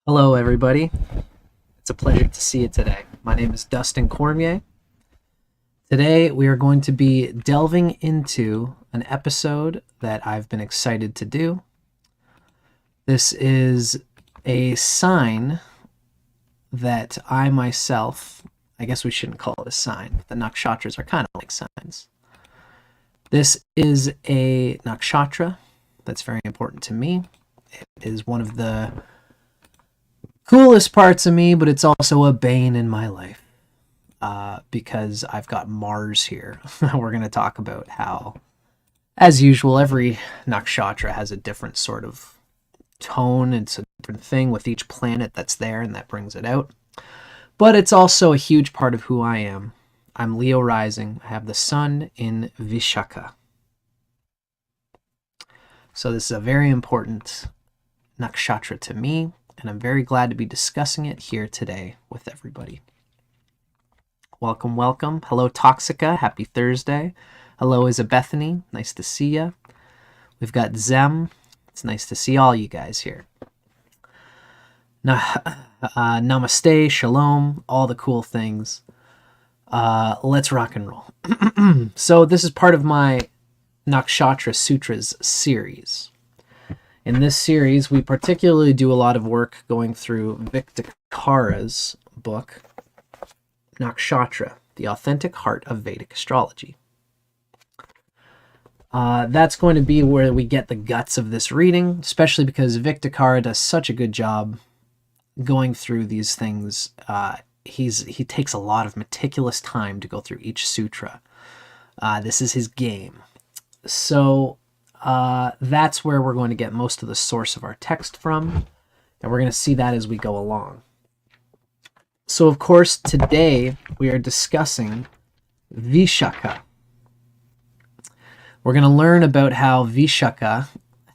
Hello, everybody. It's a pleasure to see you today. My name is Dustin Cormier. Today, we are going to be delving into an episode that I've been excited to do. This is a sign that I myself, I guess we shouldn't call it a sign. The nakshatras are kind of like signs. This is a nakshatra that's very important to me. It is one of the coolest parts of me, but it's also a bane in my life because I've got Mars here. We're going to talk about how, as usual, every nakshatra has a different sort of tone. It's a different thing with each planet that's there, and that brings it out. But it's also a huge part of who I am. I'm Leo rising. I have the sun in Vishaka. So this is a very important nakshatra to me, and I'm very glad to be discussing it here today with everybody. Welcome, welcome. Hello, Toxica. Happy Thursday. Hello, Isabethany. Nice to see ya. We've got Zem. It's nice to see all you guys here. Namaste, shalom, all the cool things. Let's rock and roll. So this is part of my Nakshatra Sutras series. In this series, we particularly do a lot of work going through Vic Dicara's book, Nakshatra, The Authentic Heart of Vedic Astrology. That's going to be where we get the guts of this reading, especially because Vic Dicara does such a good job going through these things. He takes a lot of meticulous time to go through each sutra. This is his game. So that's where we're going to get most of the source of our text from, and we're going to see that as we go along. So, of course, today we are discussing Vishaka. We're going to learn about how Vishaka...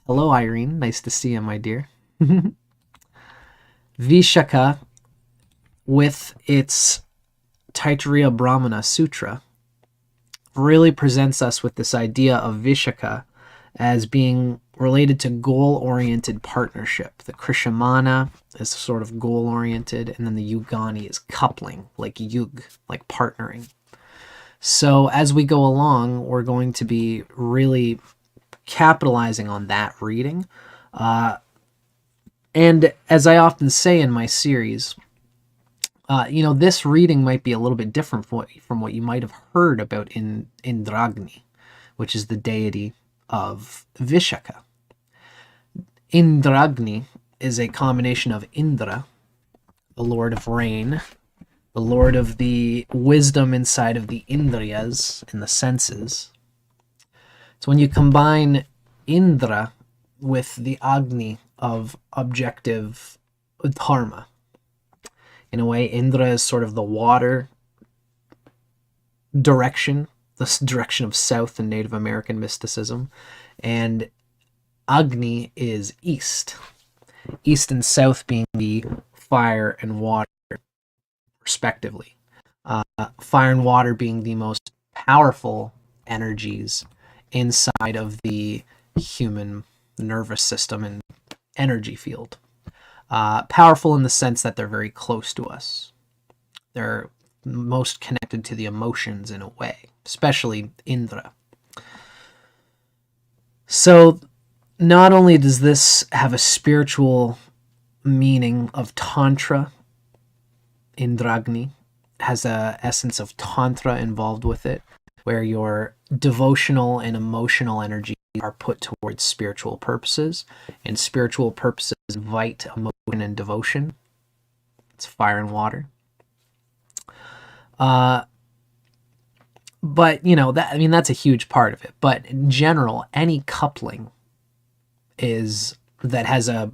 Hello, Irene. Nice to see you, my dear. Vishaka, with its Taittiriya Brahmana Sutra, really presents us with this idea of Vishaka as being related to goal-oriented partnership. The Krishamana is sort of goal-oriented, and then the Yugani is coupling, like yug, like partnering. So as we go along, we're going to be really capitalizing on that reading. And as I often say in my series, this reading might be a little bit different from what you might have heard about in Indragni, which is the deity of Vishaka. Indragni is a combination of Indra, the lord of rain, the lord of the wisdom inside of the Indriyas and the senses. So when you combine Indra with the Agni of objective dharma, in a way, Indra is sort of the water direction, the direction of South and Native American mysticism, and Agni is east. East and south being the fire and water, respectively. Fire and water being the most powerful energies inside of the human nervous system and energy field. Powerful in the sense that they're very close to us. They're most connected to the emotions in a way, especially Indra. So not only does this have a spiritual meaning of Tantra, Indragni has a essence of Tantra involved with it, where your devotional and emotional energy are put towards spiritual purposes, and spiritual purposes invite emotion and devotion. It's fire and water. But that's a huge part of it. But in general, any coupling that has a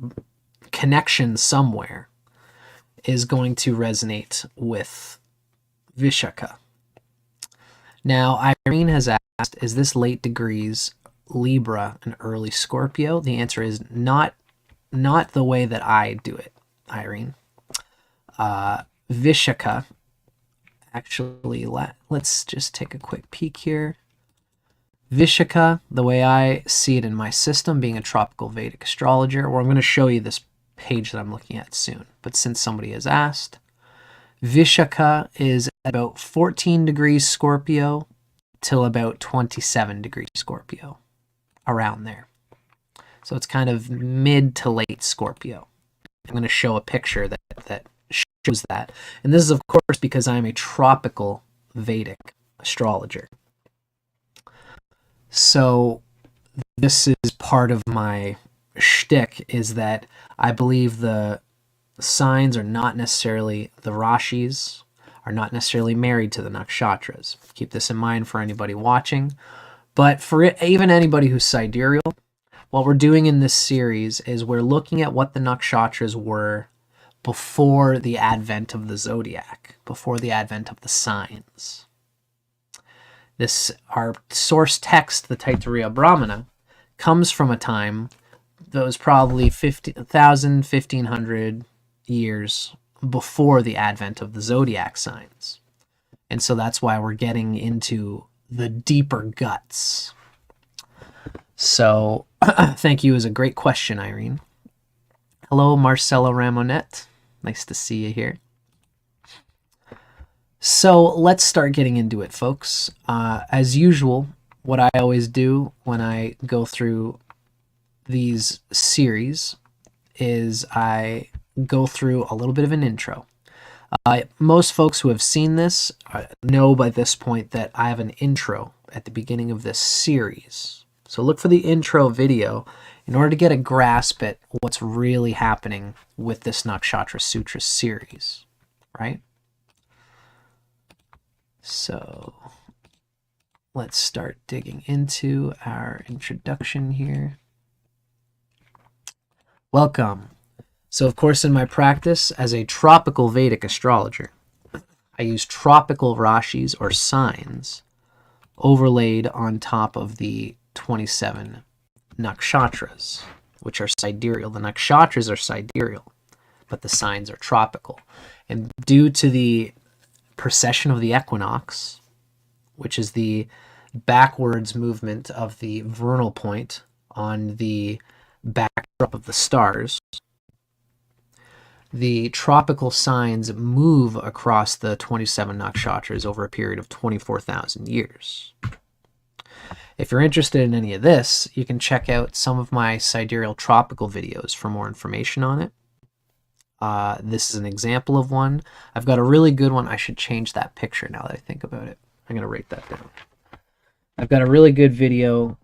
connection somewhere is going to resonate with Vishaka. Now, Irene has asked, is this late degrees Libra and early Scorpio? The answer is not the way that I do it, Irene. Vishaka, actually, let's just take a quick peek here. Vishaka, the way I see it in my system, being a tropical Vedic astrologer, or I'm going to show you this page that I'm looking at soon. But since somebody has asked, Vishaka is about 14 degrees Scorpio till about 27 degrees Scorpio, around there. So it's kind of mid to late Scorpio. I'm going to show a picture that shows that. And this is, of course, because I'm a tropical Vedic astrologer. So this is part of my shtick, is that I believe the signs are not necessarily, the Rashis are not necessarily married to the Nakshatras. Keep this in mind for anybody watching. But for even anybody who's sidereal, what we're doing in this series is we're looking at what the Nakshatras were before the advent of the Zodiac, before the advent of the signs. Our source text, the Taittiriya Brahmana, comes from a time that was probably 1,500 years before the advent of the Zodiac signs. And so that's why we're getting into the deeper guts. So thank you. Is a great question, Irene. Hello, Marcelo Ramonet. Nice to see you here. So let's start getting into it, folks. As usual, what I always do when I go through these series is I go through a little bit of an intro. Most folks who have seen this know by this point that I have an intro at the beginning of this series. So look for the intro video in order to get a grasp at what's really happening with this Nakshatra Sutra series, right? So let's start digging into our introduction here. Welcome. So, of course, in my practice as a tropical Vedic astrologer, I use tropical Rashis or signs overlaid on top of the 27 Nakshatras, which are sidereal. The Nakshatras are sidereal, but the signs are tropical. And due to the precession of the equinox, which is the backwards movement of the vernal point on the backdrop of the stars, the tropical signs move across the 27 nakshatras over a period of 24,000 years. If you're interested in any of this, you can check out some of my sidereal tropical videos for more information on it. This is an example of one. I've got a really good one. I should change that picture now that I think about it. I'm going to write that down. I've got a really good video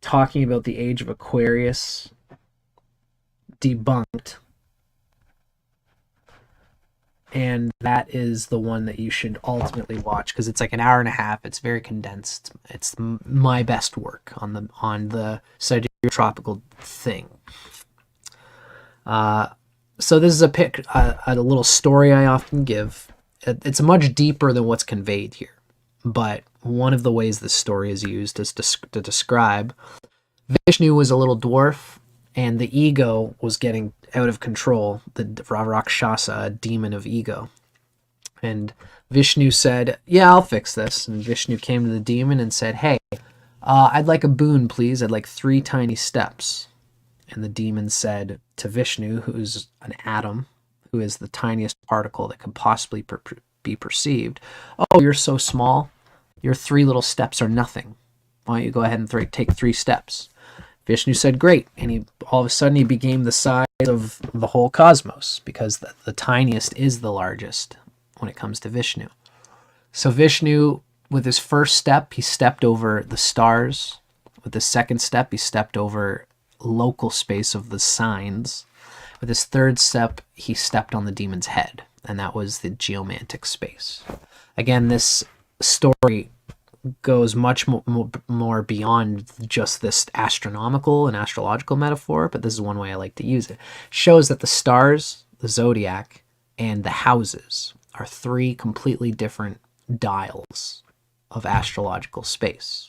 talking about the age of Aquarius, debunked, and that is the one that you should ultimately watch because it's like an hour and a half. It's very condensed. It's my best work on the sidereal tropical thing. So this is a little story I often give. It's much deeper than what's conveyed here, but one of the ways this story is used is to describe Vishnu was a little dwarf, and the ego was getting out of control, the Rakshasa, demon of ego. And Vishnu said, yeah, I'll fix this. And Vishnu came to the demon and said, hey, I'd like a boon, please. I'd like 3 tiny steps. And the demon said to Vishnu, who's an atom, who is the tiniest particle that could possibly be perceived, oh, you're so small. Your 3 little steps are nothing. Why don't you go ahead and take 3 steps? Vishnu said, great. And all of a sudden he became the size of the whole cosmos because the tiniest is the largest when it comes to Vishnu. So Vishnu, with his first step, he stepped over the stars. With his second step, he stepped over local space of the signs. With his third step, he stepped on the demon's head, and that was the geomantic space. Again, this story goes much more beyond just this astronomical and astrological metaphor, but this is one way I like to use it. It shows that the stars, the zodiac, and the houses are 3 completely different dials of astrological space.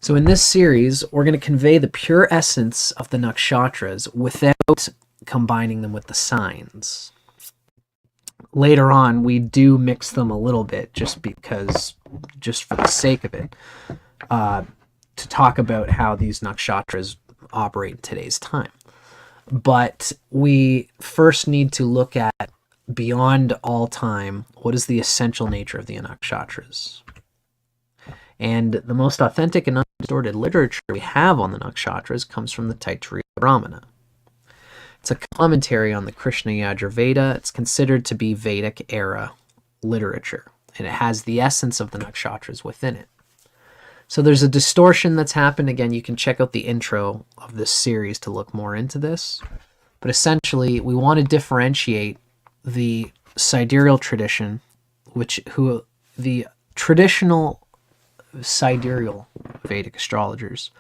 So in this series, we're going to convey the pure essence of the nakshatras without combining them with the signs. Later on, we do mix them a little bit just for the sake of it, to talk about how these nakshatras operate in today's time. But we first need to look at, beyond all time, what is the essential nature of the nakshatras. And the most authentic and undistorted literature we have on the nakshatras comes from the Taittiriya Brahmana. It's a commentary on the Krishna Yajurveda. It's considered to be Vedic era literature, and it has the essence of the nakshatras within it. So there's a distortion that's happened. Again, you can check out the intro of this series to look more into this. But essentially, we want to differentiate the sidereal tradition, the traditional sidereal Vedic astrologers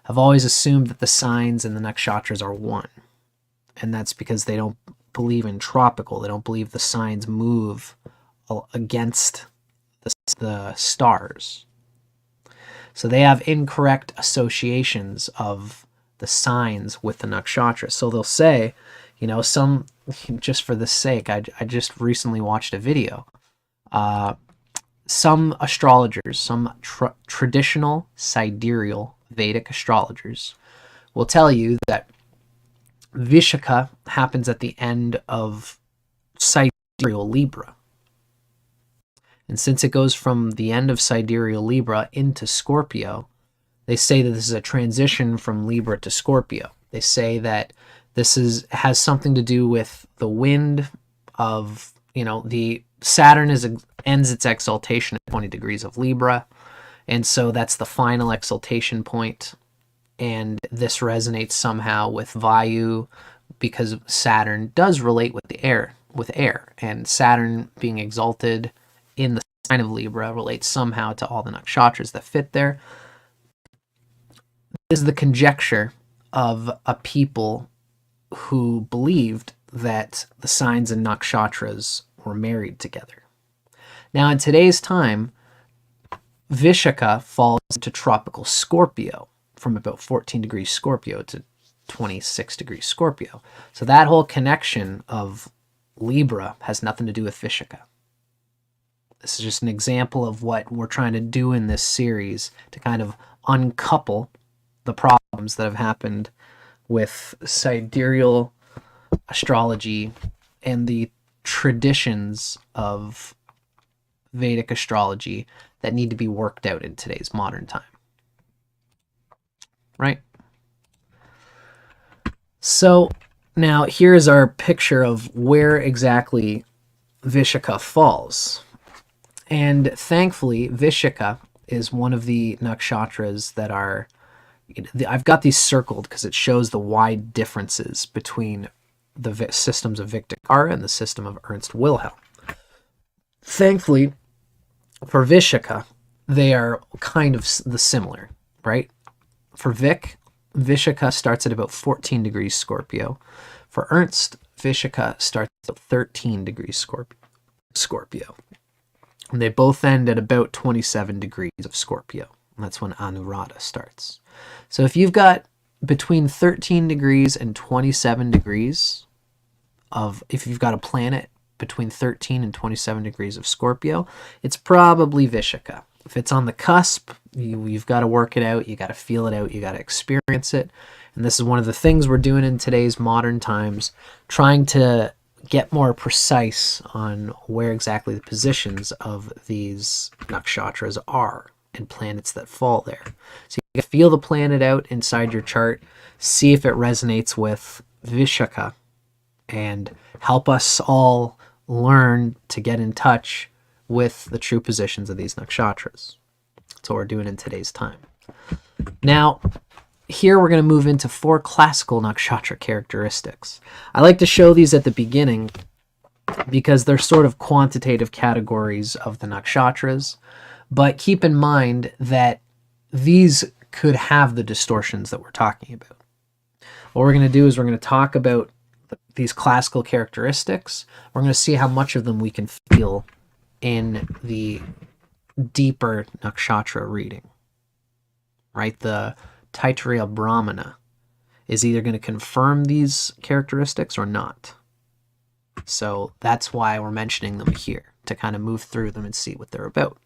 have always assumed that the signs and the nakshatras are one. And that's because they don't believe in tropical. They don't believe the signs move against the stars. So they have incorrect associations of the signs with the nakshatras. So they'll say, some, just for the sake, I just recently watched a video. Some astrologers, some traditional sidereal Vedic astrologers will tell you that Vishaka happens at the end of sidereal Libra. And since it goes from the end of sidereal Libra into Scorpio, they say that this is a transition from Libra to Scorpio. They say that this has something to do with the wind of, the Saturn ends its exaltation at 20 degrees of Libra, and so that's the final exaltation point. And this resonates somehow with Vayu, because Saturn does relate with the air, and Saturn being exalted in the sign of Libra relates somehow to all the nakshatras that fit there. This is the conjecture of a people who believed that the signs and nakshatras were married together. Now, in today's time, Vishaka falls into tropical Scorpio, from about 14 degrees Scorpio to 26 degrees Scorpio. So that whole connection of Libra has nothing to do with Vishaka. This is just an example of what we're trying to do in this series to kind of uncouple the problems that have happened with sidereal astrology and the traditions of Vedic astrology that need to be worked out in today's modern time. Right? So now here's our picture of where exactly Vishaka falls. And thankfully, Vishaka is one of the nakshatras that are, I've got these circled because it shows the wide differences between the systems of Vic Dicara and the system of Ernst Wilhelm. Thankfully, for Vishaka, they are kind of the similar, right? For Vic, Vishaka starts at about 14 degrees Scorpio. For Ernst, Vishaka starts at 13 degrees Scorpio. And they both end at about 27 degrees of Scorpio. And that's when Anuradha starts. So if you've got between 13 degrees and 27 degrees if you've got a planet between 13 and 27 degrees of Scorpio, it's probably Vishaka. If it's on the cusp, you've got to work it out, you got to feel it out, you got to experience it. And this is one of the things we're doing in today's modern times, trying to get more precise on where exactly the positions of these nakshatras are and planets that fall there. So you can feel the planet out inside your chart, see if it resonates with Vishaka, and help us all learn to get in touch with the true positions of these nakshatras. That's what we're doing in today's time. Now, here we're going to move into 4 classical nakshatra characteristics. I like to show these at the beginning because they're sort of quantitative categories of the nakshatras, but keep in mind that these could have the distortions that we're talking about. What we're going to do is we're going to talk about these classical characteristics. We're going to see how much of them we can feel in the deeper nakshatra reading, right? The Taittiriya Brahmana is either going to confirm these characteristics or not. So that's why we're mentioning them here, to kind of move through them and see what they're about.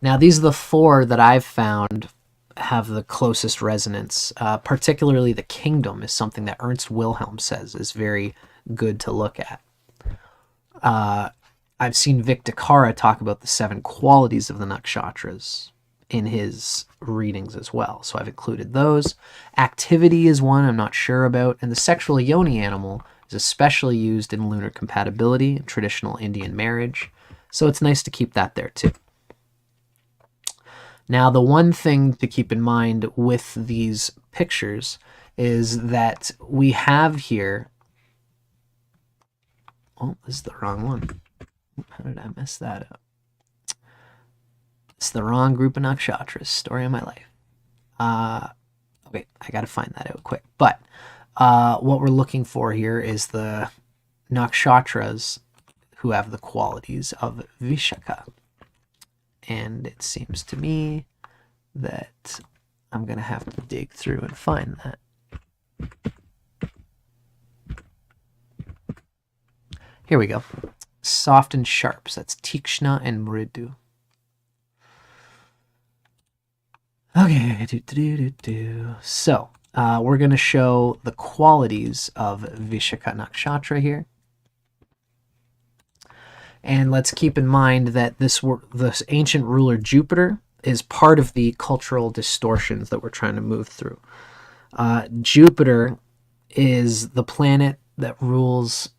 Now, these are the 4 that I've found have the closest resonance. Particularly the kingdom is something that Ernst Wilhelm says is very good to look at. I've seen Vic Dicara talk about the 7 qualities of the nakshatras in his readings as well, so I've included those. Activity is one I'm not sure about, and the sexual yoni animal is especially used in lunar compatibility and traditional Indian marriage, so it's nice to keep that there too. Now, the one thing to keep in mind with these pictures is that we have here... Oh, this is the wrong one. How did I mess that up? It's the wrong group of nakshatras. Story of my life. Okay, I got to find that out quick. But what we're looking for here is the nakshatras who have the qualities of Vishaka. And it seems to me that I'm going to have to dig through and find that. Here we go. Soft and sharps. That's Tikshna and Mridu. Okay. So, we're going to show the qualities of Vishaka Nakshatra here. And let's keep in mind that this ancient ruler Jupiter is part of the cultural distortions that we're trying to move through. Jupiter is the planet that rules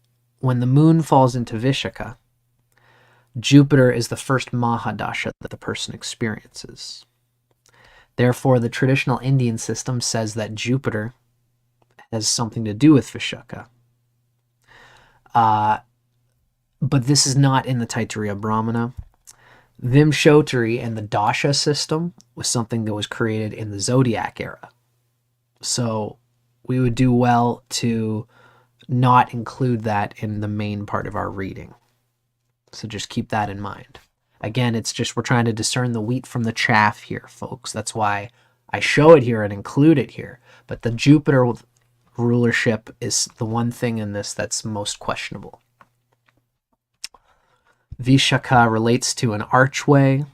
when the moon falls into Vishaka. Jupiter is the first Mahadasha that the person experiences. Therefore, the traditional Indian system says that Jupiter has something to do with Vishaka. But this is not in the Taittiriya Brahmana. Vimshotari and the Dasha system was something that was created in the Zodiac era. So we would do well to not include that in the main part of our reading. So just keep that in mind. Again, it's just we're trying to discern the wheat from the chaff here, folks. That's why I show it here and include it here. But the Jupiter rulership is the one thing in this that's most questionable. Vishaka relates to an archway.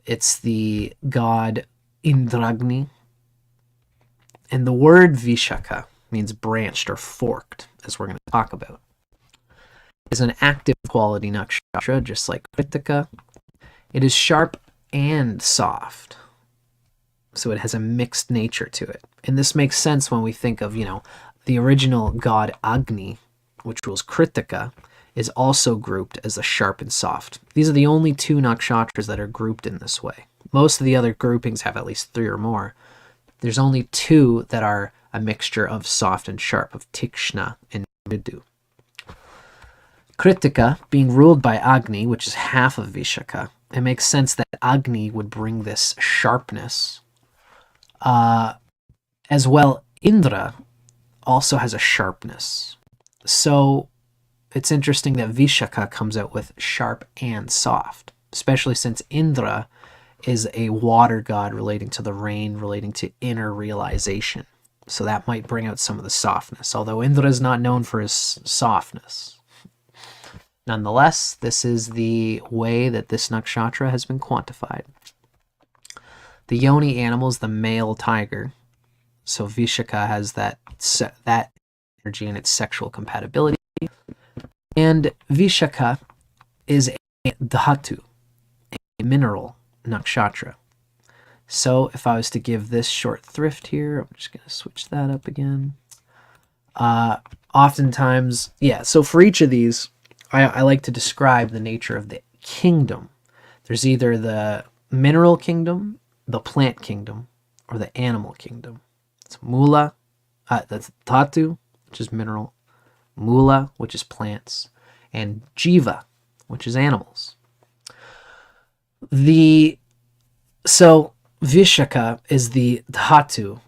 It's the god Indragni. And the word Vishaka means branched or forked, as we're going to talk about. It's an active quality nakshatra, just like Kritika. It is sharp and soft, so it has a mixed nature to it. And this makes sense when we think of, the original god Agni, which rules Kritika, is also grouped as a sharp and soft. These are the only 2 nakshatras that are grouped in this way. Most of the other groupings have at least 3 or more. There's only 2 that are a mixture of soft and sharp, of Tikshna and Mridu. Kritika, being ruled by Agni, which is half of Vishaka, it makes sense that Agni would bring this sharpness. As well, Indra also has a sharpness. So it's interesting that Vishaka comes out with sharp and soft, especially since Indra is a water god relating to the rain, relating to inner realization. So that might bring out some of the softness, although Indra is not known for his softness. Nonetheless, this is the way that this nakshatra has been quantified. The yoni animal is the male tiger. So Vishaka has that energy and its sexual compatibility. And Vishaka is a dhatu, a mineral nakshatra. So if I was to give this short thrift here, I'm just going to switch that up again. Oftentimes, so for each of these, I like to describe the nature of the kingdom. There's either the mineral kingdom, the plant kingdom, or the animal kingdom. It's mula, that's dhatu, which is mineral, mula, which is plants, and jiva, which is animals. So Vishaka is the dhatu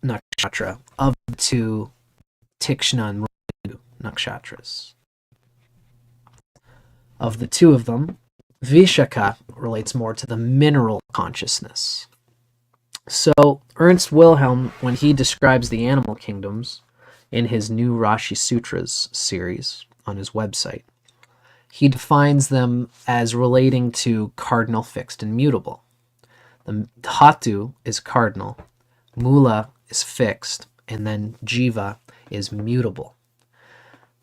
nakshatra of the 2 Tikshna and Mridu nakshatras. Of the 2 of them, Vishaka relates more to the mineral consciousness. So Ernst Wilhelm, when he describes the animal kingdoms in his new Rashi Sutras series on his website, he defines them as relating to cardinal, fixed, and mutable. The dhatu is cardinal, mula is fixed, and then jiva is mutable.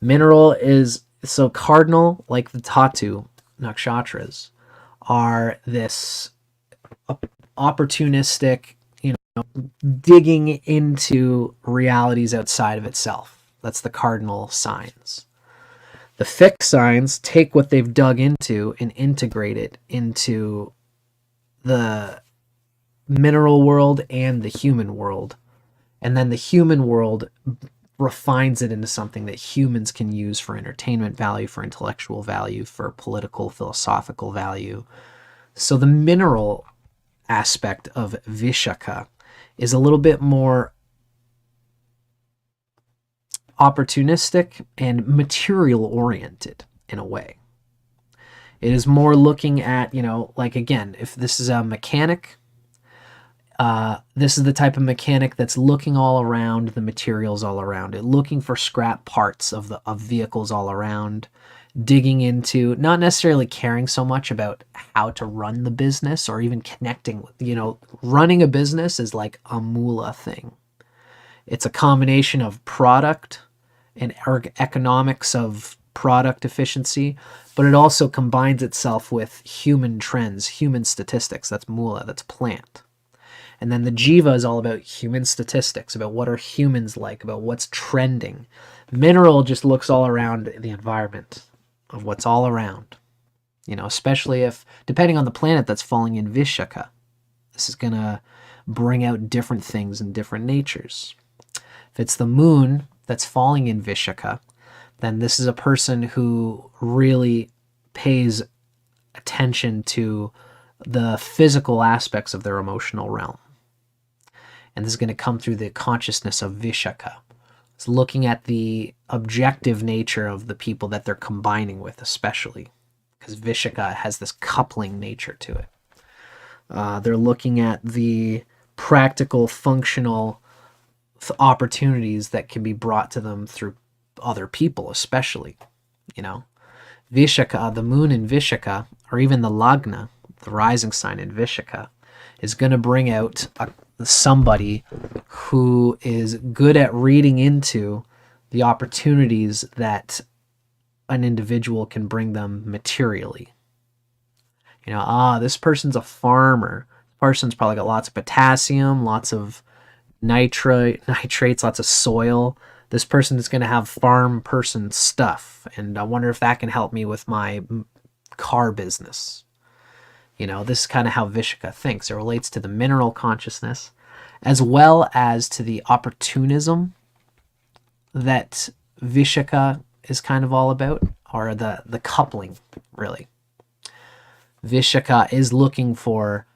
Mineral is, so cardinal, like the dhatu nakshatras, are this opportunistic, digging into realities outside of itself. That's the cardinal signs. The fixed signs take what they've dug into and integrate it into the mineral world and the human world. And then the human world refines it into something that humans can use for entertainment value, for intellectual value, for political, philosophical value. So the mineral aspect of Vishaka is a little bit more opportunistic and material oriented in a way. It is more looking at, like, again, if this is a mechanic, this is the type of mechanic that's looking all around the materials all around it, looking for scrap parts of vehicles all around, digging into, not necessarily caring so much about how to run the business or even connecting with, running a business is like a mula thing. It's a combination of product and economics of product efficiency, but it also combines itself with human trends, human statistics. That's mula, that's plant. And then the jiva is all about human statistics, about what are humans like, about what's trending. Mineral just looks all around the environment of what's all around, especially if, depending on the planet that's falling in Vishaka, this is going to bring out different things and different natures. If it's the moon that's falling in Vishaka, then this is a person who really pays attention to the physical aspects of their emotional realm. And this is going to come through the consciousness of Vishaka. It's looking at the objective nature of the people that they're combining with, especially because Vishaka has this coupling nature to it. They're looking at the practical, functional opportunities that can be brought to them through other people, especially. Vishaka, the moon in Vishaka, or even the Lagna, the rising sign in Vishaka, is going to bring out somebody who is good at reading into the opportunities that an individual can bring them materially. This person's a farmer. This person's probably got lots of potassium, lots of nitrates, lots of soil. This person is going to have farm person stuff, and I wonder if that can help me with my car business. This is kind of how Vishaka thinks. It relates to the mineral consciousness as well as to the opportunism that Vishaka is kind of all about, or the coupling, really. Vishaka is looking for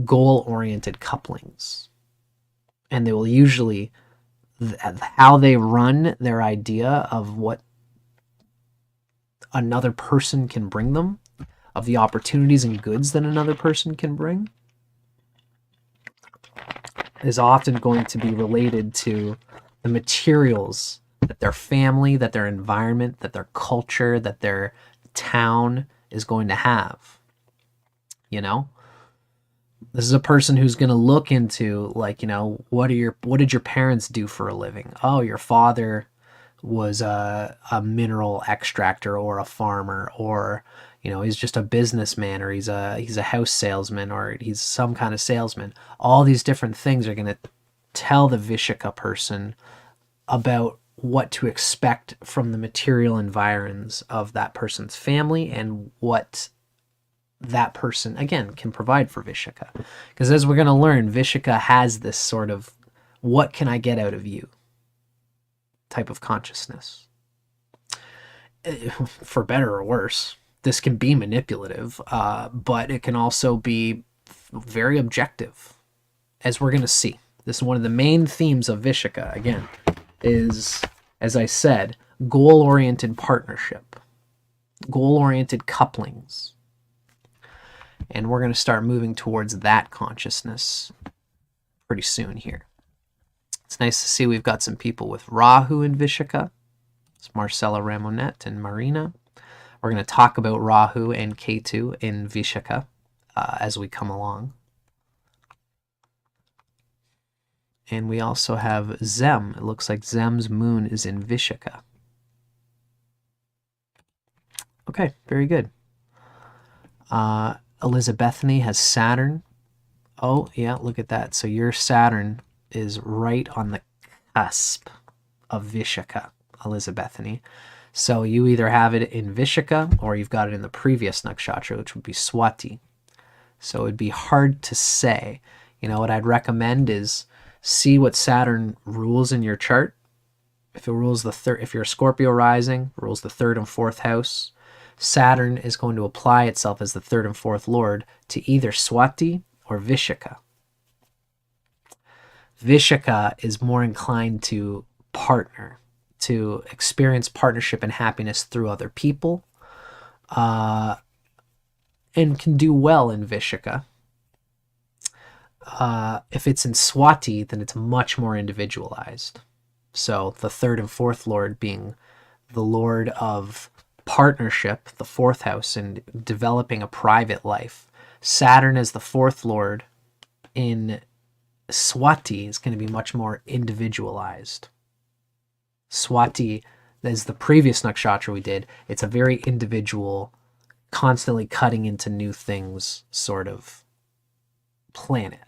goal-oriented couplings. And they will usually, how they run their idea of what another person can bring them, of the opportunities and goods that another person can bring, is often going to be related to the materials that their family, that their environment, that their culture, that their town is going to have. This is a person who's going to look into, what did your parents do for a living? Oh, your father was a mineral extractor or a farmer, or he's just a businessman, or he's a house salesman, or he's some kind of salesman. All these different things are going to tell the Vishaka person about what to expect from the material environs of that person's family and what that person, again, can provide for Vishaka. Because as we're going to learn, Vishaka has this sort of, what can I get out of you type of consciousness. For better or worse, this can be manipulative, but it can also be very objective, as we're going to see. This is one of the main themes of Vishaka, again, is, as I said, goal-oriented partnership, goal-oriented couplings. And we're going to start moving towards that consciousness pretty soon here. It's nice to see we've got some people with Rahu in Vishaka. It's Marcella Ramonette and Marina. We're going to talk about Rahu and Ketu in Vishaka as we come along. And we also have Zem. It looks like Zem's moon is in Vishaka. Okay, very good. Elizabethany has Saturn. Oh, yeah, look at that. So your Saturn is right on the cusp of Vishaka, Elizabethany. So you either have it in Vishaka or you've got it in the previous nakshatra, which would be Swati. So it would be hard to say. You know, what I'd recommend is see what Saturn rules in your chart. If it rules the third, if you're a Scorpio rising, rules the third and fourth house, Saturn is going to apply itself as the third and fourth lord to either Swati or Vishaka. Vishaka is more inclined to partner, to experience partnership and happiness through other people, and can do well in Vishaka. If it's in Swati, then it's much more individualized. So the third and fourth lord being the lord of partnership, the fourth house, and developing a private life. Saturn as the fourth lord in Swati is going to be much more individualized. Swati, as the previous nakshatra we did, it's a very individual, constantly cutting into new things sort of planet,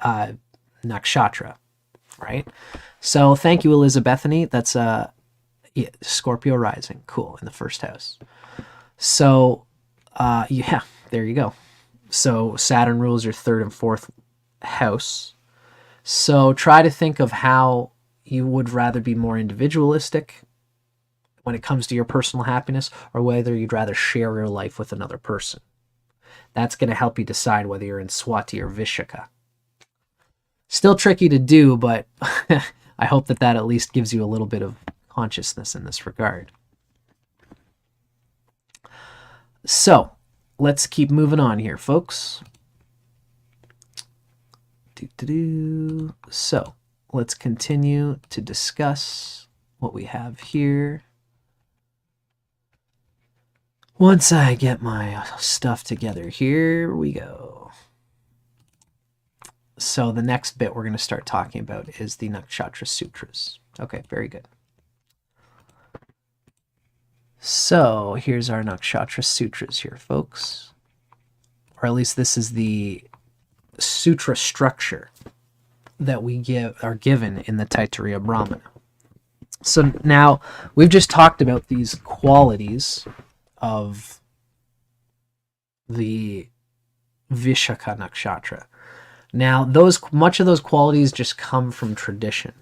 nakshatra, right? So thank you, Elizabethany. That's yeah, Scorpio rising. Cool, in the first house. So, yeah, there you go. So Saturn rules your third and fourth house. So try to think of how you would rather be more individualistic when it comes to your personal happiness, or whether you'd rather share your life with another person. That's going to help you decide whether you're in Swati or Vishaka. Still tricky to do, but I hope that at least gives you a little bit of consciousness in this regard. So let's keep moving on here, folks. So let's continue to discuss what we have here. Once I get my stuff together, here we go. So the next bit we're going to start talking about is the Nakshatra Sutras. Okay, very good. So here's our Nakshatra Sutras here, folks. Or at least this is the sutra structure that we are given in the Taittiriya Brahmana. So now we've just talked about these qualities of the Vishaka Nakshatra. Now, much of those qualities just come from tradition.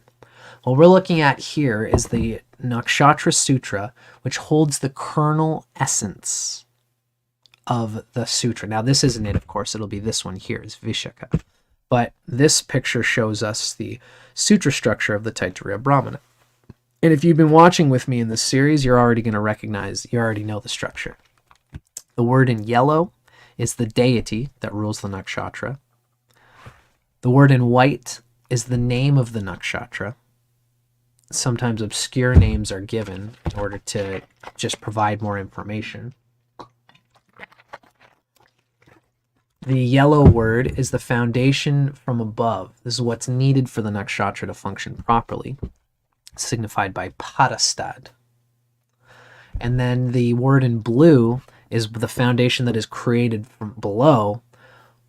What we're looking at here is the Nakshatra Sutra, which holds the kernel essence of the sutra. Now, this isn't it, of course. It'll be this one here, is Vishaka. But this picture shows us the sutra structure of the Taittiriya Brahmana. And if you've been watching with me in this series, you're already going to recognize, you already know the structure. The word in yellow is the deity that rules the nakshatra. The word in white is the name of the nakshatra. Sometimes obscure names are given in order to just provide more information. The yellow word is the foundation from above. This is what's needed for the nakshatra to function properly, signified by parastad. And then the word in blue is the foundation that is created from below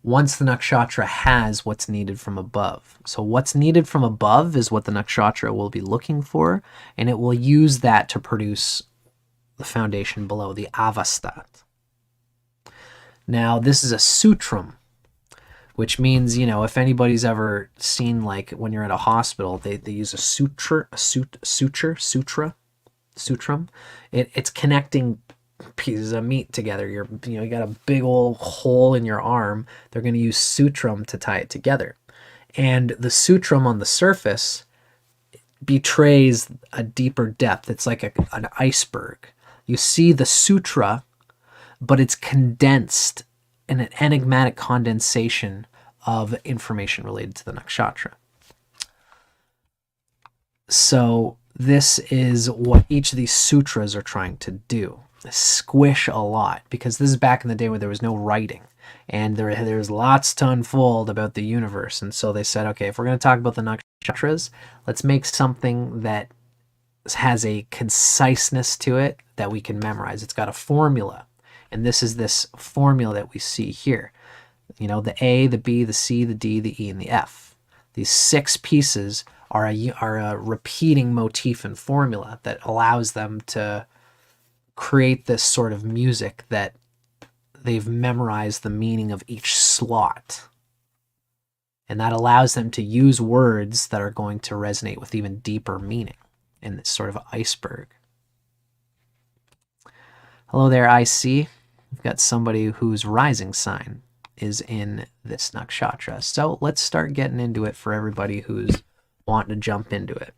once the nakshatra has what's needed from above. So what's needed from above is what the nakshatra will be looking for, and it will use that to produce the foundation below, the avastat. Now, this is a sutram, which means, you know, if anybody's ever seen, like, when you're at a hospital, they use a sutram. It's connecting pieces of meat together. You got a big old hole in your arm. They're going to use sutram to tie it together. And the sutram on the surface betrays a deeper depth. It's like an iceberg. You see the sutra, but it's condensed in an enigmatic condensation of information related to the nakshatra. So this is what each of these sutras are trying to do. Squish a lot, because this is back in the day where there was no writing. And there's lots to unfold about the universe. And so they said, okay, if we're going to talk about the nakshatras, let's make something that has a conciseness to it that we can memorize. It's got a formula. And this is this formula that we see here. You know, the A, the B, the C, the D, the E, and the F. These 6 pieces are a repeating motif and formula that allows them to create this sort of music that they've memorized the meaning of each slot. And that allows them to use words that are going to resonate with even deeper meaning in this sort of iceberg. Hello there, IC. We've got somebody whose rising sign is in this nakshatra. So let's start getting into it for everybody who's wanting to jump into it.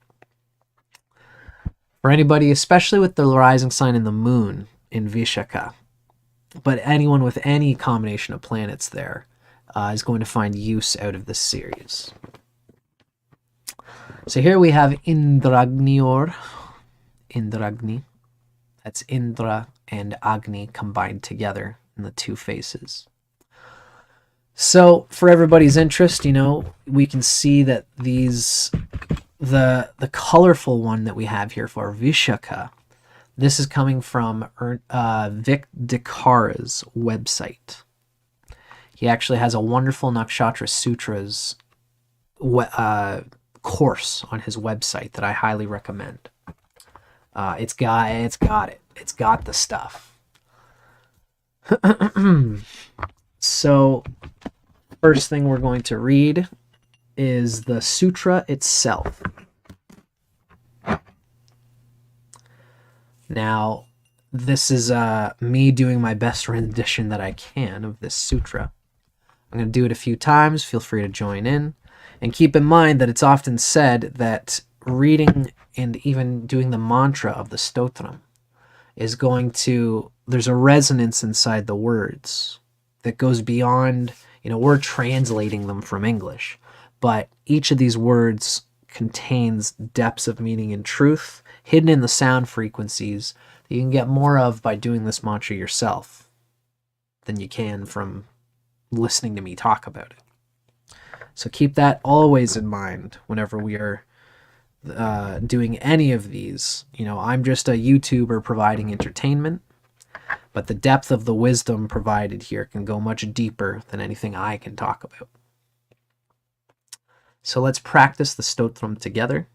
For anybody, especially with the rising sign in the moon in Vishaka, but anyone with any combination of planets there is going to find use out of this series. So here we have Indragni. That's Indra and Agni combined together in the 2 faces. So for everybody's interest, you know, we can see that the colorful one that we have here for Vishaka, this is coming from Vic Dicara's website. He actually has a wonderful Nakshatra Sutras course on his website that I highly recommend. It's got the stuff. So first thing we're going to read is the sutra itself. Now, this is me doing my best rendition that I can of this sutra. I'm going to do it a few times. Feel free to join in. And keep in mind that it's often said that reading and even doing the mantra of the stotram is going to, there's a resonance inside the words that goes beyond, you know, we're translating them from English, but each of these words contains depths of meaning and truth hidden in the sound frequencies that you can get more of by doing this mantra yourself than you can from listening to me talk about it. So keep that always in mind whenever we are doing any of these. You know, I'm just a YouTuber providing entertainment, but the depth of the wisdom provided here can go much deeper than anything I can talk about. So let's practice the stotram together.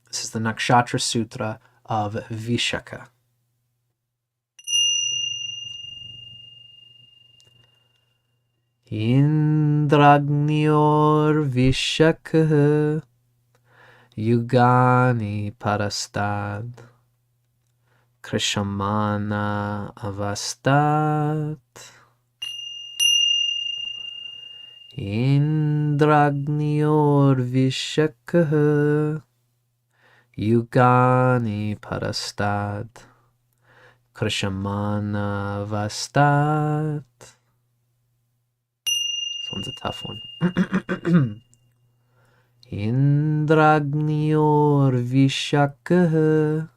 This is the Nakshatra Sutra of Vishaka. Indragnior Vishaka Yugani Parastad Krishamana Avastat Indragnior Vishaka Yugani Parastad Krishamana Avastat. This one's a tough one. Indragnior Vishaka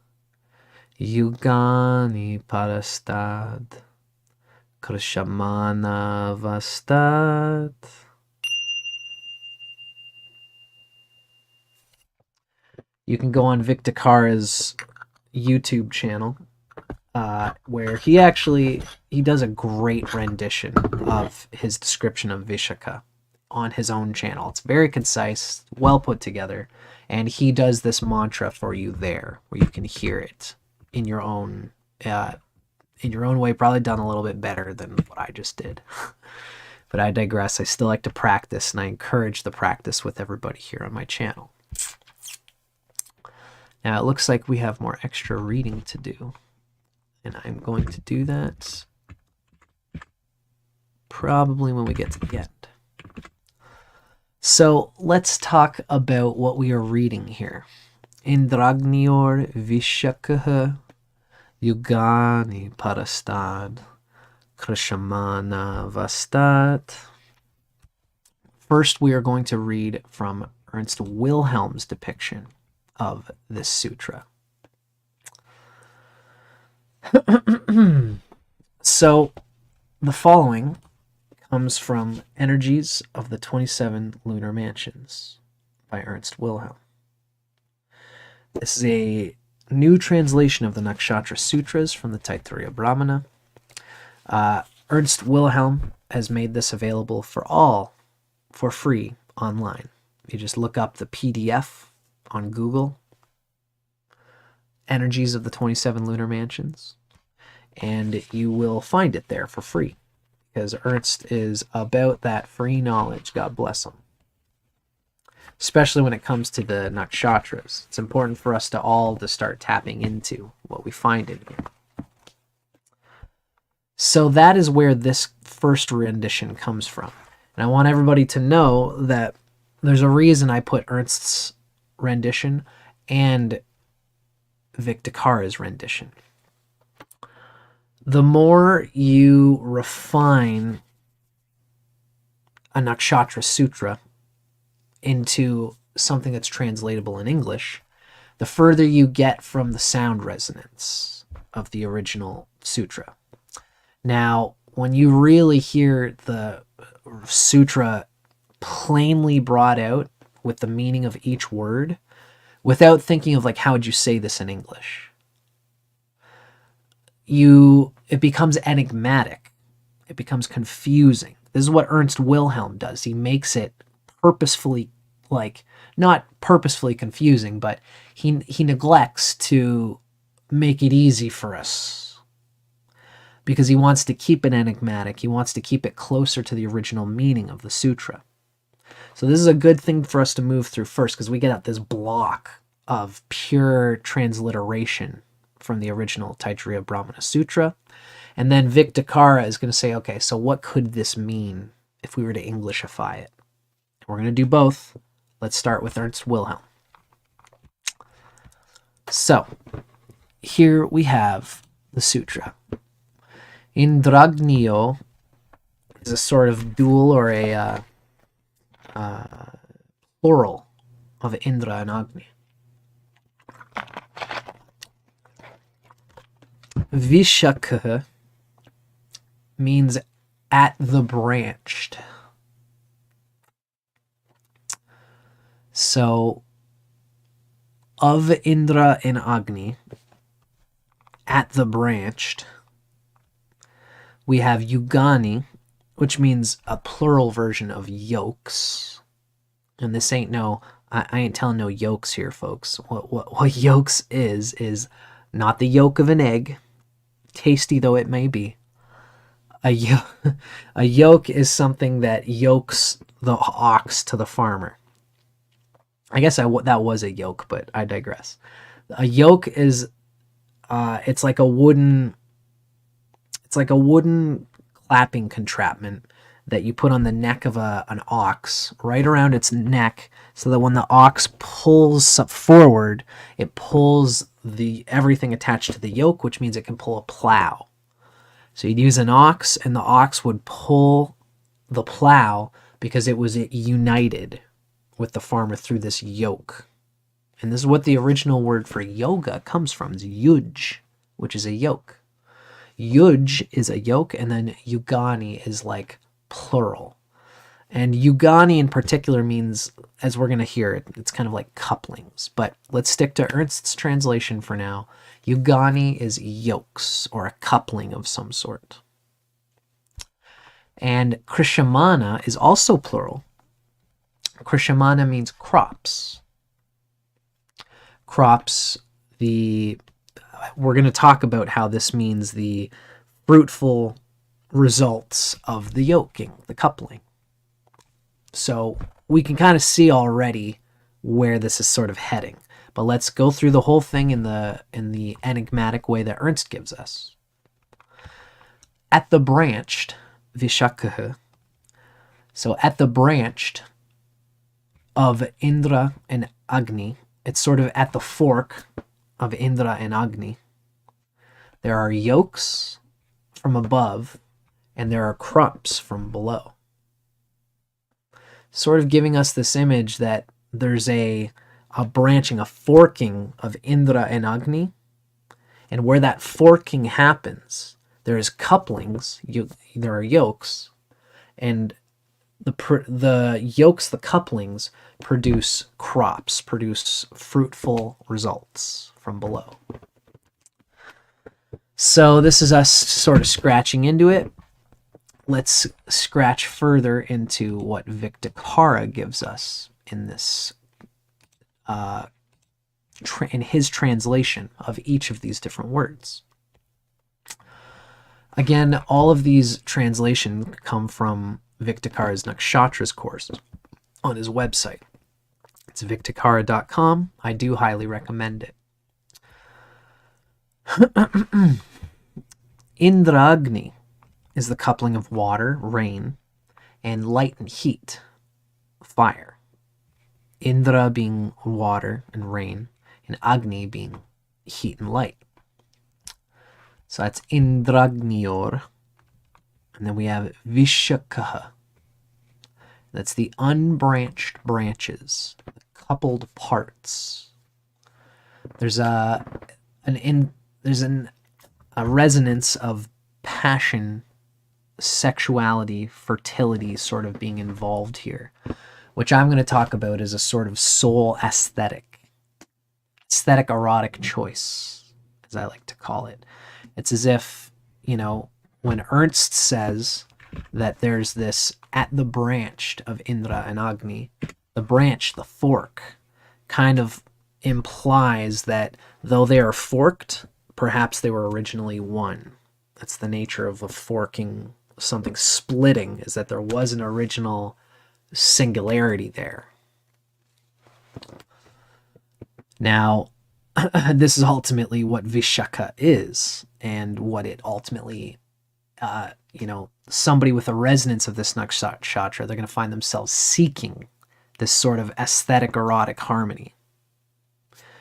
Yugani Parastad Krishamana Vastat. You can go on Vic Dicara's YouTube channel, where he does a great rendition of his description of Vishaka on his own channel. It's very concise, well put together, and he does this mantra for you there, where you can hear it in your own way, probably done a little bit better than what I just did. But I digress. I still like to practice, and I encourage the practice with everybody here on my channel. Now it looks like we have more extra reading to do, and I'm going to do that probably when we get to the end. So let's talk about what we are reading here. Indragnior Vishaka Yugani Parastad Krishamana Vastat. First, we are going to read from Ernst Wilhelm's depiction of this sutra. So the following comes from Energies of the 27 Lunar Mansions by Ernst Wilhelm. This is a new translation of the Nakshatra Sutras from the Taittiriya Brahmana. Ernst Wilhelm has made this available for all for free online. You just look up the PDF on Google, Energies of the 27 Lunar Mansions, and you will find it there for free, because Ernst is about that free knowledge, God bless him. Especially when it comes to the nakshatras. It's important for us to all to start tapping into what we find in here. So that is where this first rendition comes from. And I want everybody to know that there's a reason I put Ernst's rendition and Vic Dicara's rendition. The more you refine a Nakshatra Sutra into something that's translatable in English, the further you get from the sound resonance of the original sutra. Now, when you really hear the sutra plainly brought out with the meaning of each word, without thinking of like, how would you say this in English? It becomes enigmatic. It becomes confusing. This is what Ernst Wilhelm does. He makes it purposefully, like, not purposefully confusing, but he neglects to make it easy for us because he wants to keep it enigmatic. He wants to keep it closer to the original meaning of the sutra. So this is a good thing for us to move through first, because we get out this block of pure transliteration from the original Taittiriya Brahmana Sutra. And then Vic Dicara is going to say, okay, so what could this mean if we were to Englishify it? We're going to do both. Let's start with Ernst Wilhelm. So, here we have the sutra. Indragni is a sort of dual or a plural of Indra and Agni. Vishaka means at the branched. So, of Indra and Agni, at the branched, we have Yugani, which means a plural version of yolks. And this ain't I ain't telling no yolks here, folks. What yolks is not the yolk of an egg, tasty though it may be. A yoke is something that yokes the ox to the farmer. I guess that was a yoke, but I digress. A yoke is, it's like a wooden clapping contraption that you put on the neck of an ox, right around its neck, so that when the ox pulls forward, it pulls everything attached to the yoke, which means it can pull a plow. So you'd use an ox, and the ox would pull the plow because it was united with the farmer through this yoke. And this is what the original word for yoga comes from, is yuj, which is a yoke. Yuj is a yoke, and then yugani is like plural. And yugani in particular means, as we're going to hear it, it's kind of like couplings. But let's stick to Ernst's translation for now. Yugani is yokes, or a coupling of some sort. And Krishamana is also plural. Krishamana means crops. Crops, we're going to talk about how this means the fruitful results of the yoking, the coupling. So we can kind of see already where this is sort of heading. But let's go through the whole thing in the enigmatic way that Ernst gives us. At the branched, Vishaka. So at the branched of Indra and Agni, it's sort of at the fork of Indra and Agni. There are yolks from above, and there are crops from below. Sort of giving us this image that there's a branching, a forking of Indra and Agni, and where that forking happens, there is couplings, there are yolks, and the yolks, the couplings, produce crops, produce fruitful results from below. So this is us sort of scratching into it. Let's scratch further into what Vic Dicara gives us in this, in his translation of each of these different words. Again, all of these translations come from Vic Dicara's Nakshatras course on his website. It's vicdicara.com. I do highly recommend it. Indragni is the coupling of water, rain, and light and heat, fire. Indra being water and rain, and Agni being heat and light. So that's Indragnior. And then we have Vishaka. That's the unbranched branches, the coupled parts. There's a resonance of passion, sexuality, fertility sort of being involved here, which I'm going to talk about as a sort of soul aesthetic erotic choice, as I like to call it. It's as if, when Ernst says that there's this at the branch of Indra and Agni, the branch, the fork, kind of implies that though they are forked, perhaps they were originally one. That's the nature of a forking, something splitting, is that there was an original singularity there. Now, this is ultimately what Vishaka is, and what it ultimately, somebody with a resonance of this nakshatra, they're going to find themselves seeking this sort of aesthetic erotic harmony.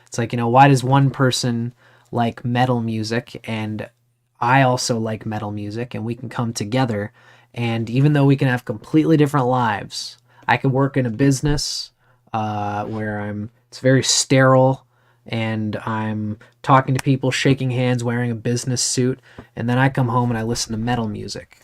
It's like, why does one person like metal music and I also like metal music, and we can come together, and even though we can have completely different lives, I could work in a business where it's very sterile, and I'm talking to people, shaking hands, wearing a business suit, and then I come home and I listen to metal music,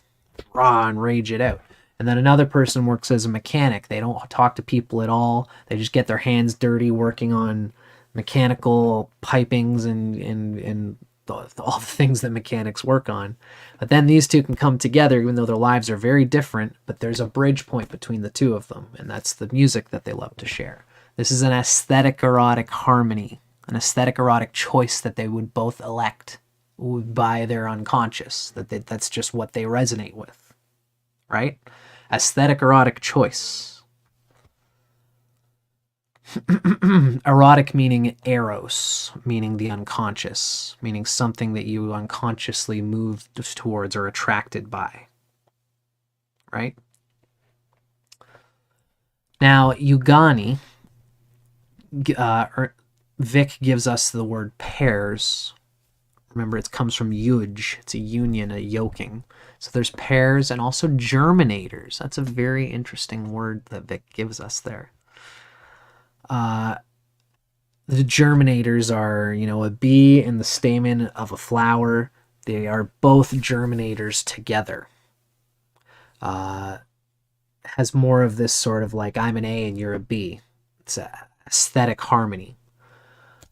raw and rage it out. And then another person works as a mechanic. They don't talk to people at all. They just get their hands dirty working on mechanical pipings and all the things that mechanics work on. But then these two can come together, even though their lives are very different, but there's a bridge point between the two of them, and that's the music that they love to share. This is an aesthetic erotic harmony, an aesthetic erotic choice that they would both elect by their unconscious. That's just what they resonate with, right? Aesthetic erotic choice. Erotic meaning eros, meaning the unconscious, meaning something that you unconsciously move towards or attracted by, right? Now, Yugani, Vic gives us the word pairs. Remember, it comes from yuj. It's a union, a yoking. So there's pairs and also germinators. That's a very interesting word that Vic gives us there. The germinators are, a bee and the stamen of a flower. They are both germinators together. Has more of this sort of like, I'm an A and you're a B. It's a aesthetic harmony.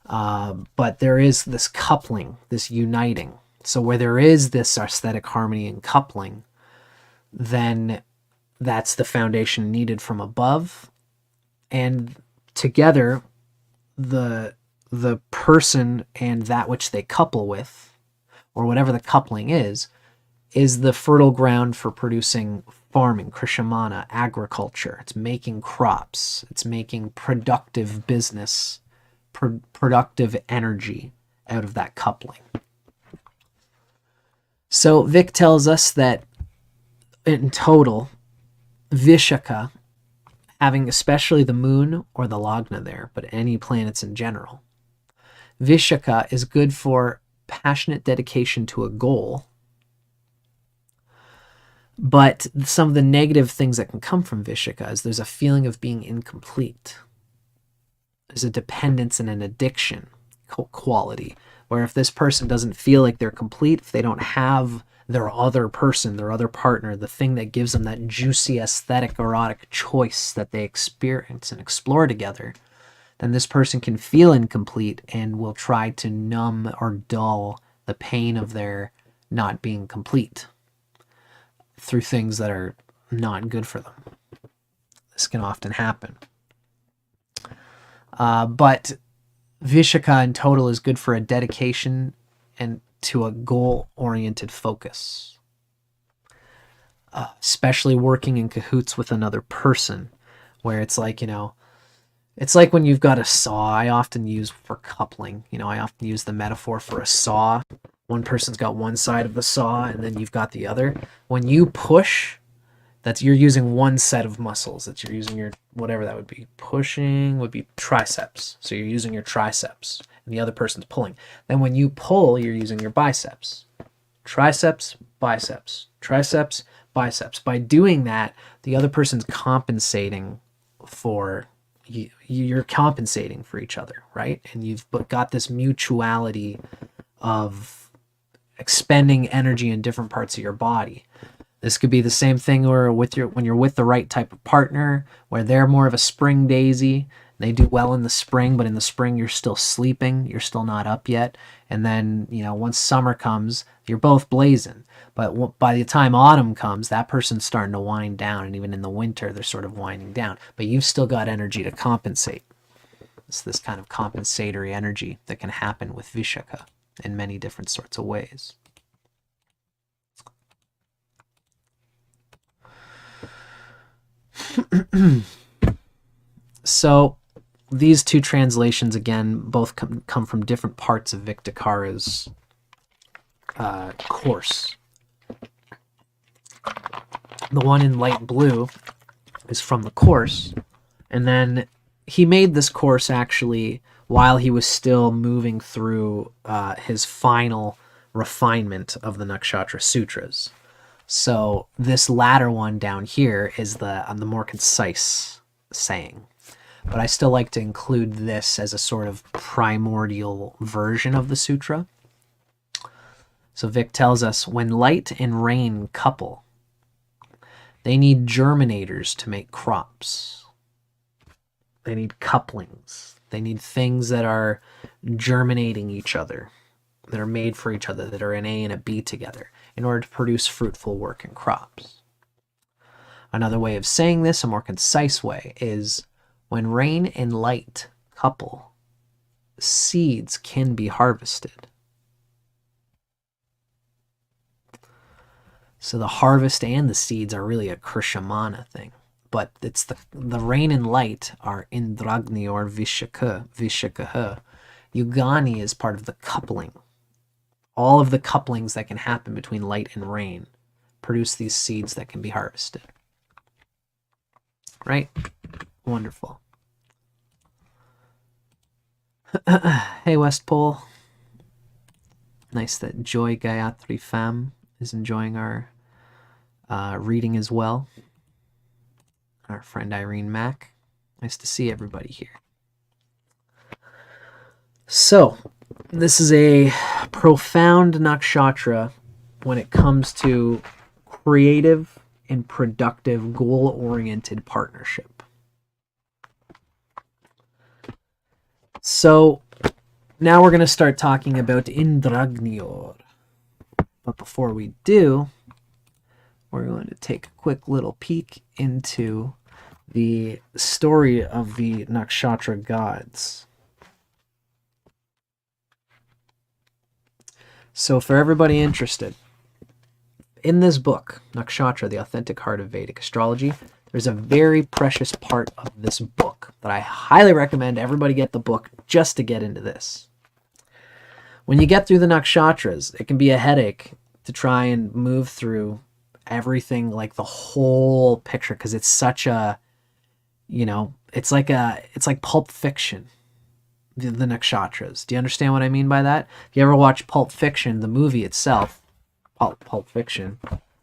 But there is this coupling, this uniting. So where there is this aesthetic harmony and coupling, then that's the foundation needed from above. And together, the person and that which they couple with, or whatever the coupling is the fertile ground for producing farming, krishamana, agriculture. It's making crops. It's making productive business, productive energy out of that coupling. So Vic tells us that in total, Vishaka, having especially the moon or the lagna there, but any planets in general, Vishaka is good for passionate dedication to a goal. But some of the negative things that can come from Vishaka is there's a feeling of being incomplete. There's a dependence and an addiction quality, where if this person doesn't feel like they're complete, if they don't have their other person, their other partner, the thing that gives them that juicy aesthetic erotic choice that they experience and explore together, then this person can feel incomplete and will try to numb or dull the pain of their not being complete through things that are not good for them. This can often happen. But Vishaka in total is good for a dedication and to a goal-oriented focus, especially working in cahoots with another person, where it's like, it's like when you've got a saw. I often use for coupling, I often use the metaphor for a saw. One person's got one side of the saw and then you've got the other. When you push, you're using one set of muscles. You're using your, whatever that would be. Pushing would be triceps. So you're using your triceps and the other person's pulling. Then when you pull, you're using your biceps. Triceps, biceps, triceps, biceps. By doing that, the other person's compensating for, you're compensating for each other, right? And you've got this mutuality of expending energy in different parts of your body. This could be the same thing where when you're with the right type of partner, where they're more of a spring daisy. They do well in the spring, but in the spring you're still sleeping, you're still not up yet. And then, once summer comes, you're both blazing. But by the time autumn comes, that person's starting to wind down, and even in the winter they're sort of winding down. But you've still got energy to compensate. It's this kind of compensatory energy that can happen with Vishaka in many different sorts of ways. So these two translations, again, both come from different parts of Vic Dicara's course. The one in light blue is from the course, and then he made this course actually while he was still moving through his final refinement of the Nakshatra Sutras. So this latter one down here is the more concise saying. But I still like to include this as a sort of primordial version of the sutra. So Vic tells us, when light and rain couple, they need germinators to make crops. They need couplings. They need things that are germinating each other, that are made for each other, that are an A and a B together, in order to produce fruitful work and crops. Another way of saying this, a more concise way, is when rain and light couple, seeds can be harvested. So the harvest and the seeds are really a Krishamana thing. But it's the rain and light are Indragni or Vishaka. Yugani is part of the coupling. All of the couplings that can happen between light and rain produce these seeds that can be harvested. Right? Wonderful. Hey, West Pole. Nice that Joy Gayatri Fam is enjoying our reading as well. Our friend Irene Mack. Nice to see everybody here. So, this is a profound nakshatra when it comes to creative and productive goal-oriented partnership. So, now we're going to start talking about Indragnior. But before we do, we're going to take a quick little peek into the story of the Nakshatra Gods. So for everybody interested, in this book, Nakshatra, the Authentic Heart of Vedic Astrology, there's a very precious part of this book that I highly recommend everybody get the book just to get into this. When you get through the nakshatras, it can be a headache to try and move through everything, like the whole picture, because it's such a, it's like Pulp Fiction, the nakshatras. Do you understand what I mean by that? If you ever watch Pulp Fiction, the movie itself, Pulp Fiction,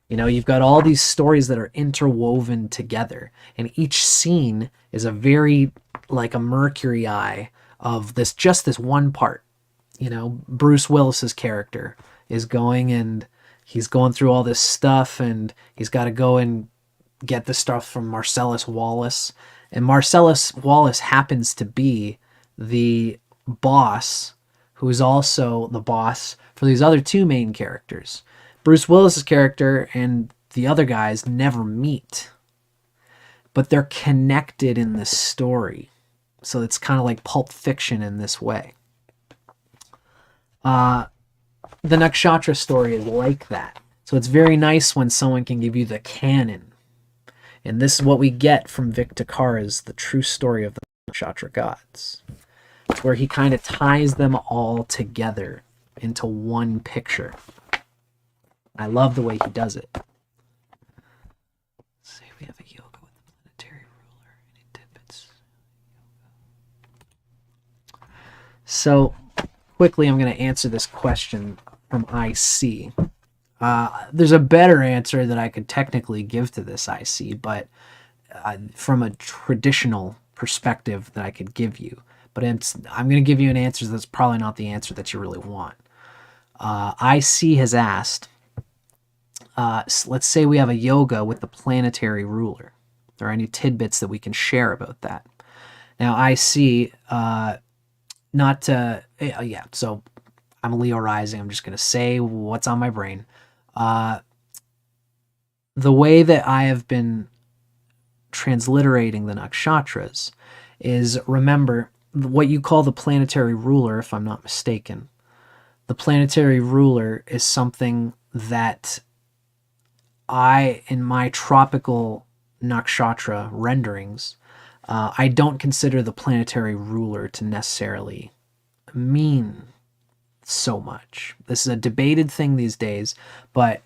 you've got all these stories that are interwoven together, and each scene is a very, like a mercury eye of this one part. Bruce Willis's character is going and he's going through all this stuff, and he's got to go and get the stuff from Marcellus Wallace. And Marcellus Wallace happens to be the boss, who is also the boss for these other two main characters. Bruce Willis's character and the other guys never meet, but they're connected in this story. So it's kind of like Pulp Fiction in this way. The Nakshatra story is like that. So it's very nice when someone can give you the canon. And this is what we get from Vic Dicara's The True Story of the Nakshatra Gods. It's where he kind of ties them all together into one picture. I love the way he does it. Let's see, we have a yoga with the planetary ruler. Any tidbits? So, quickly, I'm going to answer this question from IC. There's a better answer that I could technically give to this IC, but from a traditional perspective that I could give you. But I'm going to give you an answer that's probably not the answer that you really want. IC has asked, let's say we have a yoga with the planetary ruler. Are there any tidbits that we can share about that? Now, IC, so I'm Leo rising. I'm just going to say what's on my brain. The way that I have been transliterating the nakshatras is, remember, what you call the planetary ruler, if I'm not mistaken. The planetary ruler is something that in my tropical nakshatra renderings, I don't consider the planetary ruler to necessarily mean so much. This is a debated thing these days, but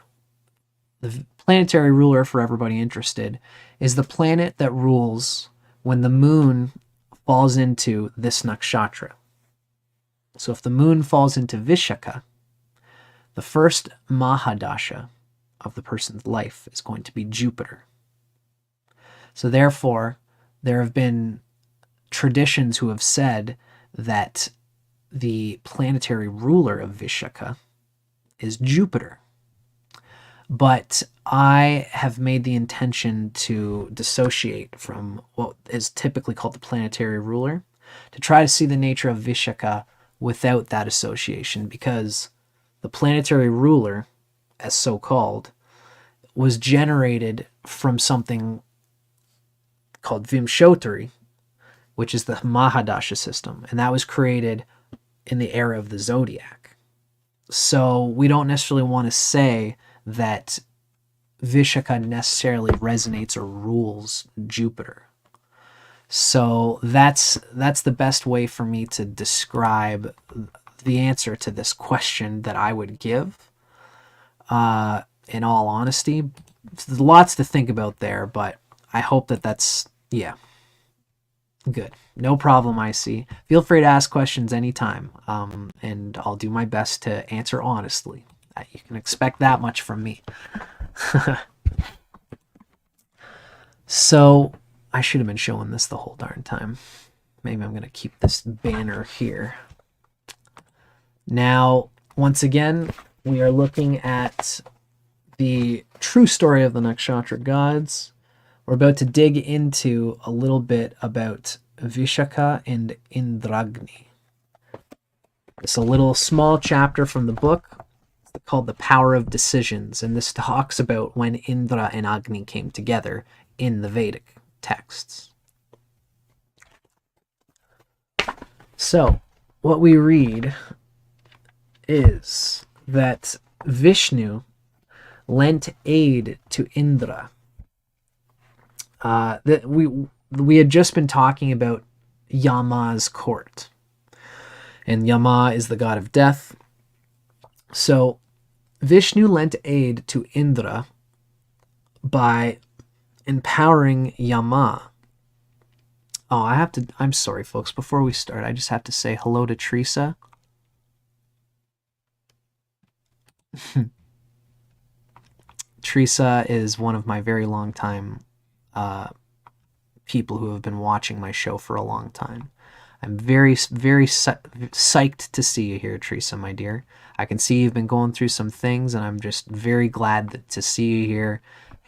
the planetary ruler, for everybody interested, is the planet that rules when the moon falls into this nakshatra. So if the moon falls into Vishaka, the first Mahadasha of the person's life is going to be Jupiter. So therefore, there have been traditions who have said that the planetary ruler of Vishaka is Jupiter. But I have made the intention to dissociate from what is typically called the planetary ruler, to try to see the nature of Vishaka without that association, because the planetary ruler, as so called, was generated from something called Vimshotari, which is the Mahadasha system, and that was created in the era of the Zodiac. So we don't necessarily want to say that Vishaka necessarily resonates or rules Jupiter. So that's the best way for me to describe the answer to this question that I would give. In all honesty, there's lots to think about there, but I hope that's good. No problem, I see. Feel free to ask questions anytime, and I'll do my best to answer honestly. You can expect that much from me. So, I should have been showing this the whole darn time. Maybe I'm going to keep this banner here. Now, once again, we are looking at the true story of the Nakshatra Gods. We're about to dig into a little bit about Vishaka and Indragni. It's a little small chapter from the book called The Power of Decisions, and this talks about when Indra and Agni came together in the Vedic texts. So, what we read is that Vishnu lent aid to Indra. That we had just been talking about Yama's court, and Yama is the god of death. So Vishnu lent aid to Indra by empowering Yama. I'm sorry, folks. Before we start, I just have to say hello to Teresa. Teresa is one of my very long time people who have been watching my show for a long time. I'm very, very psyched to see you here, Teresa, my dear. I can see you've been going through some things, and I'm just very glad to see you here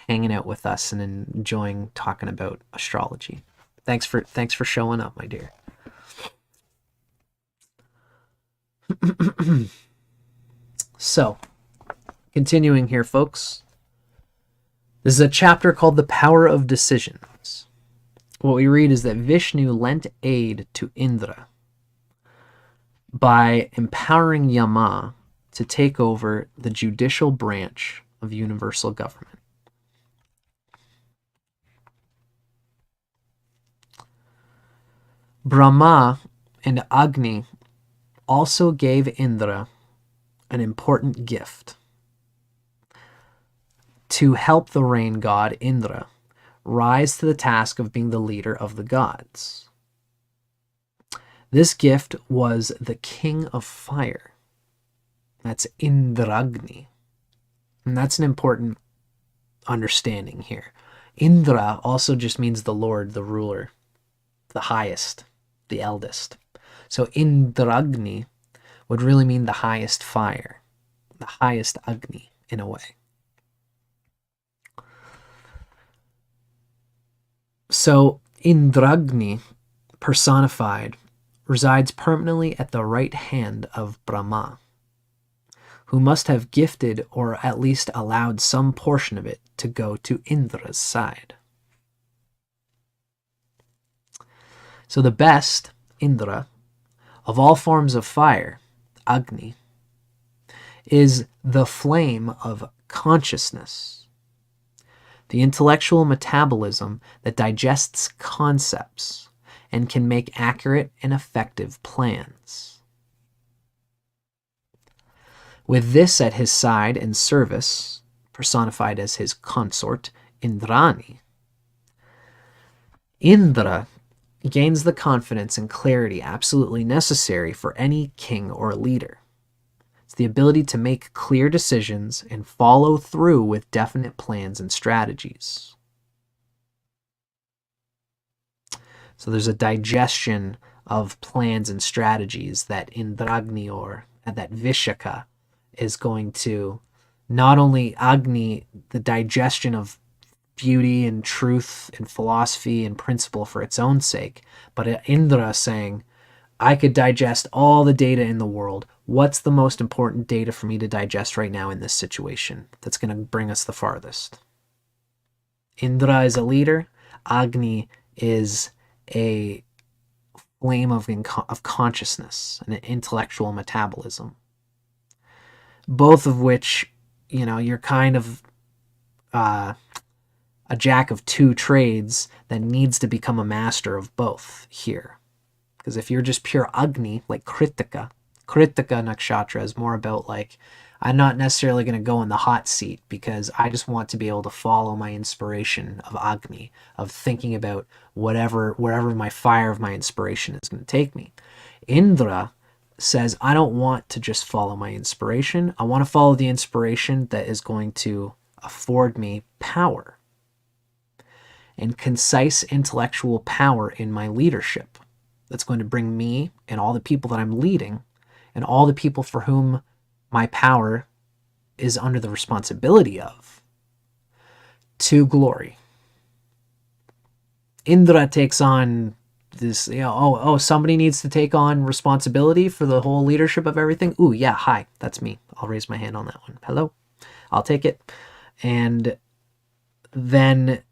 hanging out with us and enjoying talking about astrology. Thanks for showing up, my dear. So, continuing here, folks. This is a chapter called The Power of Decisions. What we read is that Vishnu lent aid to Indra by empowering Yama to take over the judicial branch of universal government. Brahma and Agni also gave Indra an important gift to help the rain god Indra rise to the task of being the leader of the gods. This gift was the king of fire. That's Indragni. And that's an important understanding here. Indra also just means the Lord, the ruler, the highest, the eldest. So Indragni would really mean the highest fire, the highest Agni in a way. So Indragni, personified, resides permanently at the right hand of Brahma, who must have gifted or at least allowed some portion of it to go to Indra's side. So the best, Indra, of all forms of fire, Agni, is the flame of consciousness, the intellectual metabolism that digests concepts and can make accurate and effective plans. With this at his side and service, personified as his consort, Indrani, Indra gains the confidence and clarity absolutely necessary for any king or leader. It's the ability to make clear decisions and follow through with definite plans and strategies. So there's a digestion of plans and strategies that Indragni or that Vishaka is going to, not only Agni, the digestion of beauty and truth and philosophy and principle for its own sake, but Indra saying, I could digest all the data in the world. What's the most important data for me to digest right now in this situation that's going to bring us the farthest? Indra is a leader. Agni is a flame of consciousness and an intellectual metabolism. Both of which, you're kind of a jack of two trades that needs to become a master of both here. Because if you're just pure Agni, like Kritika Nakshatra is more about like, I'm not necessarily going to go in the hot seat because I just want to be able to follow my inspiration of Agni, of thinking about wherever my fire of my inspiration is going to take me. Indra says, I don't want to just follow my inspiration. I want to follow the inspiration that is going to afford me power and concise intellectual power in my leadership. That's going to bring me and all the people that I'm leading and all the people for whom my power is under the responsibility of to glory. Indra takes on this, somebody needs to take on responsibility for the whole leadership of everything. Ooh, yeah, hi, that's me. I'll raise my hand on that one. Hello, I'll take it. And then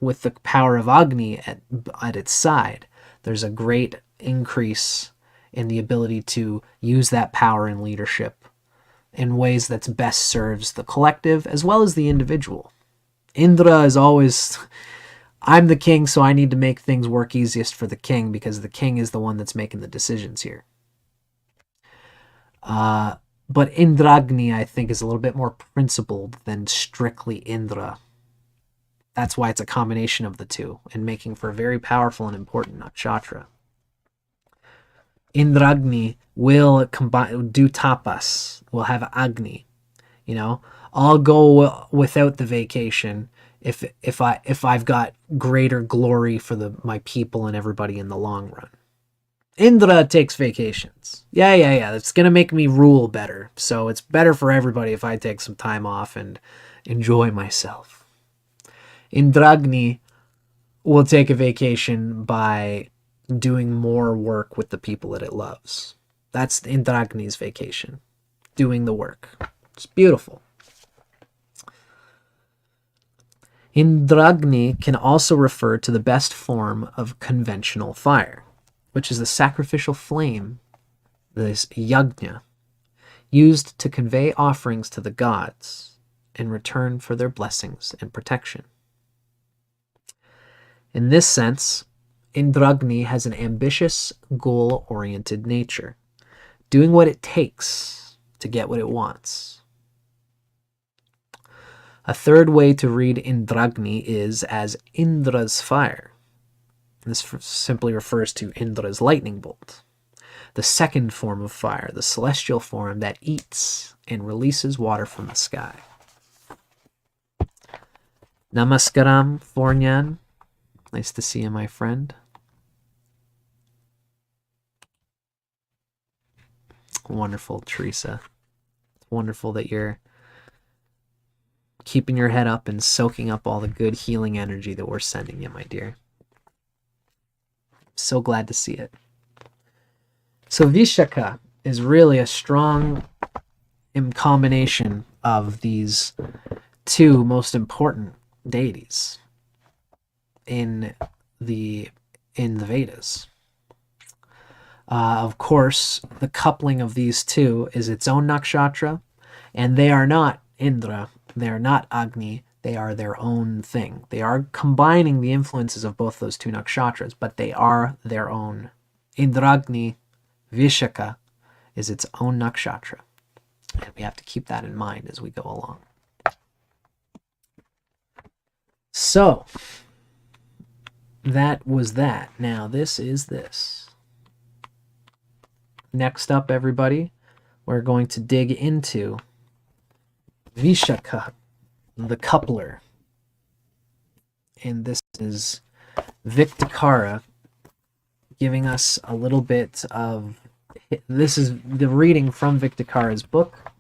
with the power of Agni at its side, there's a great increase in the ability to use that power and leadership in ways that best serves the collective as well as the individual. Indra is always, I'm the king, so I need to make things work easiest for the king because the king is the one that's making the decisions here. But Indragni, I think, is a little bit more principled than strictly Indra. That's why it's a combination of the two and making for a very powerful and important nakshatra. Indragni will do tapas, will have Agni. I'll go without the vacation if I've got greater glory for my people and everybody in the long run. Indra takes vacations. Yeah. It's going to make me rule better. So it's better for everybody if I take some time off and enjoy myself. Indragni will take a vacation by doing more work with the people that it loves. That's Indragni's vacation. Doing the work. It's beautiful. Indragni can also refer to the best form of conventional fire, which is the sacrificial flame, this yajna, used to convey offerings to the gods in return for their blessings and protection. In this sense, Indragni has an ambitious, goal-oriented nature, doing what it takes to get what it wants. A third way to read Indragni is as Indra's fire. This simply refers to Indra's lightning bolt, the second form of fire, the celestial form that eats and releases water from the sky. Namaskaram, Fornyan. Nice to see you, my friend. Wonderful, Teresa. It's wonderful that you're keeping your head up and soaking up all the good healing energy that we're sending you, my dear. So glad to see it. So Vishaka is really a strong combination of these two most important deities in the Vedas. Of course, the coupling of these two is its own nakshatra, and they are not Indra, they are not Agni, they are their own thing. They are combining the influences of both those two nakshatras, but they are their own. Indragni, Vishaka, is its own nakshatra. And we have to keep that in mind as we go along. So, that was that. Now, this is this. Next up, everybody, we're going to dig into Vishaka, the coupler. And this is Vic Dicara giving us a little bit of... This is the reading from Vic Dicara's book,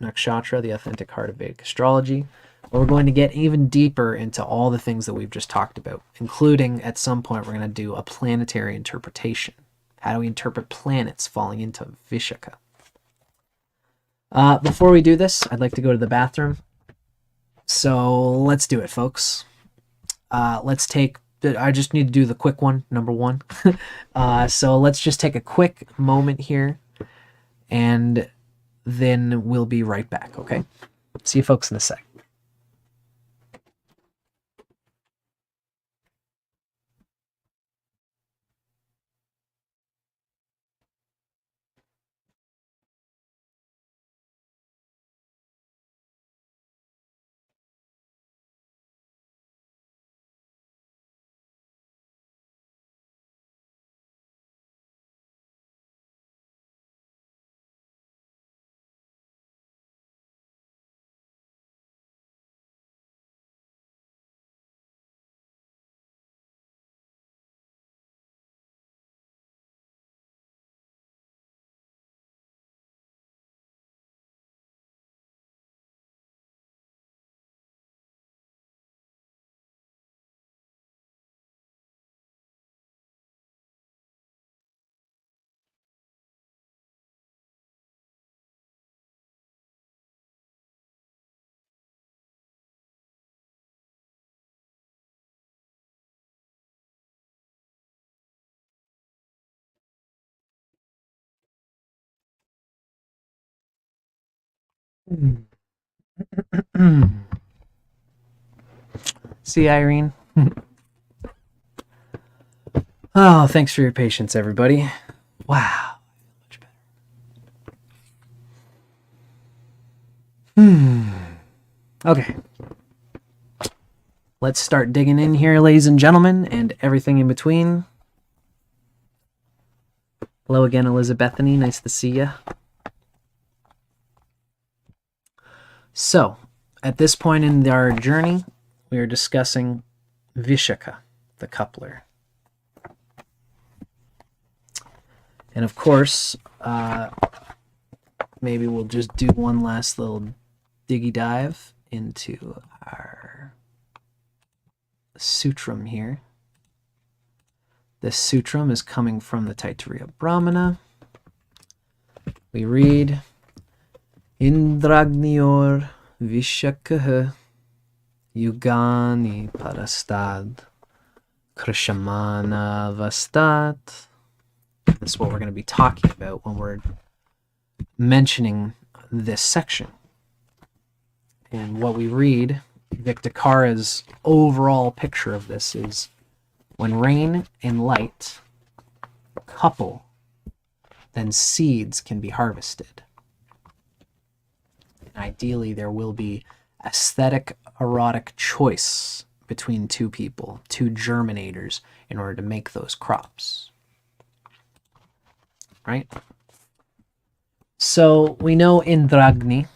Nakshatra, The Authentic Heart of Vedic Astrology. We're going to get even deeper into all the things that we've just talked about, including, at some point, we're going to do a planetary interpretation. How do we interpret planets falling into Vishaka? Before we do this, I'd like to go to the bathroom. So let's do it, folks. Let's take... I just need to do the quick one, number one. So let's just take a quick moment here, and then we'll be right back, okay? See you folks in a sec. See, Irene? Oh, thanks for your patience, everybody. Wow. Much better. Okay. Let's start digging in here, ladies and gentlemen, and everything in between. Hello again, Elizabethany. Nice to see you. So, at this point in our journey, we are discussing Vishaka, the coupler. And of course, maybe we'll just do one last little diggy dive into our sutram here. This sutram is coming from the Taittiriya Brahmana. We read, Indragnior Vishaka Yugani Parastad Krishamana Vastat. This is what we're going to be talking about when we're mentioning this section. And what we read, Vic Dicara's overall picture of this is, when rain and light couple, then seeds can be harvested. And ideally, there will be aesthetic, erotic choice between two people, two germinators, in order to make those crops. Right? So we know Indragni.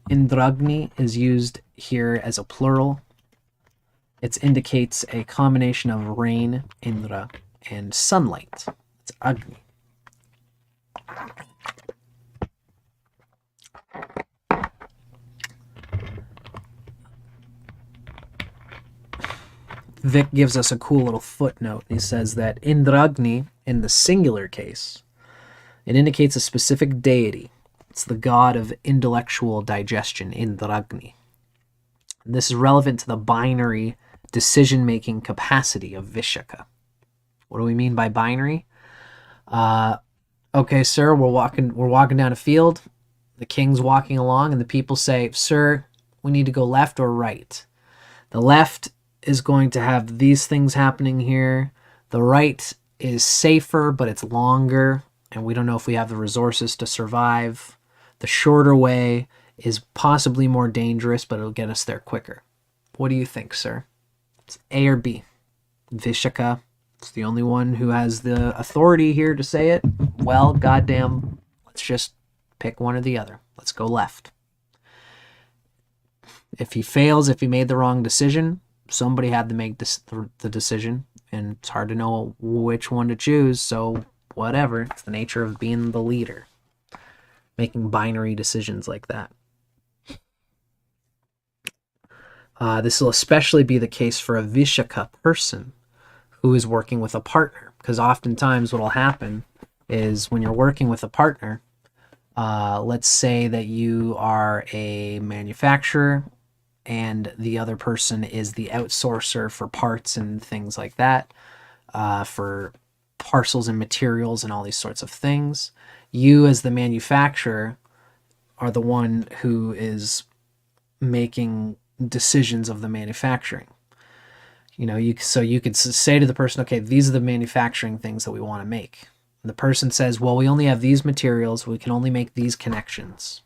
Indragni is used here as a plural. It indicates a combination of rain, Indra, and sunlight. It's Agni. Vic gives us a cool little footnote. He says that Indragni, in the singular case, it indicates a specific deity. It's the god of intellectual digestion, Indragni. This is relevant to the binary decision-making capacity of Vishaka. What do we mean by binary? Okay, sir, we're walking down a field. The king's walking along, and the people say, sir, we need to go left or right. The left is going to have these things happening here. The right is safer, but it's longer, and we don't know if we have the resources to survive. The shorter way is possibly more dangerous, but it'll get us there quicker. What do you think, sir? It's A or B. Vishaka is the only one who has the authority here to say it. Well, goddamn, let's just pick one or the other. Let's go left. If he fails, if he made the wrong decision, somebody had to make the decision, and it's hard to know which one to choose, so whatever. It's the nature of being the leader, making binary decisions like that. This will especially be the case for a Vishaka person who is working with a partner, because oftentimes what will happen is when you're working with a partner, let's say that you are a manufacturer and the other person is the outsourcer for parts and things like that, for parcels and materials and all these sorts of things. You as the manufacturer are the one who is making decisions of the manufacturing. You know, so you could say to the person, okay, these are the manufacturing things that we want to make. And the person says, well, we only have these materials. We can only make these connections.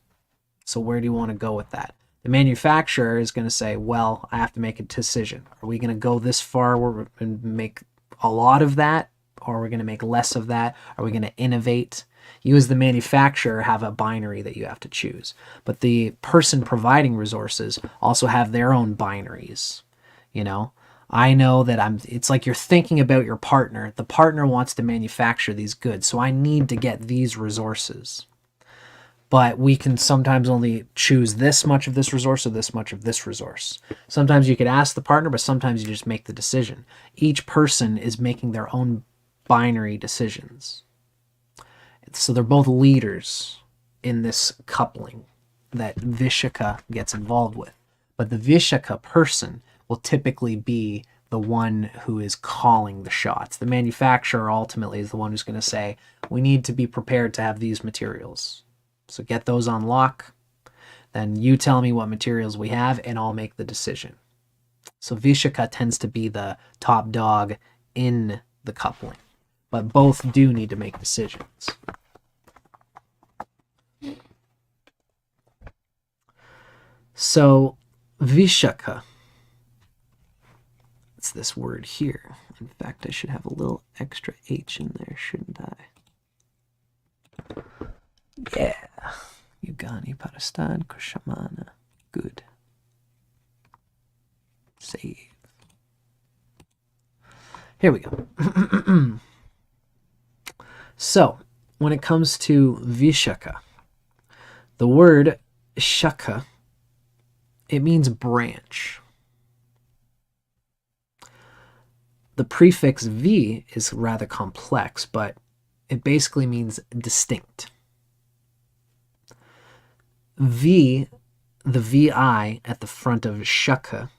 So where do you want to go with that? The manufacturer is going to say, well, I have to make a decision. Are we going to go this far and make a lot of that? Or are we going to make less of that? Are we going to innovate? You as the manufacturer have a binary that you have to choose. But the person providing resources also have their own binaries. You know, I know that it's like you're thinking about your partner. The partner wants to manufacture these goods, so I need to get these resources. But we can sometimes only choose this much of this resource or this much of this resource. Sometimes you could ask the partner, but sometimes you just make the decision. Each person is making their own binary decisions. So they're both leaders in this coupling that Vishaka gets involved with. But the Vishaka person will typically be the one who is calling the shots. The manufacturer ultimately is the one who's going to say, we need to be prepared to have these materials. So get those on lock. Then you tell me what materials we have and I'll make the decision. So Vishaka tends to be the top dog in the coupling. But both do need to make decisions. So Vishaka, it's this word here. In fact, I should have a little extra H in there, shouldn't I? Yeah. Yugani Parastan Kushamana. Good. Save. Here we go. So, when it comes to Vishaka, the word shaka, it means branch. The prefix V is rather complex, but it basically means distinct. V, the VI at the front of shaka,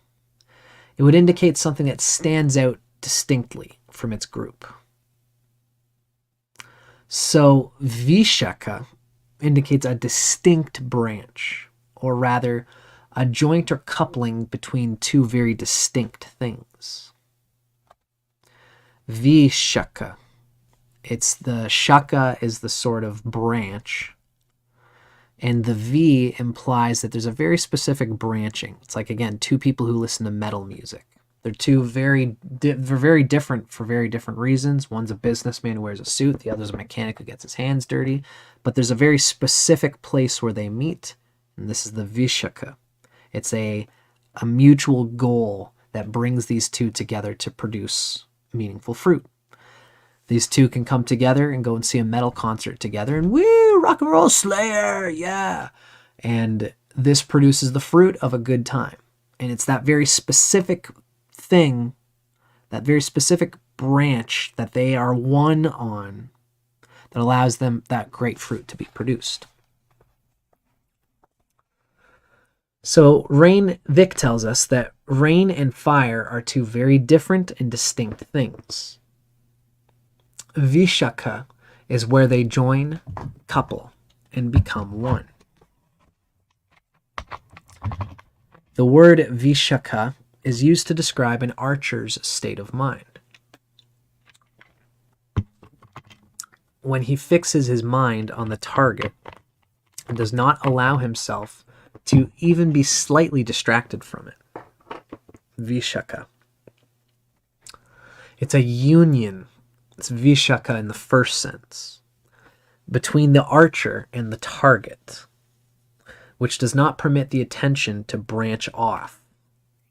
it would indicate something that stands out distinctly from its group. So Vishaka indicates a distinct branch, or rather, a joint or coupling between two very distinct things. Vishaka. The shaka is the sort of branch, and the V implies that there's a very specific branching. It's like, again, two people who listen to metal music. They're two very different for very different reasons. One's a businessman who wears a suit. The other's a mechanic who gets his hands dirty. But there's a very specific place where they meet, and this is the Vishaka. It's a mutual goal that brings these two together to produce meaningful fruit. These two can come together and go and see a metal concert together, and woo, rock and roll slayer, yeah. And this produces the fruit of a good time. And it's that very specific thing, that very specific branch that they are one on, that allows them that great fruit to be produced. So Vic tells us that rain and fire are two very different and distinct things. Vishaka is where they join, couple, and become one. The word Vishaka is used to describe an archer's state of mind. When he fixes his mind on the target and does not allow himself to even be slightly distracted from it. Vishaka. It's a union. It's Vishaka in the first sense, between the archer and the target, which does not permit the attention to branch off,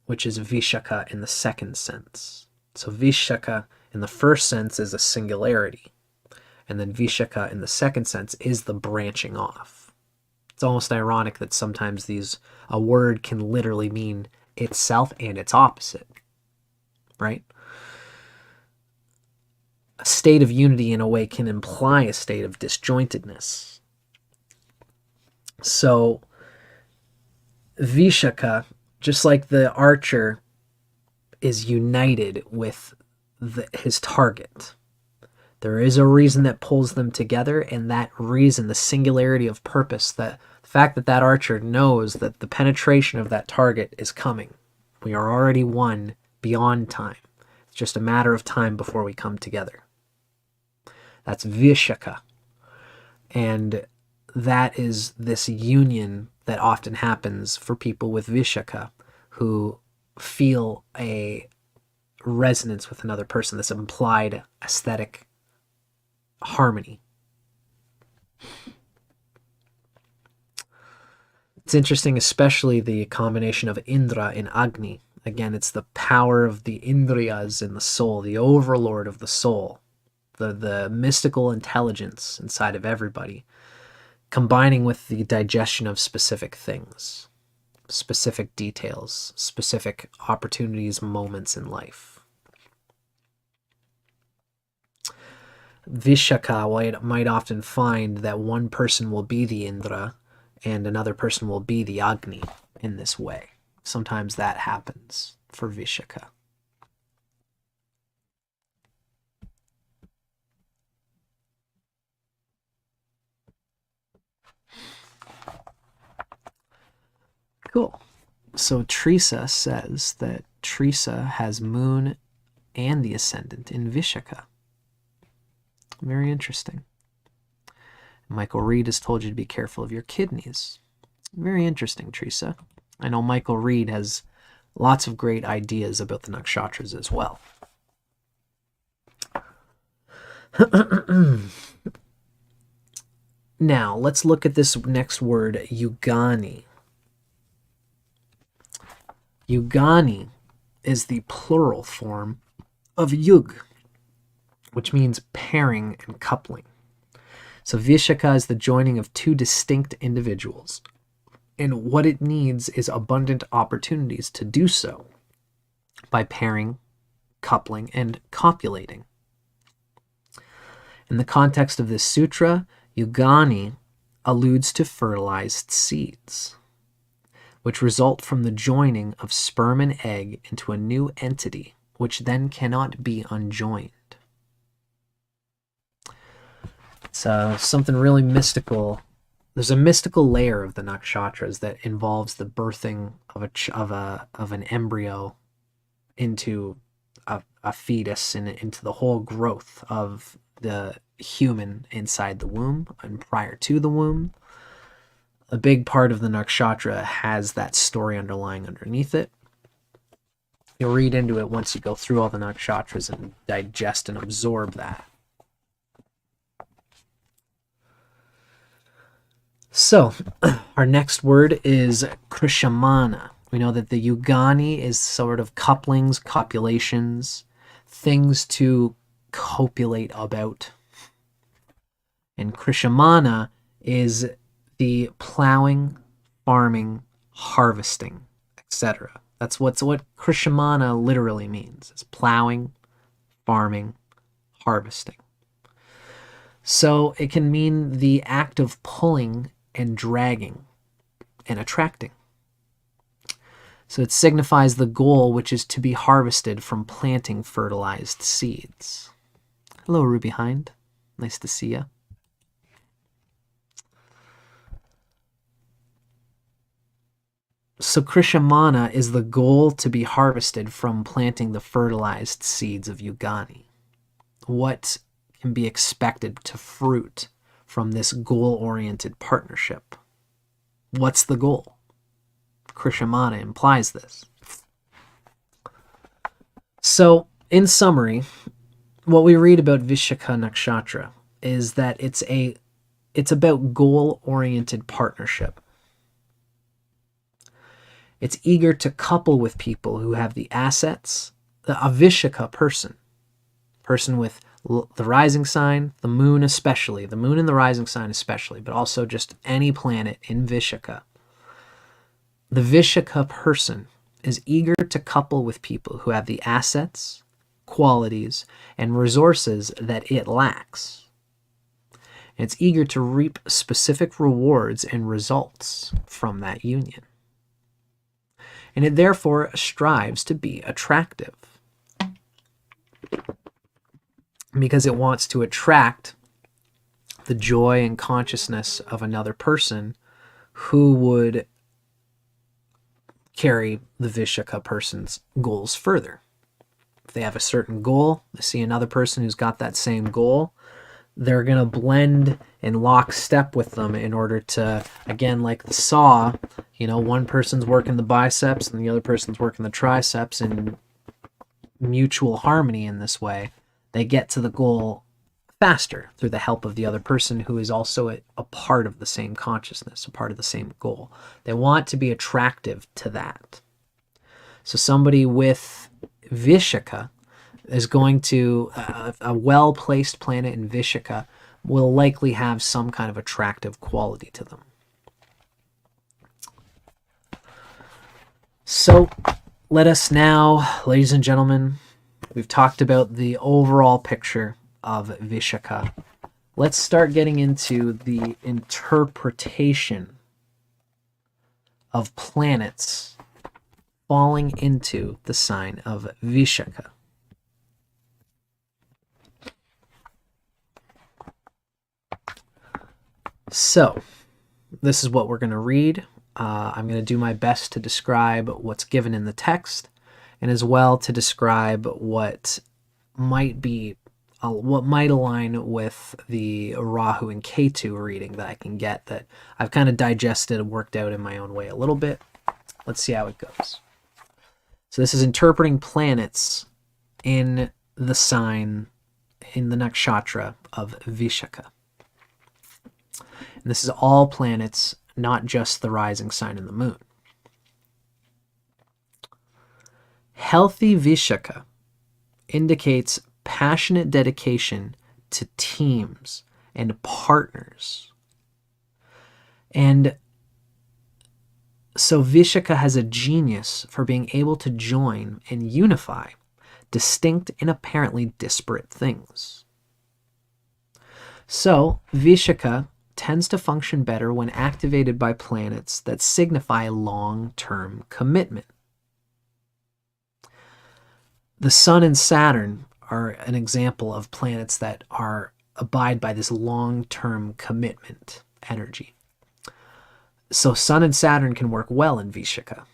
which is Vishaka in the second sense. So Vishaka in the first sense is a singularity, and then Vishaka in the second sense is the branching off. It's almost ironic that sometimes a word can literally mean itself and its opposite, right? A state of unity in a way can imply a state of disjointedness. So Vishaka, just like the archer, is united with his target. There is a reason that pulls them together, and that reason, the singularity of purpose, the fact that archer knows that the penetration of that target is coming. We are already one beyond time. It's just a matter of time before we come together. That's Vishaka. And that is this union that often happens for people with Vishaka who feel a resonance with another person, this implied aesthetic harmony. It's interesting, especially the combination of Indra and Agni. Again, it's the power of the Indriyas in the soul, the overlord of the soul, the mystical intelligence inside of everybody, combining with the digestion of specific things, specific details, specific opportunities, moments in life. Vishaka might often find that one person will be the Indra and another person will be the Agni in this way. Sometimes that happens for Vishaka. Cool. So Teresa says that Teresa has moon and the ascendant in Vishaka. Very interesting. Michael Reed has told you to be careful of your kidneys. Very interesting, Teresa. I know Michael Reed has lots of great ideas about the nakshatras as well. Now, let's look at this next word, Yugani. Yugani is the plural form of yug, which means pairing and coupling. So Vishaka is the joining of two distinct individuals. And what it needs is abundant opportunities to do so by pairing, coupling, and copulating. In the context of this sutra, Yugani alludes to fertilized seeds, which result from the joining of sperm and egg into a new entity, which then cannot be unjoined. It's something really mystical. There's a mystical layer of the nakshatras that involves the birthing of an embryo into a fetus and into the whole growth of the human inside the womb and prior to the womb. A big part of the nakshatra has that story underlying underneath it. You'll read into it once you go through all the nakshatras and digest and absorb that. So, our next word is krishamana. We know that the yugani is sort of couplings, copulations, things to copulate about. And krishamana is the plowing, farming, harvesting, etc. That's what krishamana literally means. It's plowing, farming, harvesting. So it can mean the act of pulling and dragging and attracting. So it signifies the goal, which is to be harvested from planting fertilized seeds. Hello, Ruby Hind. Nice to see you. So krishamana is the goal to be harvested from planting the fertilized seeds of yugani. What can be expected to fruit from this goal-oriented partnership? What's the goal? Krishamana implies this. So, in summary, what we read about Vishaka Nakshatra is that it's about goal-oriented partnership. It's eager to couple with people who have the assets, a Vishaka person with the rising sign, the moon especially, the moon and the rising sign especially, but also just any planet in Vishaka. The Vishaka person is eager to couple with people who have the assets, qualities, and resources that it lacks. And it's eager to reap specific rewards and results from that union. And it therefore strives to be attractive, because it wants to attract the joy and consciousness of another person who would carry the Vishaka person's goals further. If they have a certain goal, they see another person who's got that same goal, they're going to blend in lockstep with them in order to, again, like the saw, one person's working the biceps and the other person's working the triceps in mutual harmony. In this way, they get to the goal faster through the help of the other person who is also a part of the same consciousness, a part of the same goal. They want to be attractive to that. So somebody with Vishaka is going to, a well-placed planet in Vishaka will likely have some kind of attractive quality to them. So let us now, ladies and gentlemen, we've talked about the overall picture of Vishaka. Let's start getting into the interpretation of planets falling into the sign of Vishaka. So, this is what we're going to read. I'm going to do my best to describe what's given in the text, and as well to describe what might align with the Rahu and Ketu reading that I can get, that I've kind of digested and worked out in my own way a little bit. Let's see how it goes. So this is interpreting planets in the sign, in the nakshatra of Vishaka. And this is all planets, not just the rising sign and the moon. Healthy Vishaka indicates passionate dedication to teams and partners. And so Vishaka has a genius for being able to join and unify distinct and apparently disparate things. So Vishaka tends to function better when activated by planets that signify long-term commitment. The Sun and Saturn are an example of planets that abide by this long-term commitment energy. So Sun and Saturn can work well in Vishaka.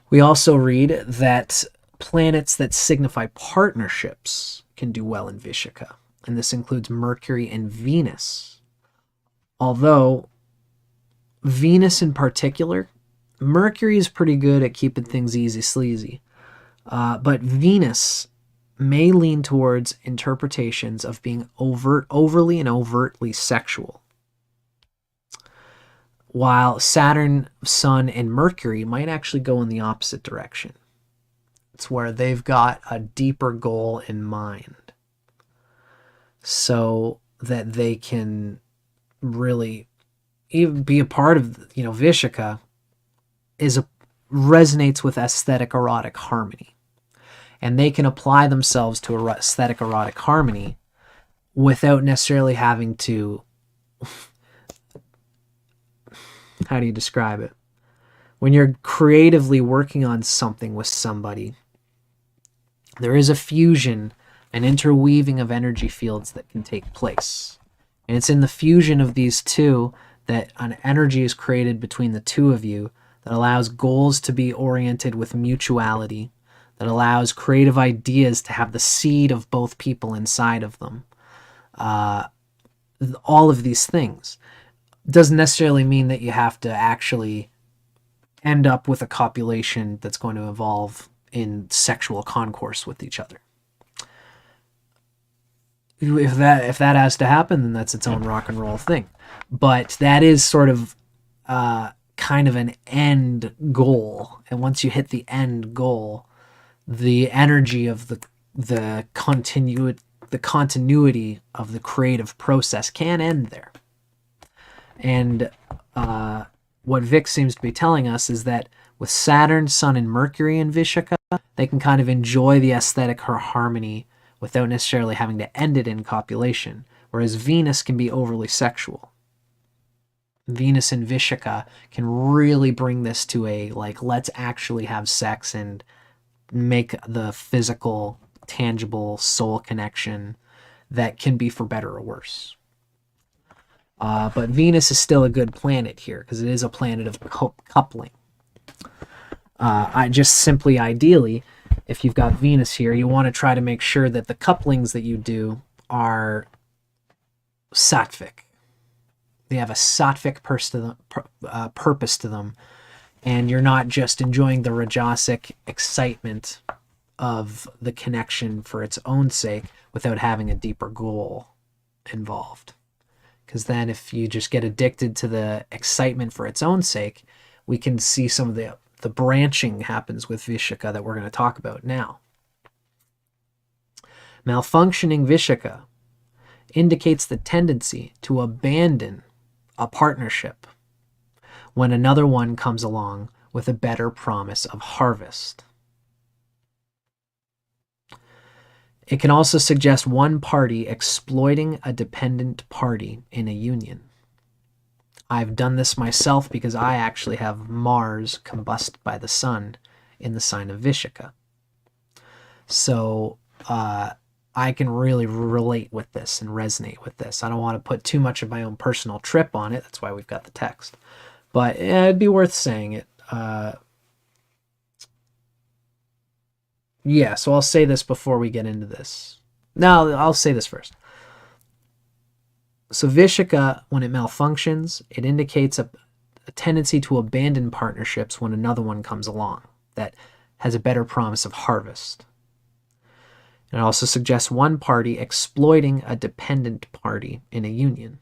We also read that planets that signify partnerships can do well in Vishaka, and this includes Mercury and Venus. Although Venus in particular, Mercury is pretty good at keeping things easy sleazy, but Venus may lean towards interpretations of being overly and overtly sexual, while Saturn, Sun, and Mercury might actually go in the opposite direction. It's where they've got a deeper goal in mind, so that they can really be a part of, Vishaka resonates with aesthetic erotic harmony, and they can apply themselves to aesthetic erotic harmony without necessarily having to how do you describe it? When you're creatively working on something with somebody, there is a fusion, an interweaving of energy fields that can take place. And it's in the fusion of these two that an energy is created between the two of you that allows goals to be oriented with mutuality, that allows creative ideas to have the seed of both people inside of them. All of these things doesn't necessarily mean that you have to actually end up with a copulation that's going to evolve in sexual concourse with each other. If that has to happen, then that's its own rock and roll thing. But that is sort of kind of an end goal, and once you hit the end goal, the energy of the continuity of the creative process can end there. And what Vic seems to be telling us is that with Saturn, Sun, and Mercury in Vishaka, they can kind of enjoy the aesthetic harmony without necessarily having to end it in copulation, whereas Venus can be overly sexual. Venus in Vishaka can really bring this to a, let's actually have sex and make the physical, tangible soul connection that can be for better or worse. But Venus is still a good planet here because it is a planet of coupling. Ideally, if you've got Venus here, you want to try to make sure that the couplings that you do are sattvic. They have a sattvic purpose to them, and you're not just enjoying the rajasic excitement of the connection for its own sake without having a deeper goal involved. Because then if you just get addicted to the excitement for its own sake, we can see some of the branching happens with Vishaka that we're going to talk about now. Malfunctioning Vishaka indicates the tendency to abandon a partnership when another one comes along with a better promise of harvest. It can also suggest one party exploiting a dependent party in a union. I've done this myself because I actually have Mars combusted by the Sun in the sign of Vishaka. So I can really relate with this and resonate with this. I don't want to put too much of my own personal trip on it. That's why we've got the text. But it'd be worth saying it. So I'll say this before we get into this. No, I'll say this first. So Vishaka, when it malfunctions, it indicates a tendency to abandon partnerships when another one comes along that has a better promise of harvest. It also suggests one party exploiting a dependent party in a union.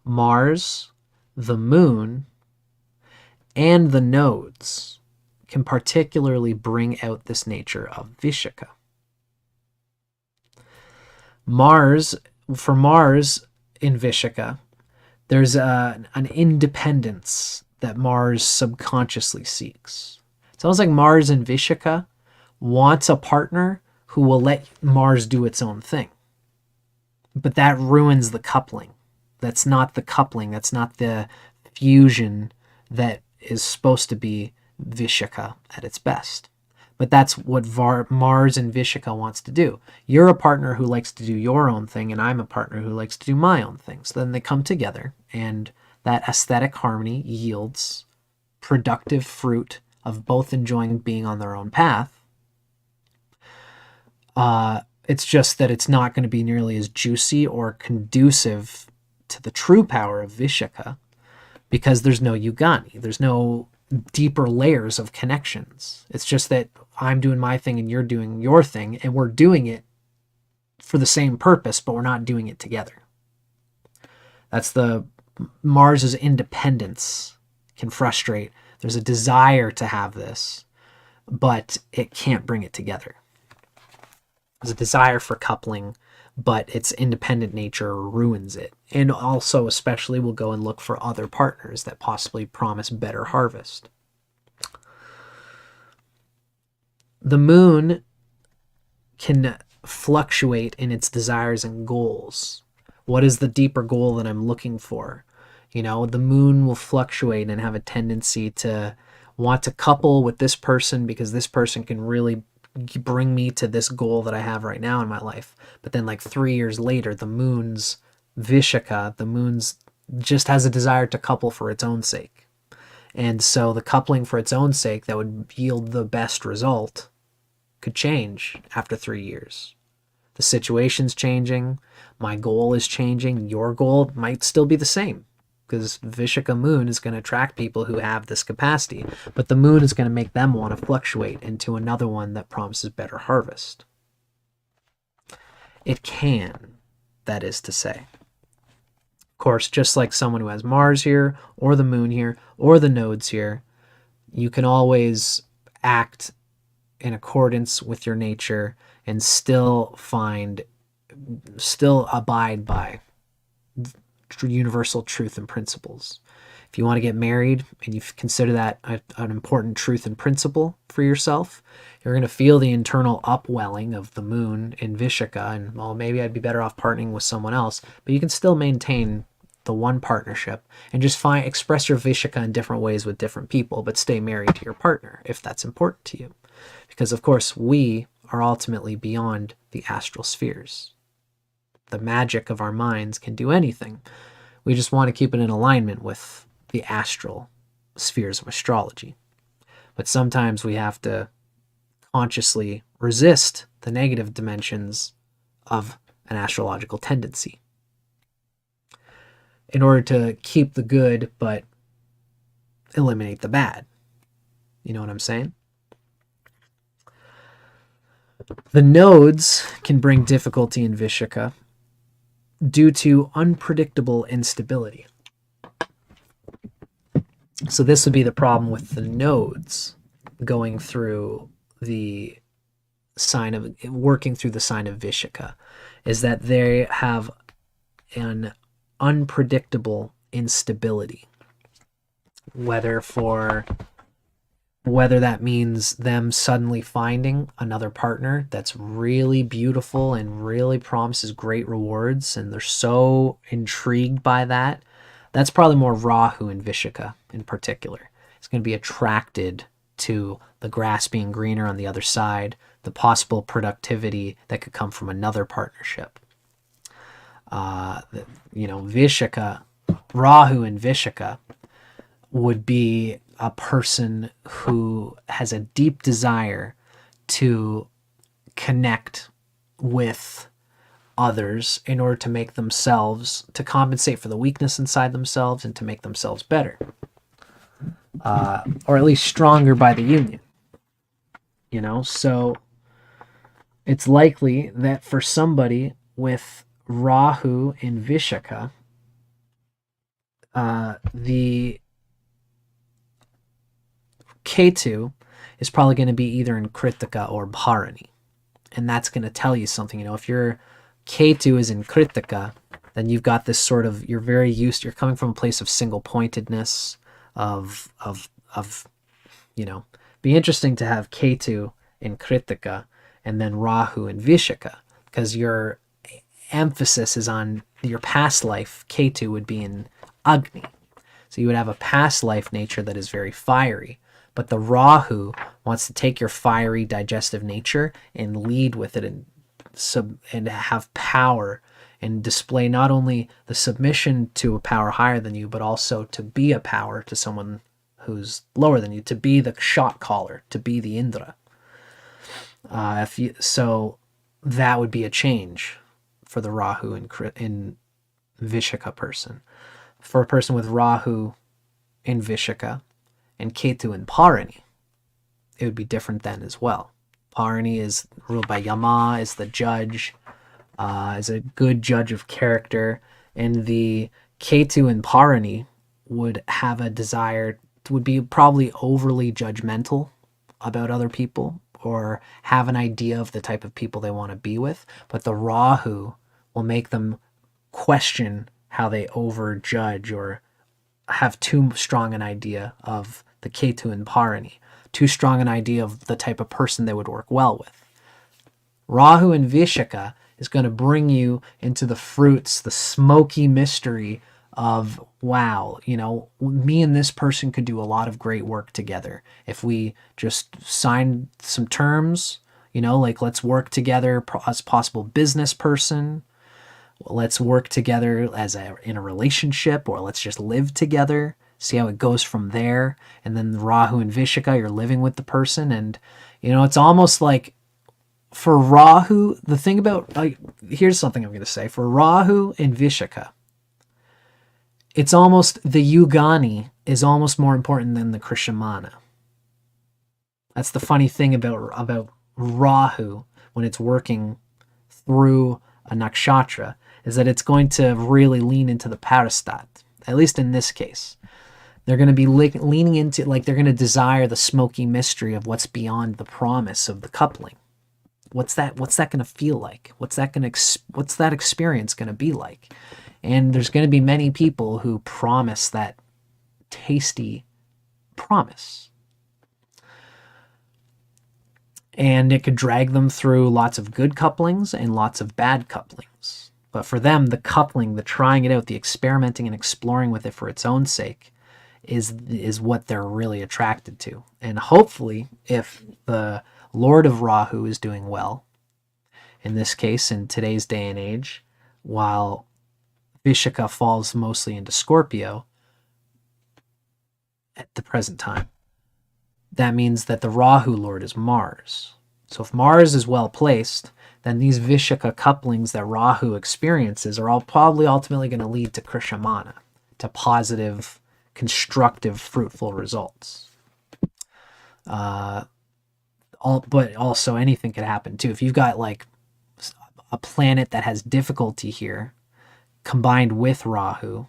Mars, the Moon, and the nodes can particularly bring out this nature of Vishaka. For Mars in Vishaka, there's an independence that Mars subconsciously seeks. It's almost like Mars in Vishaka wants a partner who will let Mars do its own thing. But that ruins the coupling. That's not the coupling. That's not the fusion that is supposed to be Vishaka at its best. But that's what Mars and Vishaka wants to do. You're a partner who likes to do your own thing, and I'm a partner who likes to do my own thing. So then they come together, and that aesthetic harmony yields productive fruit of both enjoying being on their own path. It's just that it's not going to be nearly as juicy or conducive to the true power of Vishaka because there's no Yugani. There's no deeper layers of connections. It's just that I'm doing my thing and you're doing your thing, and we're doing it for the same purpose, but we're not doing it together. That's the Mars's independence can frustrate. There's a desire to have this, but it can't bring it together. There's a desire for coupling, but its independent nature ruins it. And also, especially, will go and look for other partners that possibly promise better harvest. The moon can fluctuate in its desires and goals. What is the deeper goal that I'm looking for? You know, the moon will fluctuate and have a tendency to want to couple with this person because this person can really bring me to this goal that I have right now in my life. But then like 3 years later, the moon's Vishaka, the moon's just has a desire to couple for its own sake. And so the coupling for its own sake that would yield the best result could change after 3 years. The situation's changing, my goal is changing, your goal might still be the same. Because Vishaka moon is going to attract people who have this capacity, but the moon is going to make them want to fluctuate into another one that promises better harvest. It can, that is to say. Of course, just like someone who has Mars here, or the moon here, or the nodes here, you can always act in accordance with your nature and still abide by universal truth and principles. If you want to get married and you consider that an important truth and principle for yourself, you're going to feel the internal upwelling of the moon in Vishaka, and well, maybe I'd be better off partnering with someone else, but you can still maintain the one partnership and just express your Vishaka in different ways with different people, but stay married to your partner if that's important to you. Because of course, we are ultimately beyond the astral spheres. The magic of our minds can do anything. We just want to keep it in alignment with the astral spheres of astrology. But sometimes we have to consciously resist the negative dimensions of an astrological tendency in order to keep the good but eliminate the bad. You know what I'm saying? The nodes can bring difficulty in Vishaka due to unpredictable instability. So this would be the problem with the nodes going through the sign of, working through the sign of Vishaka, is that they have an unpredictable instability. Whether that means them suddenly finding another partner that's really beautiful and really promises great rewards, and they're so intrigued by that. That's probably more Rahu and Vishaka in particular. It's going to be attracted to the grass being greener on the other side, the possible productivity that could come from another partnership. Vishaka, Rahu and Vishaka would be a person who has a deep desire to connect with others in order to make themselves, to compensate for the weakness inside themselves and to make themselves better. Or at least stronger by the union. So it's likely that for somebody with Rahu in Vishaka, the Ketu is probably going to be either in Kritika or Bharani. And that's going to tell you something. If you're Ketu is in Kritika, then you've got this sort of, you're coming from a place of single pointedness, of be interesting to have Ketu in Kritika and then Rahu in Vishaka, because your emphasis is on your past life. Ketu would be in Agni. So you would have a past life nature that is very fiery. But the Rahu wants to take your fiery digestive nature and lead with it and have power and display not only the submission to a power higher than you, but also to be a power to someone who's lower than you, to be the shot caller, to be the Indra. So that would be a change for the Rahu in Vishaka person. For a person with Rahu in Vishaka and Ketu in Parani, it would be different then as well. Parani is ruled by Yama, is the judge, is a good judge of character, and the Ketu in Parani would have a desire, would be probably overly judgmental about other people, or have an idea of the type of people they want to be with, but the Rahu will make them question how they overjudge or have too strong an idea of the Ketu and Parani, too strong an idea of the type of person they would work well with. Rahu and Vishaka is going to bring you into the fruits, the smoky mystery of, wow, me and this person could do a lot of great work together if we just signed some terms, like let's work together as a possible business person. Let's work together in a relationship, or let's just live together, see how it goes from there. And then Rahu and Vishaka, you're living with the person. And, it's almost like for Rahu, the thing about, here's something I'm going to say. For Rahu and Vishaka, it's almost, the Yugani is almost more important than the Krishamana. That's the funny thing about Rahu when it's working through a nakshatra, is that it's going to really lean into the parastat, at least in this case. They're going to be leaning into, they're going to desire the smoky mystery of what's beyond the promise of the coupling. What's that going to feel like? What's that experience going to be like? And there's going to be many people who promise that tasty promise. And it could drag them through lots of good couplings and lots of bad couplings. But for them, the coupling, the trying it out, the experimenting and exploring with it for its own sake is what they're really attracted to. And hopefully, if the Lord of Rahu is doing well, in this case, in today's day and age, while Vishaka falls mostly into Scorpio at the present time, that means that the Rahu Lord is Mars. So if Mars is well placed, then these Vishaka couplings that Rahu experiences are all probably ultimately going to lead to Krishamana, to positive, constructive, fruitful results. But also anything could happen too. If you've got a planet that has difficulty here combined with Rahu,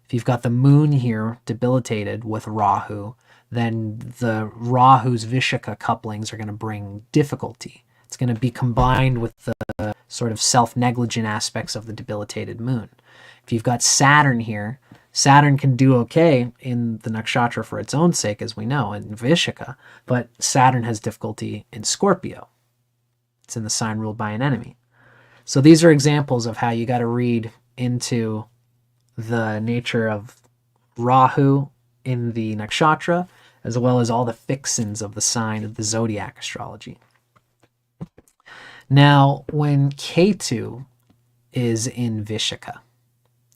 if you've got the moon here debilitated with Rahu, then the Rahu's Vishaka couplings are going to bring difficulty. It's going to be combined with the sort of self-negligent aspects of the debilitated moon. If you've got Saturn here, Saturn can do okay in the nakshatra for its own sake, as we know, in Vishaka, but Saturn has difficulty in Scorpio. It's in the sign ruled by an enemy. So these are examples of how you got to read into the nature of Rahu in the nakshatra, as well as all the fixins of the sign of the zodiac astrology. Now, when Ketu is in Vishaka,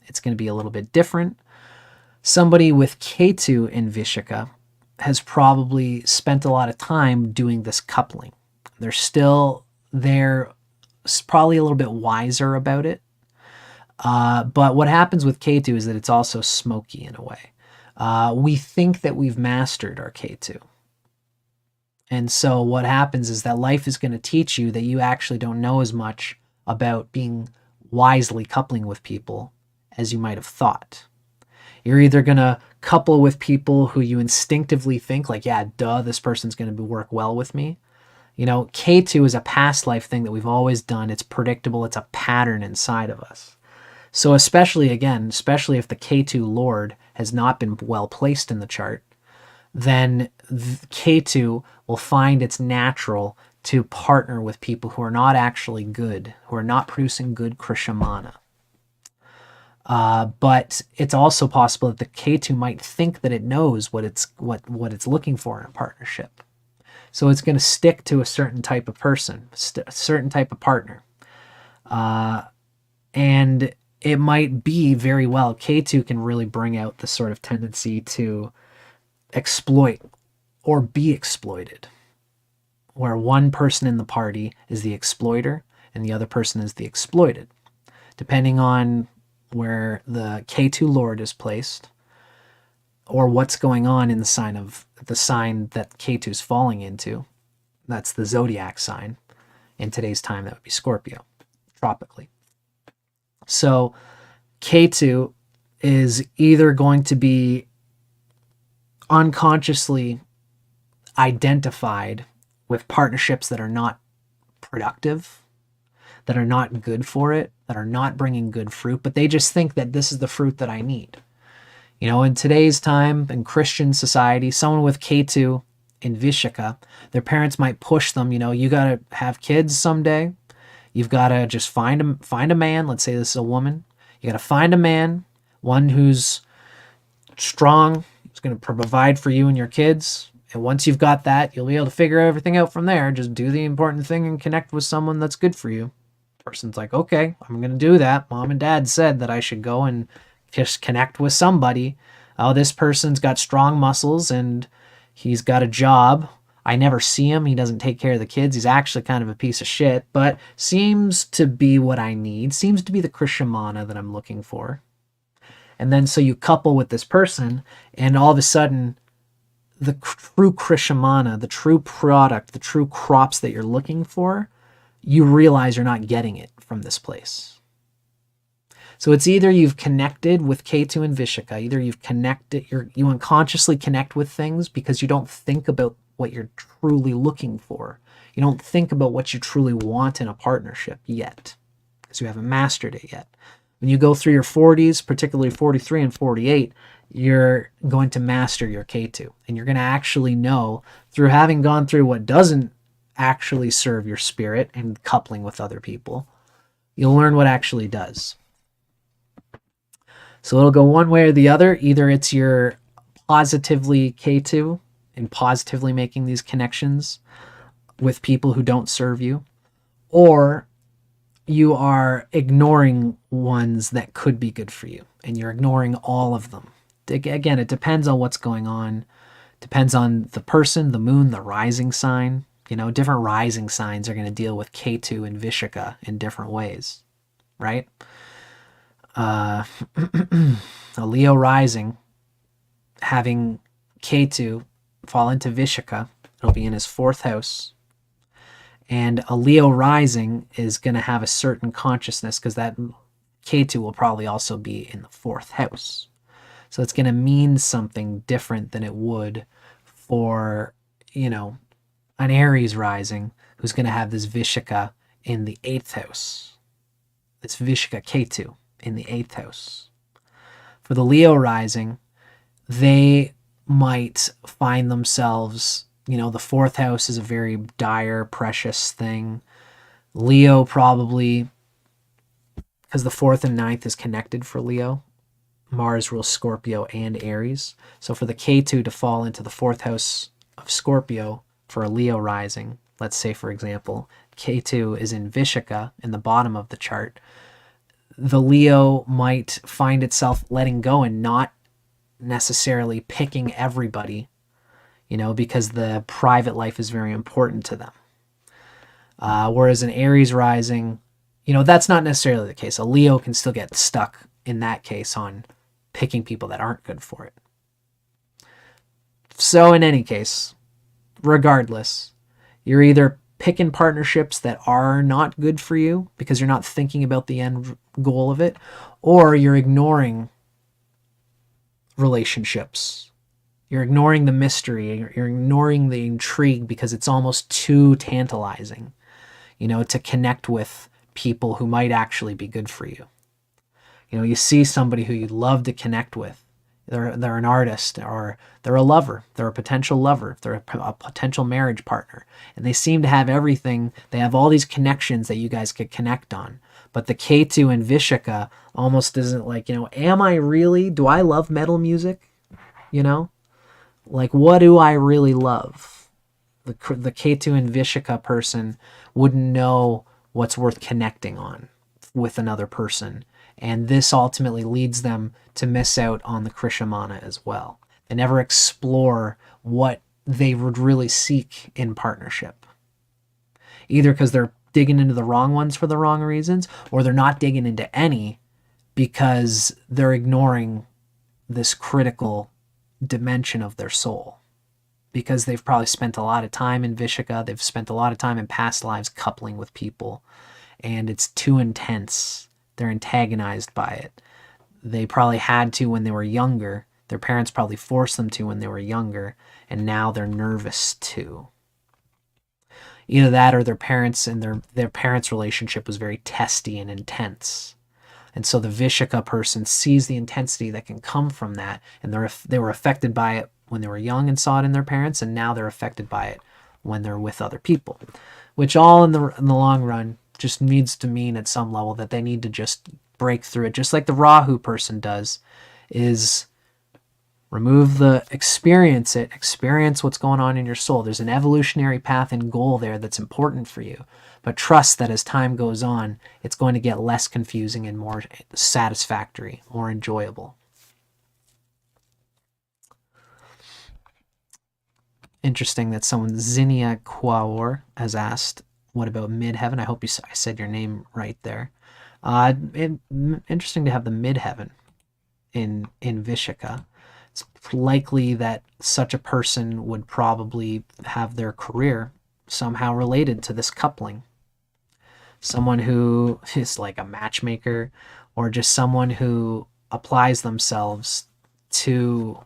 it's going to be a little bit different. Somebody with Ketu in Vishaka has probably spent a lot of time doing this coupling. They're probably a little bit wiser about it. But what happens with Ketu is that it's also smoky in a way. We think that we've mastered our Ketu. And so what happens is that life is going to teach you that you actually don't know as much about being wisely coupling with people as you might have thought. You're either going to couple with people who you instinctively think, yeah, duh, this person's going to work well with me. K2 is a past life thing that we've always done. It's predictable. It's a pattern inside of us. So especially if the K2 Lord has not been well placed in the chart, then K2 will find it's natural to partner with people who are not actually good, who are not producing good Krishamana. But it's also possible that the K2 might think that it knows what it's looking for in a partnership. So it's going to stick to a certain type of person, a certain type of partner. And it might be very well, K2 can really bring out the sort of tendency to exploit or be exploited, where one person in the party is the exploiter and the other person is the exploited. Depending on where the K2 Lord is placed, or what's going on in the sign that K2 is falling into. That's the Zodiac sign. In today's time, that would be Scorpio, tropically. So K2 is either going to be unconsciously identified with partnerships that are not productive, that are not good for it, that are not bringing good fruit, but they just think that this is the fruit that I need. In today's time, in Christian society, someone with K2 in Vishaka, their parents might push them, you got to have kids someday. You've got to just find a man. Let's say this is a woman. You got to find a man, one who's strong, who's going to provide for you and your kids. And once you've got that, you'll be able to figure everything out from there. Just do the important thing and connect with someone that's good for you. Person's like, okay, I'm going to do that. Mom and dad said that I should go and just connect with somebody. Oh, this person's got strong muscles and he's got a job. I never see him. He doesn't take care of the kids. He's actually kind of a piece of shit, but seems to be what I need. Seems to be the Krishamana that I'm looking for. And then so you couple with this person and all of a sudden the true Krishamana, the true product, the true crops that you're looking for, you realize you're not getting it from this place. So it's either you've connected with K2 and Vishaka, either you've connected, you unconsciously connect with things because you don't think about what you're truly looking for. You don't think about what you truly want in a partnership yet, because you haven't mastered it yet. When you go through your 40s, particularly 43 and 48, you're going to master your K2. And you're going to actually know, through having gone through what doesn't actually serve your spirit and coupling with other people, you'll learn what actually does. So it'll go one way or the other. Either it's your positively K2 and positively making these connections with people who don't serve you, or you are ignoring ones that could be good for you, and you're ignoring all of them. Again, it depends on what's going on. Depends on the person, the moon, the rising sign. Different rising signs are going to deal with K2 and Vishaka in different ways, right? A Leo rising, having K2 fall into Vishaka, it'll be in his 4th house. And a Leo rising is going to have a certain consciousness because that K2 will probably also be in the 4th house. So it's going to mean something different than it would for, an Aries rising who's going to have this Vishaka in the 8th house. This Vishaka K2 in the 8th house. For the Leo rising, they might find themselves, the 4th house is a very dire, precious thing. Leo probably, because the 4th and 9th is connected for Leo. Mars rules Scorpio and Aries. So for the K2 to fall into the 4th house of Scorpio for a Leo rising, let's say, for example, K2 is in Vishaka in the bottom of the chart, the Leo might find itself letting go and not necessarily picking everybody, because the private life is very important to them. Whereas an Aries rising, that's not necessarily the case. A Leo can still get stuck in that case on picking people that aren't good for it. So in any case, regardless, you're either picking partnerships that are not good for you because you're not thinking about the end goal of it, or you're ignoring relationships You're ignoring the mystery. You're ignoring the intrigue because it's almost too tantalizing, to connect with people who might actually be good for you. You see somebody who you'd love to connect with. They're an artist, or they're a lover. They're a potential lover. They're a potential marriage partner. And they seem to have everything. They have all these connections that you guys could connect on. But the Ketu and Vishaka almost isn't like, am I really? Do I love metal music? Like, what do I really love? The Ketu and Vishaka person wouldn't know what's worth connecting on with another person. And this ultimately leads them to miss out on the Krishamana as well. They never explore what they would really seek in partnership. Either because they're digging into the wrong ones for the wrong reasons, or they're not digging into any because they're ignoring this critical dimension of their soul. Because they've probably spent a lot of time in Vishaka, they've spent a lot of time in past lives coupling with people, and it's too intense. They're antagonized by it. They probably had to when they were younger. Their parents probably forced them to when they were younger, and now they're nervous too. Either that, or their parents and their parents' relationship was very testy and intense. And so the Vishaka person sees the intensity that can come from that, and they were affected by it when they were young and saw it in their parents, and now they're affected by it when they're with other people. Which all in the long run just needs to mean at some level that they need to just break through it, just like the Rahu person does, is remove experience what's going on in your soul. There's an evolutionary path and goal there that's important for you, but trust that as time goes on, it's going to get less confusing and more satisfactory, more enjoyable. Interesting that someone, Zinnia Quaor, has asked, what about midheaven? I hope I said your name right there. Interesting to have the midheaven in Vishaka. It's likely that such a person would probably have their career somehow related to this coupling. Someone who is like a matchmaker, or just someone who applies themselves to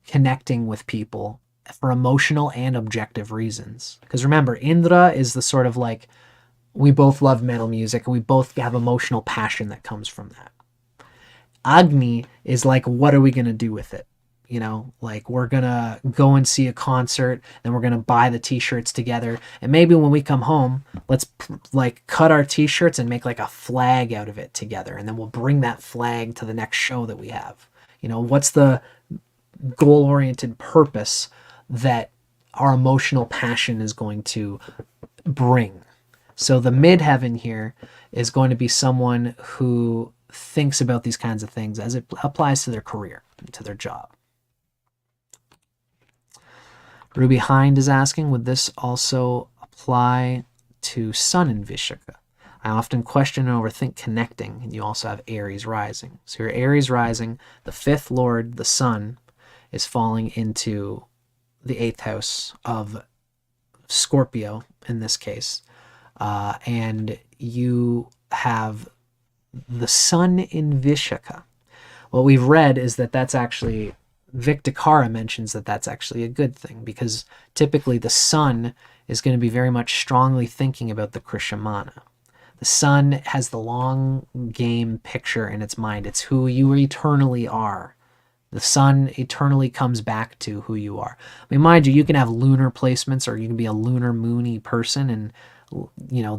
connecting with people for emotional and objective reasons. Because remember, Indra is the sort of like, we both love metal music and we both have emotional passion that comes from that. Agni is like, what are we going to do with it? Like, we're going to go and see a concert, then we're going to buy the t-shirts together. And maybe when we come home, let's like cut our t-shirts and make like a flag out of it together. And then we'll bring that flag to the next show that we have. What's the goal-oriented purpose that our emotional passion is going to bring? So the midheaven here is going to be someone who thinks about these kinds of things as it applies to their career, to their job. Ruby Hind is asking, would this also apply to Sun in Vishaka? I often question and overthink connecting, and you also have Aries rising. So your Aries rising, the fifth lord, the Sun, is falling into the 8th house of Scorpio in this case. And you have the Sun in Vishaka. What we've read is that that's actually, Vic Dicara mentions that that's actually a good thing, because typically the Sun is going to be very much strongly thinking about the Krishamana. The Sun has the long game picture in its mind. It's who you eternally are. The Sun eternally comes back to who you are. I mean, mind you can have lunar placements, or you can be a lunar moony person, and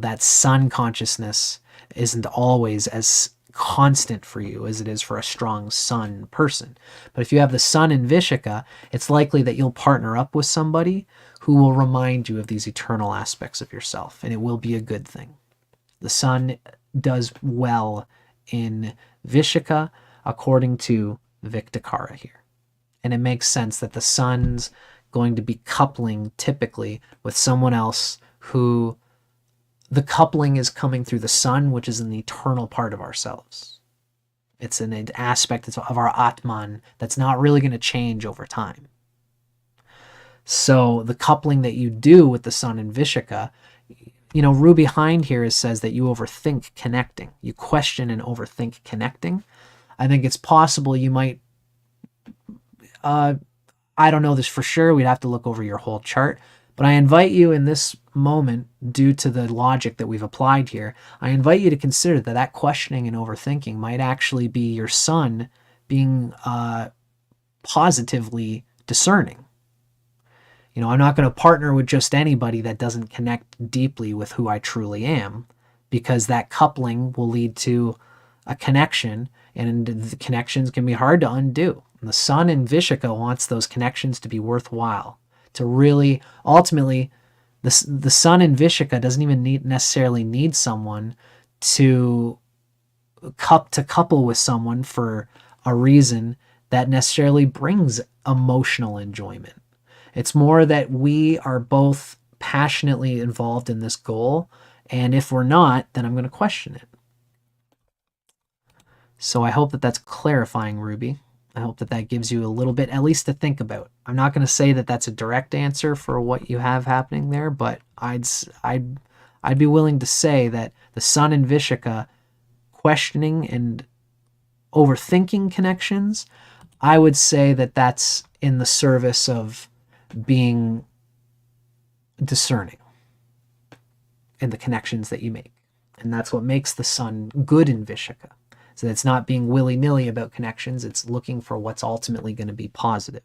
that Sun consciousness isn't always as constant for you as it is for a strong Sun person. But if you have the Sun in Vishaka, it's likely that you'll partner up with somebody who will remind you of these eternal aspects of yourself, and it will be a good thing. The Sun does well in Vishaka according to Vic Dicara here. And it makes sense that the Sun's going to be coupling typically with someone else who the coupling is coming through the Sun, which is an eternal part of ourselves. It's an aspect of our Atman that's not really going to change over time. So the coupling that you do with the Sun in Vishaka, Ruby Hind here says that you overthink connecting. You question and overthink connecting. I think it's possible you might I don't know this for sure. We'd have to look over your whole chart. But I invite you in this moment, due to the logic that we've applied here, I invite you to consider that that questioning and overthinking might actually be your sun being positively discerning. You know, I'm not going to partner with just anybody that doesn't connect deeply with who I truly am, because that coupling will lead to a connection, and the connections can be hard to undo. And the sun in Vishaka wants those connections to be worthwhile, to really, ultimately, the sun in Vishaka doesn't even necessarily need someone to couple with someone for a reason that necessarily brings emotional enjoyment. It's more that we are both passionately involved in this goal, and if we're not, then I'm going to question it. So I hope that that's clarifying, Ruby. I hope that that gives you a little bit, at least to think about. I'm not going to say that that's a direct answer for what you have happening there, but I'd be willing to say that the sun in Vishaka questioning and overthinking connections, I would say that that's in the service of being discerning in the connections that you make. And that's what makes the sun good in Vishaka. So it's not being willy-nilly about connections, it's looking for what's ultimately going to be positive.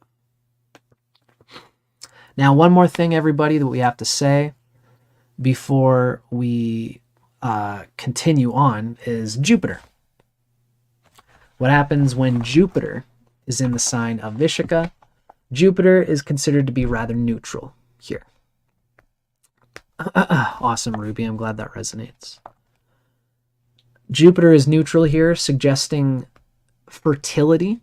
Now, one more thing, everybody, that we have to say before we continue on is Jupiter. What happens when Jupiter is in the sign of Vishaka? Jupiter is considered to be rather neutral here. Awesome, Ruby. I'm glad that resonates. Jupiter is neutral here, suggesting fertility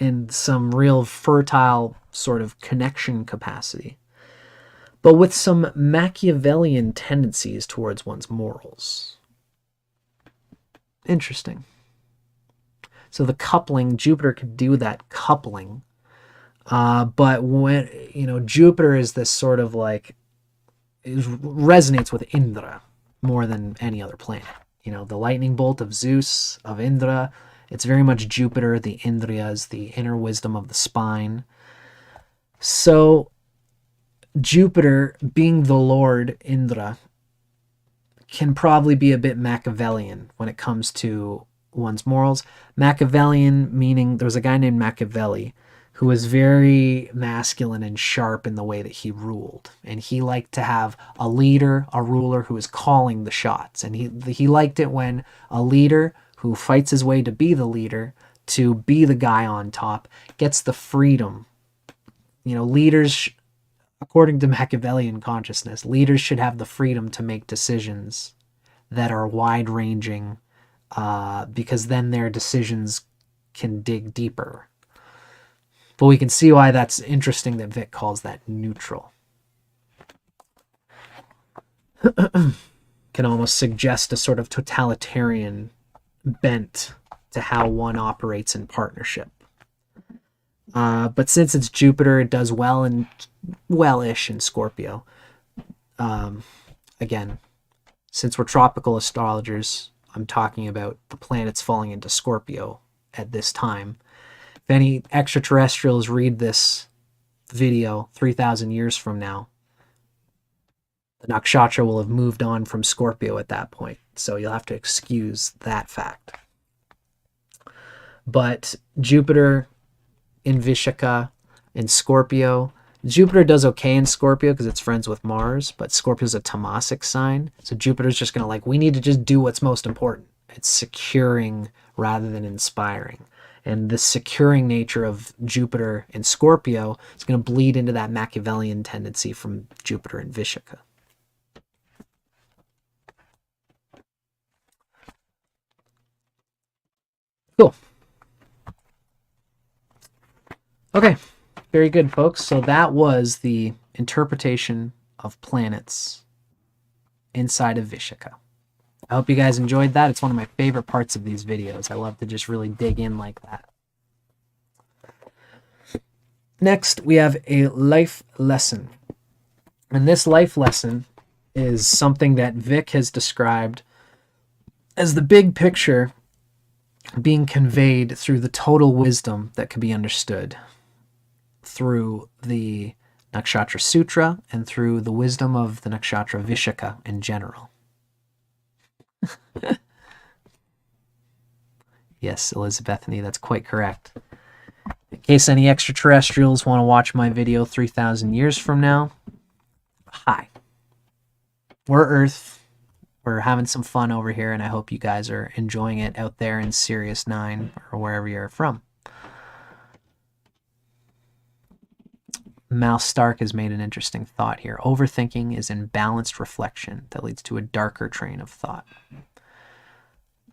and some real fertile sort of connection capacity, but with some Machiavellian tendencies towards one's morals. Interesting. So the coupling, Jupiter could do that coupling. But when, you know, Jupiter is this sort of like, it resonates with Indra more than any other planet. You know, the lightning bolt of Zeus, of Indra, it's very much Jupiter, the Indriyas, the inner wisdom of the spine. So Jupiter, being the Lord Indra, can probably be a bit Machiavellian when it comes to one's morals. Machiavellian meaning, there was a guy named Machiavelli who was very masculine and sharp in the way that he ruled. And he liked to have a leader, a ruler who was calling the shots. And he liked it when a leader who fights his way to be the leader, to be the guy on top, gets the freedom. You know, leaders, according to Machiavellian consciousness, leaders should have the freedom to make decisions that are wide-ranging, because then their decisions can dig deeper. But we can see why that's interesting that Vic calls that neutral. Can almost suggest a sort of totalitarian bent to how one operates in partnership. But since it's Jupiter, it does well-ish in Scorpio. Again, since we're tropical astrologers, I'm talking about the planets falling into Scorpio at this time. If any extraterrestrials read this video 3,000 years from now, the nakshatra will have moved on from Scorpio at that point. So you'll have to excuse that fact. But Jupiter in Vishaka, in Scorpio, Jupiter does okay in Scorpio because it's friends with Mars, but Scorpio's a tamasic sign. So Jupiter's just going to we need to just do what's most important. It's securing rather than inspiring. And the securing nature of Jupiter in Scorpio is going to bleed into that Machiavellian tendency from Jupiter in Vishaka. Cool. Okay, very good, folks. So that was the interpretation of planets inside of Vishaka. I hope you guys enjoyed that. It's one of my favorite parts of these videos. I love to just really dig in like that. Next, we have a life lesson. And this life lesson is something that Vic has described as the big picture being conveyed through the total wisdom that can be understood through the Nakshatra Sutra and through the wisdom of the Nakshatra Vishaka in general. Yes, Elizabethany, that's quite correct. In case any extraterrestrials want to watch my video 3,000 years from now, hi. We're Earth. We're having some fun over here, and I hope you guys are enjoying it out there in Sirius 9 or wherever you're from. Mal Stark has made an interesting thought here. Overthinking is imbalanced reflection that leads to a darker train of thought.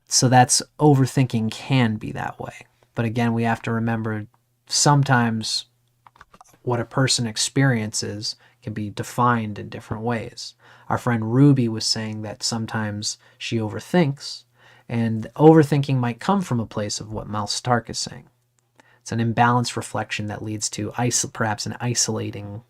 So that's overthinking can be that way. But again, we have to remember sometimes what a person experiences can be defined in different ways. Our friend Ruby was saying that sometimes she overthinks, and overthinking might come from a place of what Mal Stark is saying. It's an imbalanced reflection that leads to perhaps an isolating,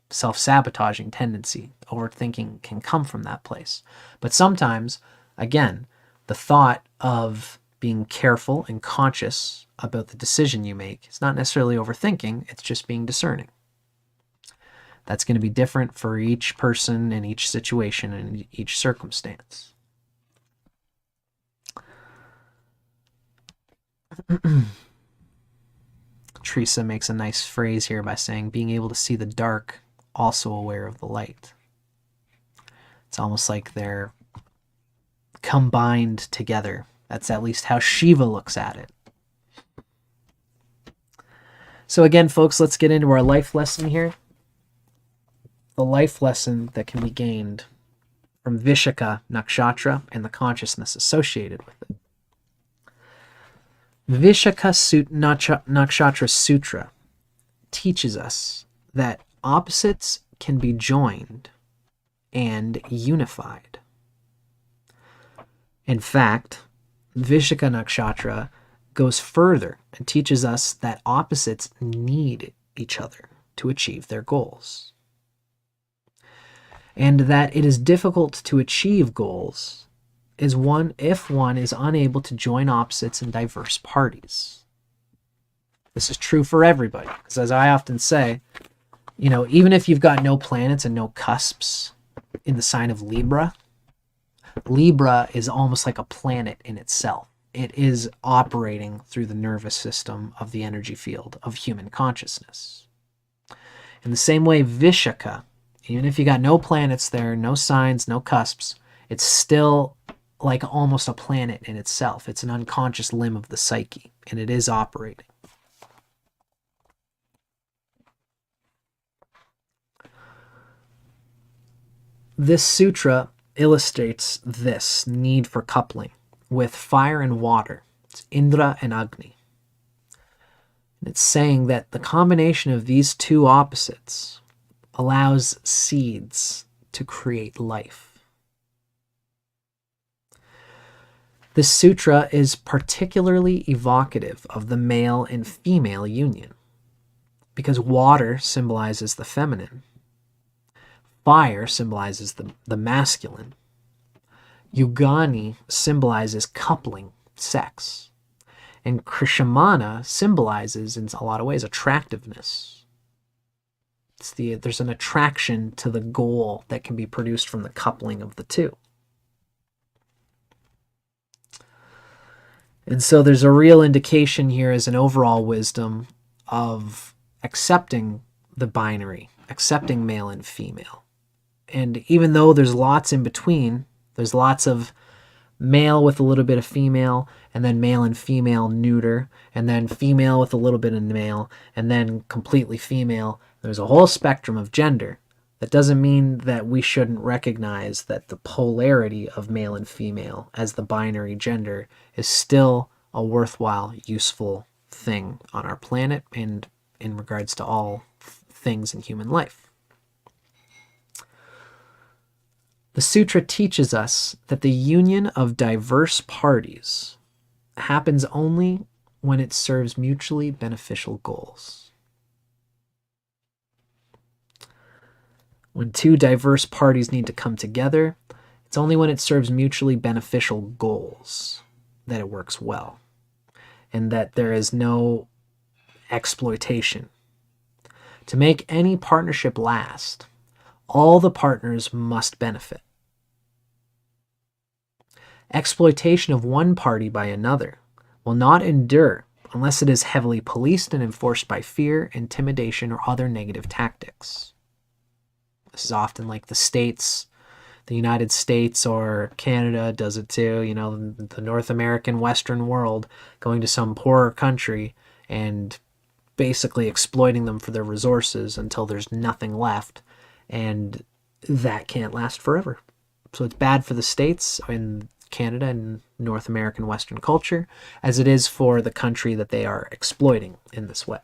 self-sabotaging tendency. Overthinking can come from that place. But sometimes, again, the thought of being careful and conscious about the decision you make is not necessarily overthinking, it's just being discerning. That's going to be different for each person in each situation and each circumstance. Teresa makes a nice phrase here by saying, being able to see the dark, also aware of the light. It's almost like they're combined together. That's at least how Shiva looks at it. So again, folks, let's get into our life lesson here. The life lesson that can be gained from Vishaka Nakshatra and the consciousness associated with it. Vishaka Nakshatra Sutra teaches us that opposites can be joined and unified. In fact, Vishaka Nakshatra goes further and teaches us that opposites need each other to achieve their goals. And that it is difficult to achieve goals if one is unable to join opposites in diverse parties. This is true for everybody, because as I often say, even if you've got no planets and no cusps in the sign of Libra, Libra is almost like a planet in itself. It is operating through the nervous system of the energy field of human consciousness. In the same way, Vishaka, even if you got no planets there, no signs, no cusps, it's still like almost a planet in itself. It's an unconscious limb of the psyche, and it is operating. This sutra illustrates this need for coupling with fire and water. It's Indra and Agni. And it's saying that the combination of these two opposites allows seeds to create life. This sutra is particularly evocative of the male and female union because water symbolizes the feminine, fire symbolizes the masculine, Yugani symbolizes coupling, sex, and Krishamana symbolizes, in a lot of ways, attractiveness. There's an attraction to the goal that can be produced from the coupling of the two. And so there's a real indication here as an overall wisdom of accepting the binary, accepting male and female. And even though there's lots in between, there's lots of male with a little bit of female, and then male and female neuter, and then female with a little bit of male, and then completely female. There's a whole spectrum of gender. That doesn't mean that we shouldn't recognize that the polarity of male and female as the binary gender is still a worthwhile, useful thing on our planet and in regards to all things in human life. The sutra teaches us that the union of diverse parties happens only when it serves mutually beneficial goals. When two diverse parties need to come together, it's only when it serves mutually beneficial goals that it works well. and that there is no exploitation. To make any partnership last, all the partners must benefit. Exploitation of one party by another will not endure unless it is heavily policed and enforced by fear, intimidation, or other negative tactics. This is often like the States, the United States, or Canada does it too, you know, the North American Western world, going to some poorer country and basically exploiting them for their resources until there's nothing left, and that can't last forever. So it's bad for the States and Canada and North American Western culture, as it is for the country that they are exploiting in this way.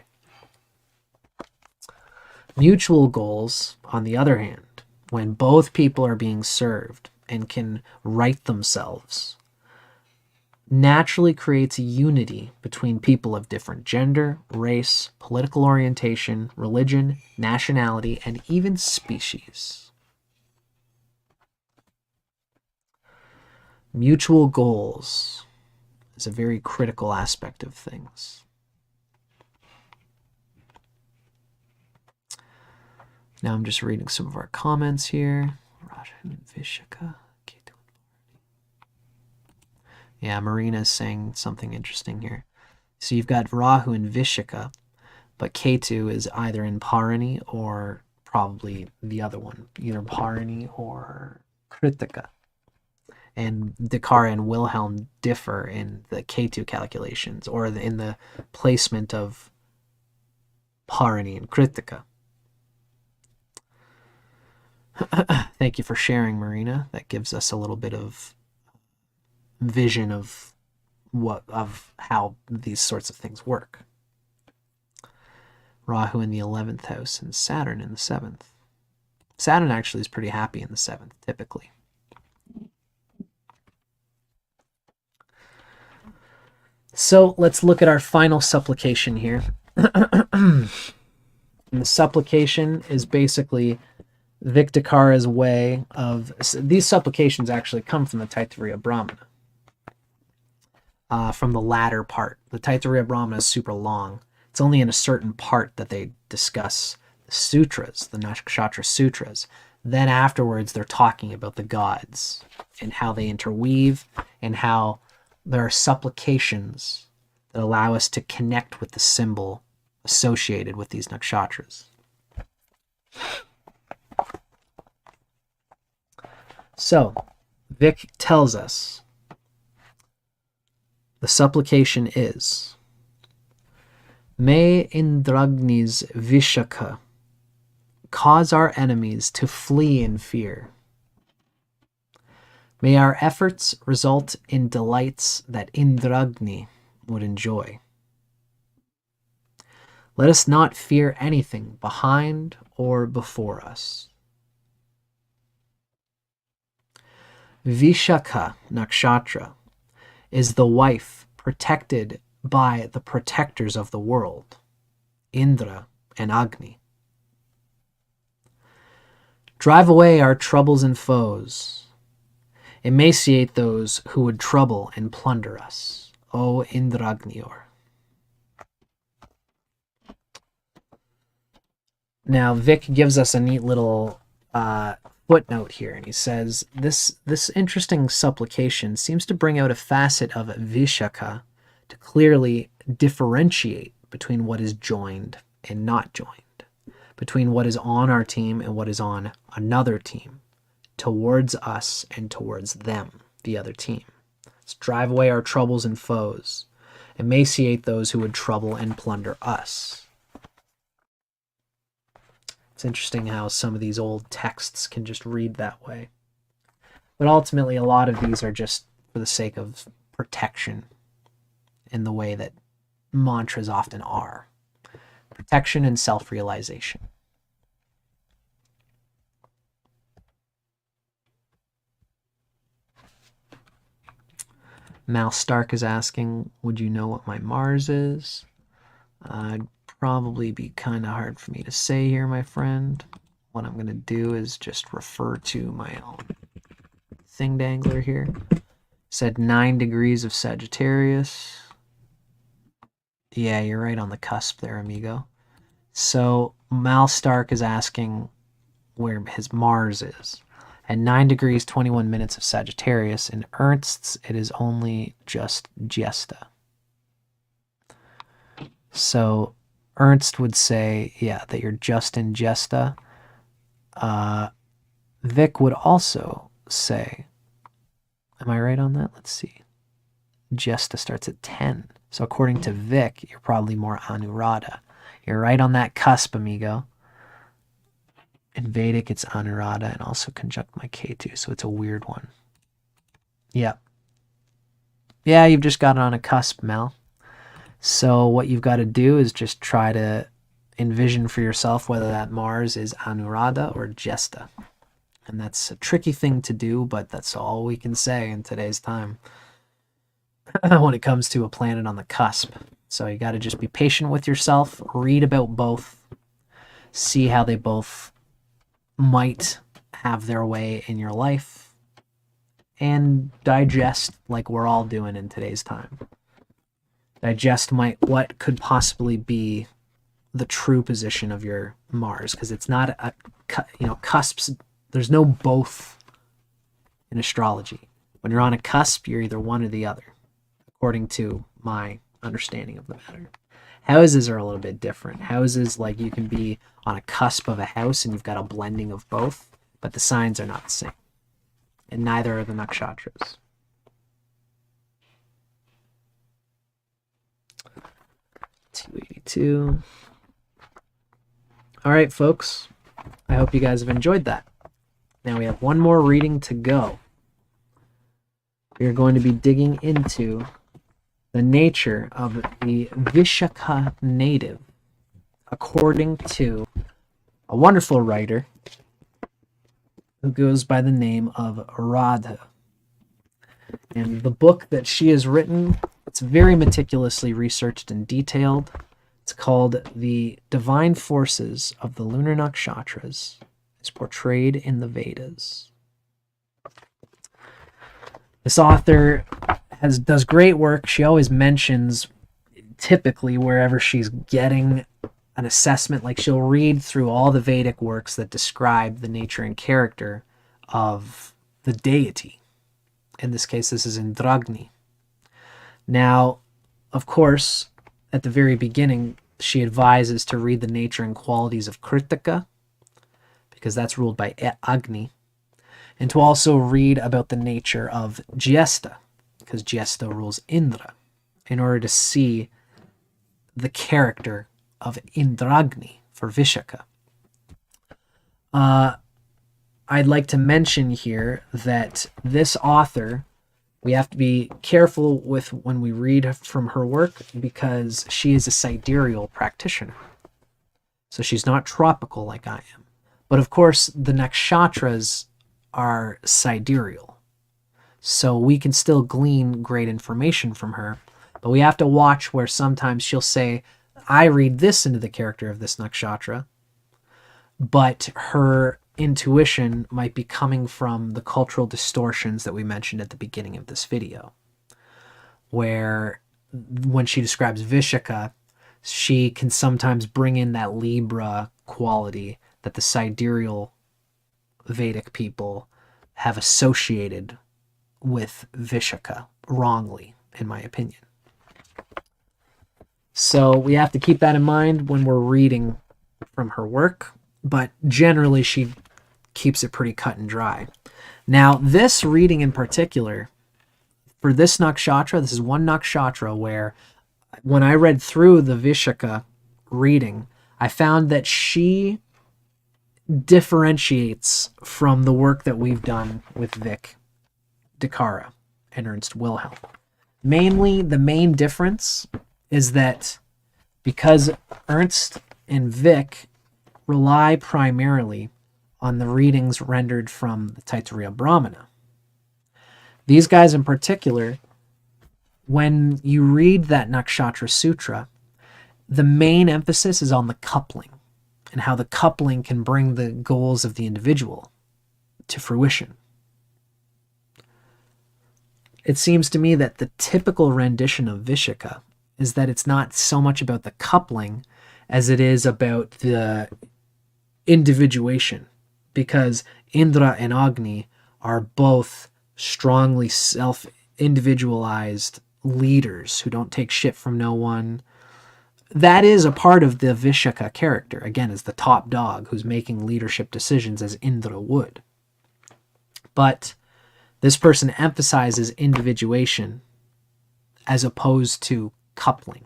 Mutual goals, on the other hand, when both people are being served and can right themselves, naturally creates a unity between people of different gender, race, political orientation, religion, nationality, and even species. Mutual goals is a very critical aspect of things. Now I'm just reading some of our comments here. Radhe and Vishaka. Yeah, Marina is saying something interesting here. So you've got Rahu and Vishaka, but Ketu is either in Parani or probably the other one, either Parani or Kritika. And Dicara and Wilhelm differ in the Ketu calculations, or in the placement of Parani and Kritika. Thank you for sharing, Marina. That gives us a little bit of vision of how these sorts of things work. Rahu in the 11th house and Saturn in the 7th. Saturn actually is pretty happy in the 7th, typically. So let's look at our final supplication here. And the supplication is basically Vic Dicara's way of... These supplications actually come from the Taittiriya Brahmana. From the latter part. The Taittiriya Brahmana is super long. It's only in a certain part that they discuss the sutras, the Nakshatra Sutras. Then afterwards, they're talking about the gods and how they interweave, and how there are supplications that allow us to connect with the symbol associated with these nakshatras. So, Vic tells us the supplication is, may Indragni's Vishaka cause our enemies to flee in fear. May our efforts result in delights that Indragni would enjoy. Let us not fear anything behind or before us. Vishaka Nakshatra is the wife protected by the protectors of the world, Indra and Agni. Drive away our troubles and foes. Emaciate those who would trouble and plunder us, O Indragnior. Now, Vic gives us a neat little footnote here, and he says, this interesting supplication seems to bring out a facet of Vishaka to clearly differentiate between what is joined and not joined, between what is on our team and what is on another team, towards us and towards them, the other team. Let's drive away our troubles and foes, emaciate those who would trouble and plunder us. It's interesting how some of these old texts can just read that way. But ultimately, a lot of these are just for the sake of protection in the way that mantras often are. Protection and self-realization. Mal Stark is asking, would you know what my Mars is? It'd probably be kind of hard for me to say here, my friend. What I'm going to do is just refer to my own thing dangler here. Said 9 degrees of Sagittarius. Yeah, you're right on the cusp there, amigo. So Mal Stark is asking where his Mars is. At 9 degrees 21 minutes of Sagittarius, in Ernst's, it is only just Gesta. So Ernst would say, yeah, that you're just in Gesta. Vic would also say, am I right on that? Let's see. Gesta starts at 10. So according to Vic, you're probably more Anuradha. You're right on that cusp, amigo. In Vedic, it's Anuradha and also conjunct my Ketu, so it's a weird one. Yep. Yeah, you've just got it on a cusp, Mel. So what you've got to do is just try to envision for yourself whether that Mars is Anuradha or Gesta. And that's a tricky thing to do, but that's all we can say in today's time when it comes to a planet on the cusp. So you got to just be patient with yourself, read about both, see how they both might have their way in your life, and digest like we're all doing in today's time. Digest what could possibly be the true position of your Mars, because it's not a, cusps. There's no both in astrology. When you're on a cusp, you're either one or the other, according to my understanding of the matter. Houses are a little bit different. Houses, like, you can be on a cusp of a house and you've got a blending of both, but the signs are not the same. And neither are the nakshatras. $282. All right, folks. I hope you guys have enjoyed that. Now we have one more reading to go. We are going to be digging into the nature of the Vishaka native, according to a wonderful writer who goes by the name of Radhe. And the book that she has written, it's very meticulously researched and detailed. It's called The Divine Forces of the Lunar Nakshatras as Portrayed in the Vedas. This author does great work. She always mentions, typically wherever she's getting an assessment, like she'll read through all the Vedic works that describe the nature and character of the deity. In this case, this is Indragni. Now, of course, at the very beginning, she advises to read the nature and qualities of Kritika, because that's ruled by Agni, and to also read about the nature of Jesta, because Jesta rules Indra, in order to see the character of Indragni for Vishaka. I'd like to mention here that this author, we have to be careful with when we read from her work, because she is a sidereal practitioner. So she's not tropical like I am. But of course, the nakshatras are sidereal. So we can still glean great information from her. But we have to watch where sometimes she'll say, I read this into the character of this nakshatra, but her intuition might be coming from the cultural distortions that we mentioned at the beginning of this video, where when she describes Vishaka, she can sometimes bring in that Libra quality that the sidereal Vedic people have associated with Vishaka wrongly, in my opinion. So we have to keep that in mind when we're reading from her work, but generally she keeps it pretty cut and dry. Now, this reading in particular, for this nakshatra, this is one nakshatra where when I read through the Vishaka reading, I found that she differentiates from the work that we've done with Vic Dicara and Ernst Wilhelm. Mainly, the main difference is that because Ernst and Vic rely primarily on the readings rendered from the Taittiriya Brahmana, these guys in particular, when you read that Nakshatra Sutra, the main emphasis is on the coupling and how the coupling can bring the goals of the individual to fruition. It seems to me that the typical rendition of Vishaka is that it's not so much about the coupling as it is about the individuation, because Indra and Agni are both strongly self-individualized leaders who don't take shit from no one. That is a part of the Vishaka character, again, as the top dog who's making leadership decisions as Indra would. But this person emphasizes individuation as opposed to coupling.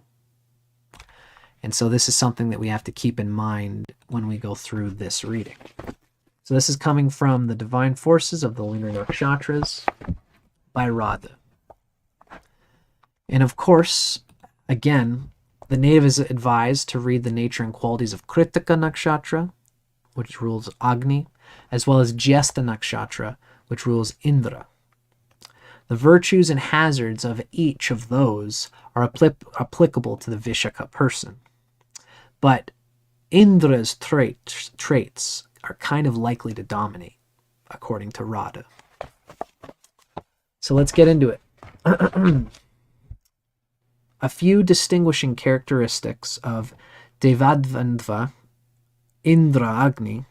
And so this is something that we have to keep in mind when we go through this reading. So this is coming from The Divine Forces of the Lunar Nakshatras by Radhe. And of course, again, the native is advised to read the nature and qualities of Kritika Nakshatra, which rules Agni, as well as Jyesta Nakshatra, which rules Indra. The virtues and hazards of each of those are applicable to the Vishaka person. But Indra's traits are kind of likely to dominate, according to Radhe. So let's get into it. A few distinguishing characteristics of Devadvandva, Indra Agni,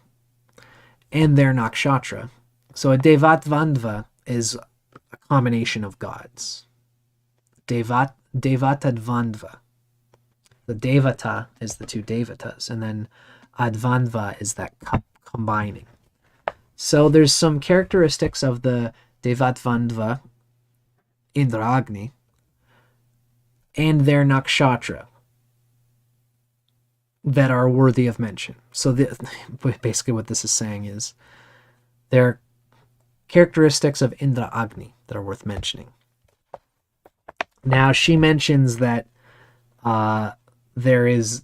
and their nakshatra. So a Devadvandva is a combination of gods. Devatadvandva. The Devata is the two Devatas, and then Advandva is that combining. So there's some characteristics of the Devatvandva, Indra Agni, and their nakshatra that are worthy of mention. So basically what this is saying is there are characteristics of Indra Agni that are worth mentioning. Now she mentions that there is,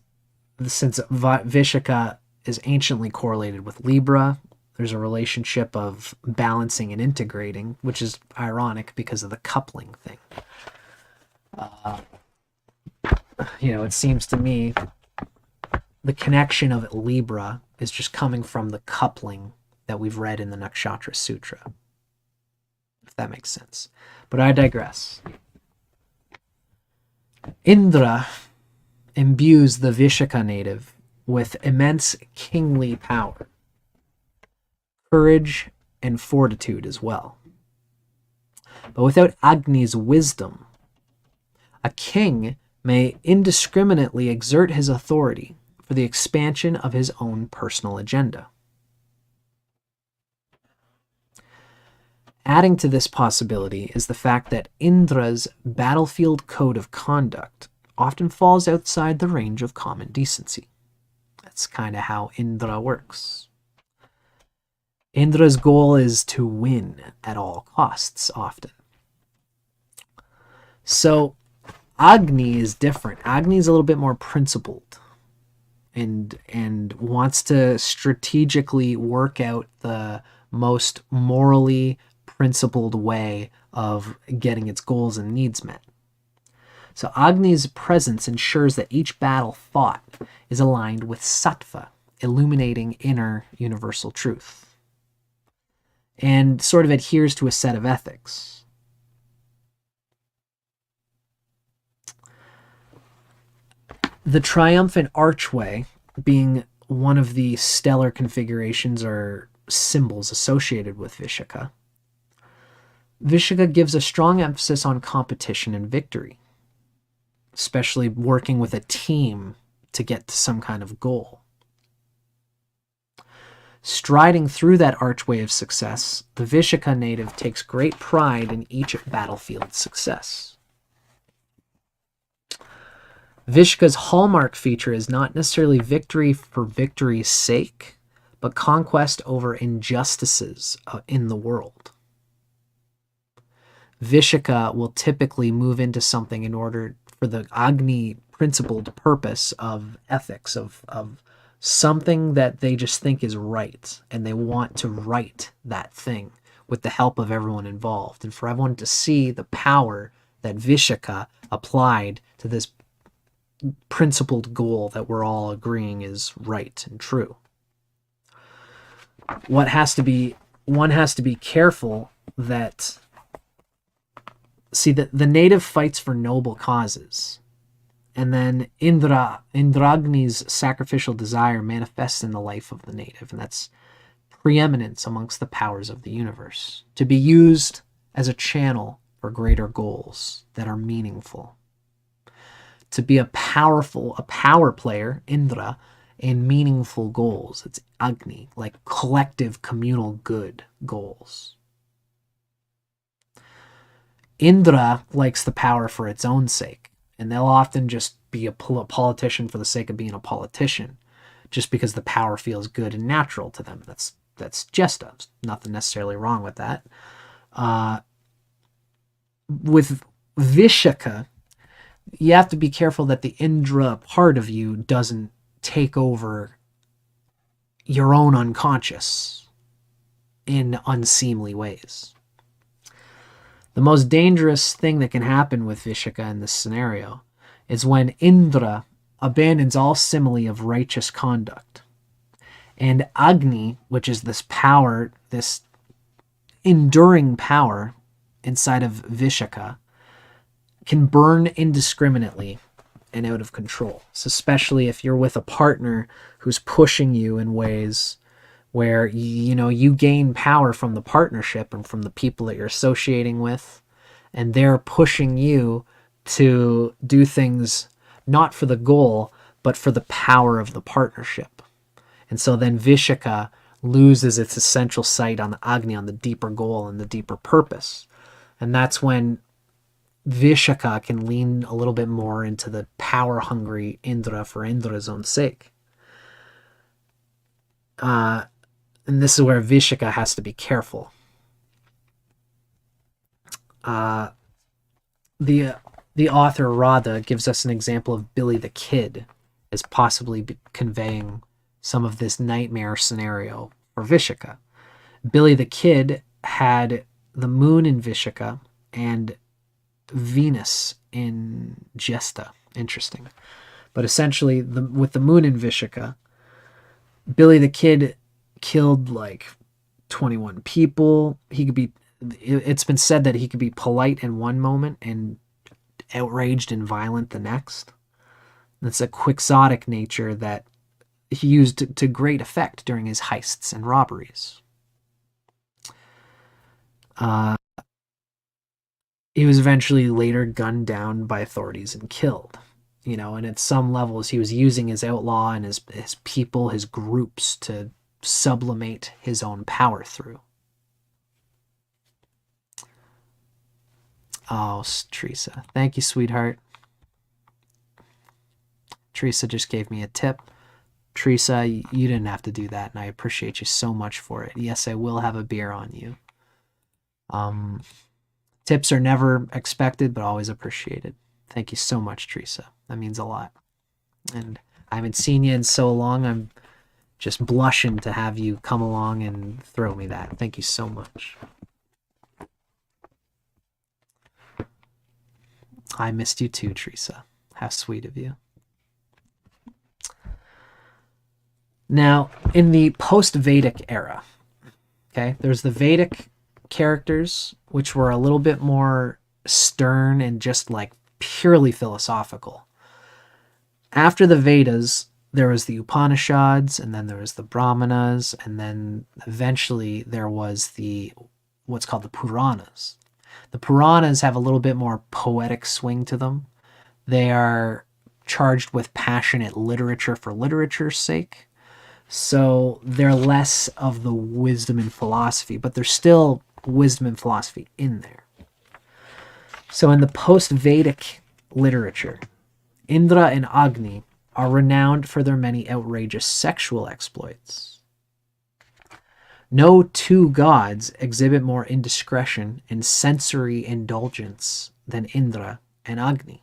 since Vishaka is anciently correlated with Libra, there's a relationship of balancing and integrating, which is ironic because of the coupling thing. It seems to me the connection of Libra is just coming from the coupling that we've read in the Nakshatra Sutra, if that makes sense. But I digress. Indra imbues the Vishaka native with immense kingly power, courage, and fortitude as well. But without Agni's wisdom, a king may indiscriminately exert his authority for the expansion of his own personal agenda. Adding to this possibility is the fact that Indra's battlefield code of conduct often falls outside the range of common decency. That's kind of how Indra works. Indra's goal is to win at all costs, often. So Agni is different. Agni is a little bit more principled and wants to strategically work out the most morally principled way of getting its goals and needs met. So Agni's presence ensures that each battle fought is aligned with sattva, illuminating inner universal truth, and sort of adheres to a set of ethics. The triumphant archway, being one of the stellar configurations or symbols associated with Vishaka, Vishaka gives a strong emphasis on competition and victory, especially working with a team to get to some kind of goal. Striding through that archway of success, the Vishaka native takes great pride in each battlefield success. Vishaka's hallmark feature is not necessarily victory for victory's sake, but conquest over injustices in the world. Vishaka will typically move into something in order for the Agni principled purpose of ethics, of something that they just think is right, and they want to right that thing with the help of everyone involved, and for everyone to see the power that Vishaka applied to this principled goal that we're all agreeing is right and true. One has to be careful that, see, that the native fights for noble causes, And then Indragni's sacrificial desire manifests in the life of the native, and that's preeminence amongst the powers of the universe, to be used as a channel for greater goals that are meaningful. To be a power player, Indra, in meaningful goals. It's Agni, like collective communal good goals. Indra likes the power for its own sake, and they'll often just be a politician for the sake of being a politician, just because the power feels good and natural to them. That's just us. Nothing necessarily wrong with that. With Vishaka, you have to be careful that the Indra part of you doesn't take over your own unconscious in unseemly ways. The most dangerous thing that can happen with Vishaka in this scenario is when Indra abandons all simile of righteous conduct. And Agni, which is this power, this enduring power inside of Vishaka, can burn indiscriminately and out of control. So especially if you're with a partner who's pushing you in ways where you gain power from the partnership and from the people that you're associating with, and they're pushing you to do things not for the goal, but for the power of the partnership. And so then Vishaka loses its essential sight on the Agni, on the deeper goal and the deeper purpose. And that's when Vishaka can lean a little bit more into the power-hungry Indra for Indra's own sake. And this is where Vishaka has to be careful. The author Radhe gives us an example of Billy the Kid as possibly conveying some of this nightmare scenario for Vishaka. Billy the Kid had the moon in Vishaka and Venus in Jesta. Interesting. But essentially, with the moon in Vishaka, Billy the Kid killed like 21 people. It's been said that he could be polite in one moment and outraged and violent the next. That's a quixotic nature that he used to great effect during his heists and robberies. He was eventually later gunned down by authorities and killed. And at some levels he was using his outlaw and his people, his groups, to sublimate his own power through. Oh, Teresa. Thank you, sweetheart. Teresa just gave me a tip. Teresa, you didn't have to do that, and I appreciate you so much for it. Yes, I will have a beer on you. Tips are never expected, but always appreciated. Thank you so much, Teresa. That means a lot. And I haven't seen you in so long. I'm just blushing to have you come along and throw me that. Thank you so much. I missed you too, Teresa. How sweet of you. Now, in the post-Vedic era, okay, there's the Vedic characters, which were a little bit more stern and just like purely philosophical. After the Vedas, there was the Upanishads, and then there was the Brahmanas, and then eventually there was what's called the Puranas. The Puranas have a little bit more poetic swing to them. They are charged with passionate literature for literature's sake. So they're less of the wisdom and philosophy, but there's still wisdom and philosophy in there. So in the post-Vedic literature, Indra and Agni are renowned for their many outrageous sexual exploits. No two gods exhibit more indiscretion and sensory indulgence than Indra and Agni.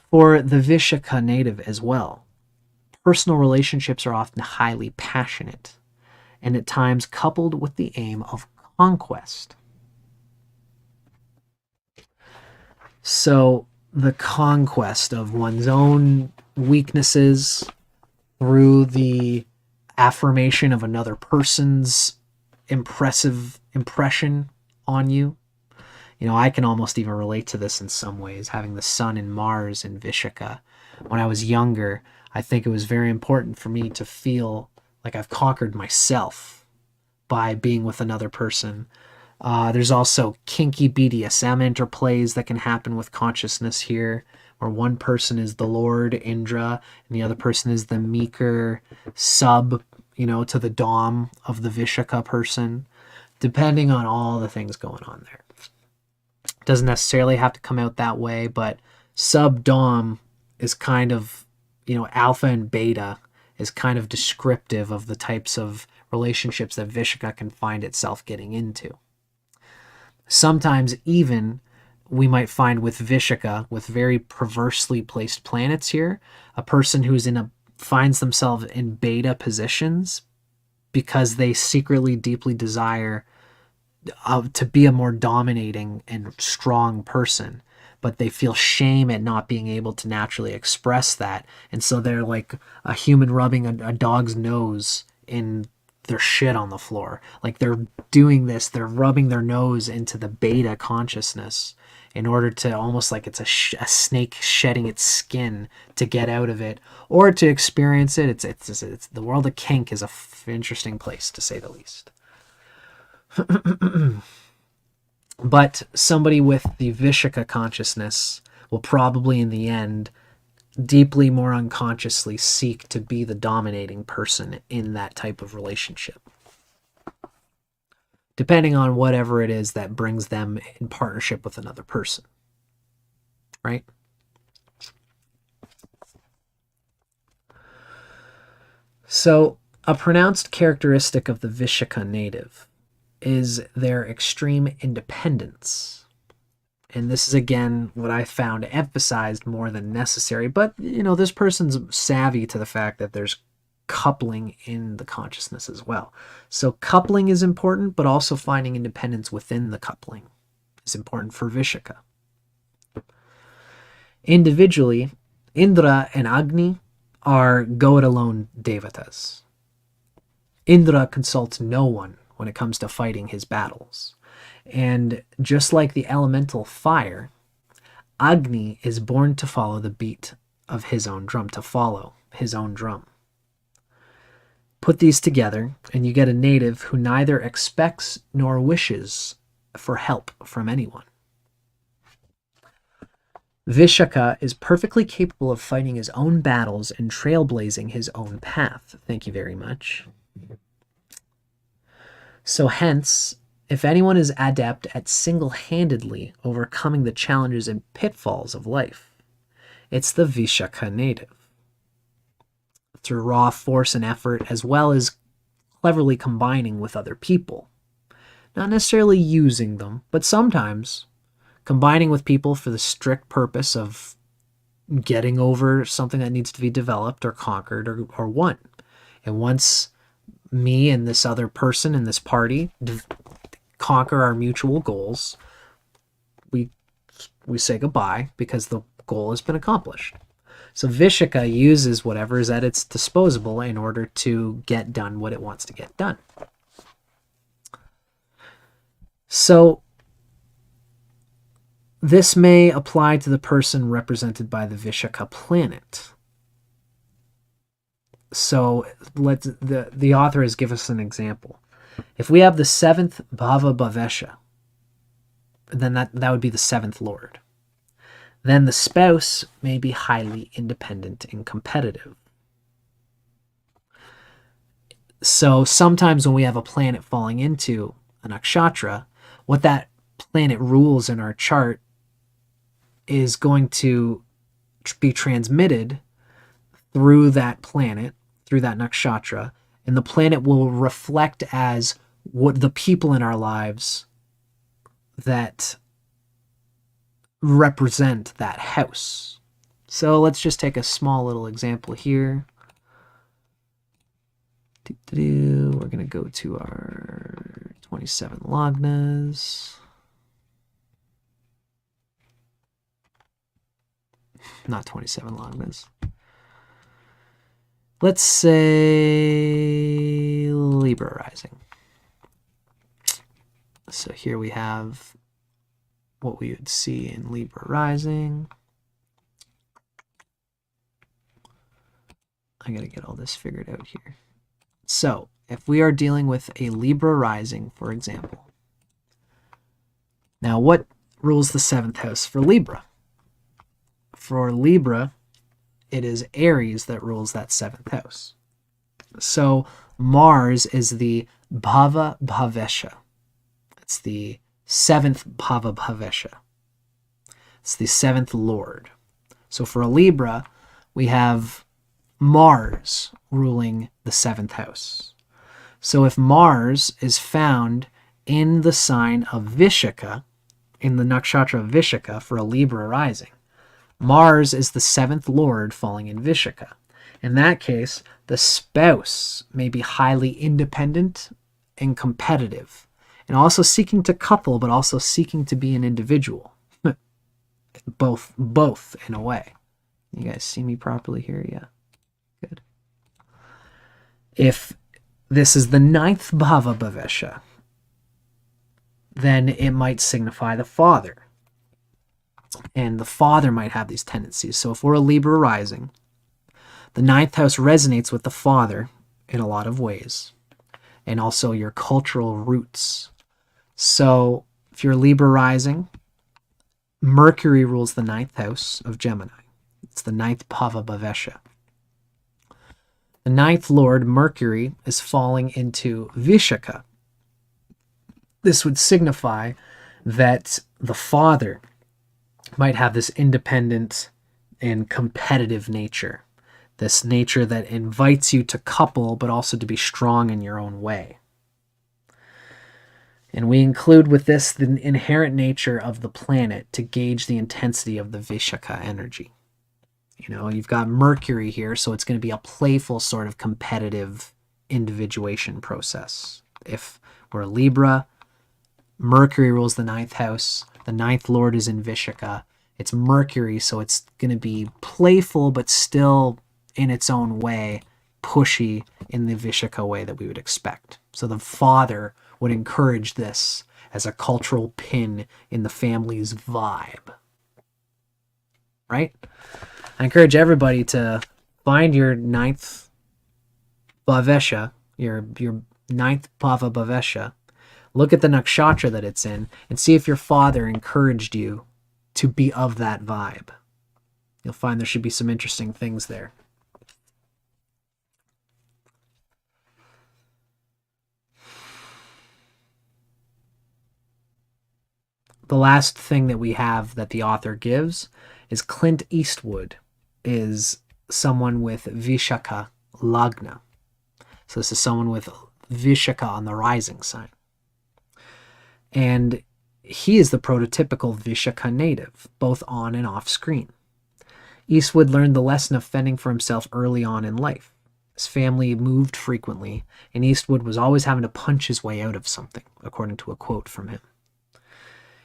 For the Vishaka native as well, personal relationships are often highly passionate and at times coupled with the aim of conquest. So the conquest of one's own weaknesses through the affirmation of another person's impression on you. I can almost even relate to this in some ways, having the Sun and Mars in Vishaka. When I was younger, I think it was very important for me to feel like I've conquered myself by being with another person. There's also kinky BDSM interplays that can happen with consciousness here, where one person is the Lord, Indra, and the other person is the meeker sub, to the Dom of the Vishaka person, depending on all the things going on there. Doesn't necessarily have to come out that way, but sub-Dom is kind of, alpha and beta is kind of descriptive of the types of relationships that Vishaka can find itself getting into. Sometimes even we might find with Vishaka, with very perversely placed planets here, a person who's finds themselves in beta positions because they secretly deeply desire to be a more dominating and strong person, but they feel shame at not being able to naturally express that, and so they're like a human rubbing a dog's nose in their shit on the floor. Like they're doing this, they're rubbing their nose into the beta consciousness in order to, almost like it's a snake shedding its skin to get out of it or to experience it. It's the world of kink is a interesting place, to say the least. But somebody with the Vishaka consciousness will probably in the end deeply more unconsciously seek to be the dominating person in that type of relationship, depending on whatever it is that brings them in partnership with another person, right? So a pronounced characteristic of the Vishaka native is their extreme independence. And this is, again, what I found emphasized more than necessary. But, this person's savvy to the fact that there's coupling in the consciousness as well. So coupling is important, but also finding independence within the coupling is important for Vishaka. Individually, Indra and Agni are go-it-alone devatas. Indra consults no one when it comes to fighting his battles. And just like the elemental fire, Agni is born to follow the beat of his own drum, to follow his own drum. Put these together, and you get a native who neither expects nor wishes for help from anyone. Vishaka is perfectly capable of fighting his own battles and trailblazing his own path. Thank you very much. So hence, if anyone is adept at single-handedly overcoming the challenges and pitfalls of life, it's the Vishaka native. Through raw force and effort, as well as cleverly combining with other people. Not necessarily using them, but sometimes combining with people for the strict purpose of getting over something that needs to be developed or conquered or won. And once me and this other person in this party conquer our mutual goals, we say goodbye because the goal has been accomplished. So Vishaka uses whatever is at its disposal in order to get done what it wants to get done. So this may apply to the person represented by the Vishaka planet. So the author has given us an example. If we have the 7th Bhava Bhavesha, then that would be the 7th Lord. Then the spouse may be highly independent and competitive. So sometimes when we have a planet falling into a nakshatra, what that planet rules in our chart is going to be transmitted through that planet, through that nakshatra, and the planet will reflect as what the people in our lives that represent that house. So let's just take a small little example here. We're going to go to our 27 lagnas. Not 27 lagnas. Let's say Libra rising. So here we have what we would see in Libra rising. I gotta get all this figured out here. So, if we are dealing with a Libra rising, for example. Now, what rules the 7th house for Libra? For Libra, it is Aries that rules that 7th house. So, Mars is the Bhava Bhavesha. It's the 7th Bhava Bhavesha. It's the 7th Lord. So for a Libra, we have Mars ruling the 7th house. So if Mars is found in the sign of Vishaka, in the nakshatra of Vishaka for a Libra rising, Mars is the 7th Lord falling in Vishaka. In that case, the spouse may be highly independent and competitive, and also seeking to couple, but also seeking to be an individual. both in a way. You guys see me properly here? Yeah. Good. If this is the 9th Bhava Bhavesha, then it might signify the father. And the father might have these tendencies. So if we're a Libra rising, the 9th house resonates with the father in a lot of ways, and also your cultural roots. So if you're Libra rising, Mercury rules the 9th house of Gemini. It's the 9th Bhava Bhavesha. The 9th Lord, Mercury, is falling into Vishaka. This would signify that the father might have this independent and competitive nature. This nature that invites you to couple, but also to be strong in your own way. And we include with this the inherent nature of the planet to gauge the intensity of the Vishaka energy. You know, you've got Mercury here, so it's going to be a playful sort of competitive individuation process. If we're a Libra, Mercury rules the 9th house. The 9th Lord is in Vishaka. It's Mercury, so it's going to be playful, but still in its own way, pushy in the Vishaka way that we would expect. So the father would encourage this as a cultural pin in the family's vibe. Right? I encourage everybody to find your 9th Bhavesha, your 9th Bhava Bhavesha. Look at the nakshatra that it's in and see if your father encouraged you to be of that vibe. You'll find there should be some interesting things there. The last thing that we have that the author gives is Clint Eastwood is someone with Vishaka Lagna. So this is someone with Vishaka on the rising sign. And he is the prototypical Vishaka native, both on and off screen. Eastwood learned the lesson of fending for himself early on in life. His family moved frequently, and Eastwood was always having to punch his way out of something, according to a quote from him.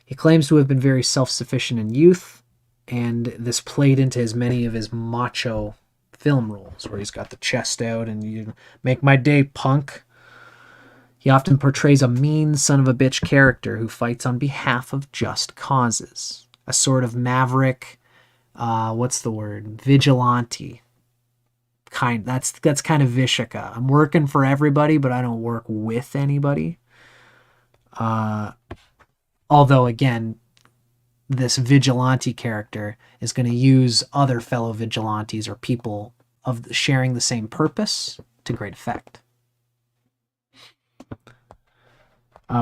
He claims to have been very self-sufficient in youth, and this played into many of his macho film roles, where he's got the chest out and you make my day, punk. He often portrays a mean son of a bitch character who fights on behalf of just causes. A sort of maverick, vigilante. That's kind of Vishaka. I'm working for everybody, but I don't work with anybody. Although, again, this vigilante character is going to use other fellow vigilantes or people of sharing the same purpose to great effect.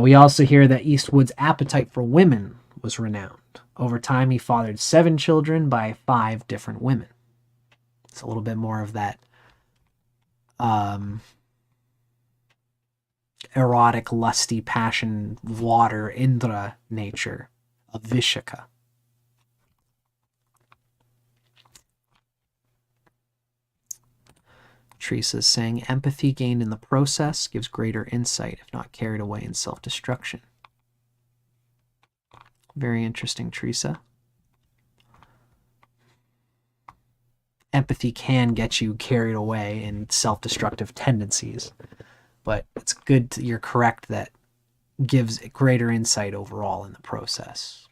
We also hear that Eastwood's appetite for women was renowned. Over time, he fathered 7 children by 5 different women. It's a little bit more of that erotic, lusty, passion, water, Indra nature of Vishaka. Teresa's saying, empathy gained in the process gives greater insight if not carried away in self-destruction. Very interesting, Teresa. Empathy can get you carried away in self-destructive tendencies, but it's good, you're correct, that gives greater insight overall in the process.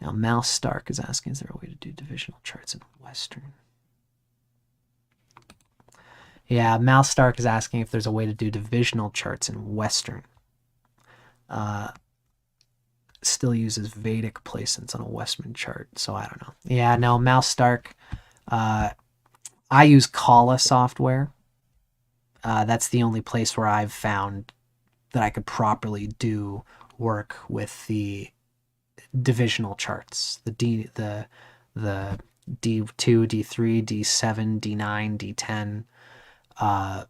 Now, Mal Stark is asking, is there a way to do divisional charts in Western? Yeah, Mal Stark is asking if there's a way to do divisional charts in Western. Still uses Vedic placements on a Western chart, so I don't know. Yeah, no, Mal Stark. I use Kala software. That's the only place where I've found that I could properly do work with the divisional charts, the D2, D3, D7, D9, D10,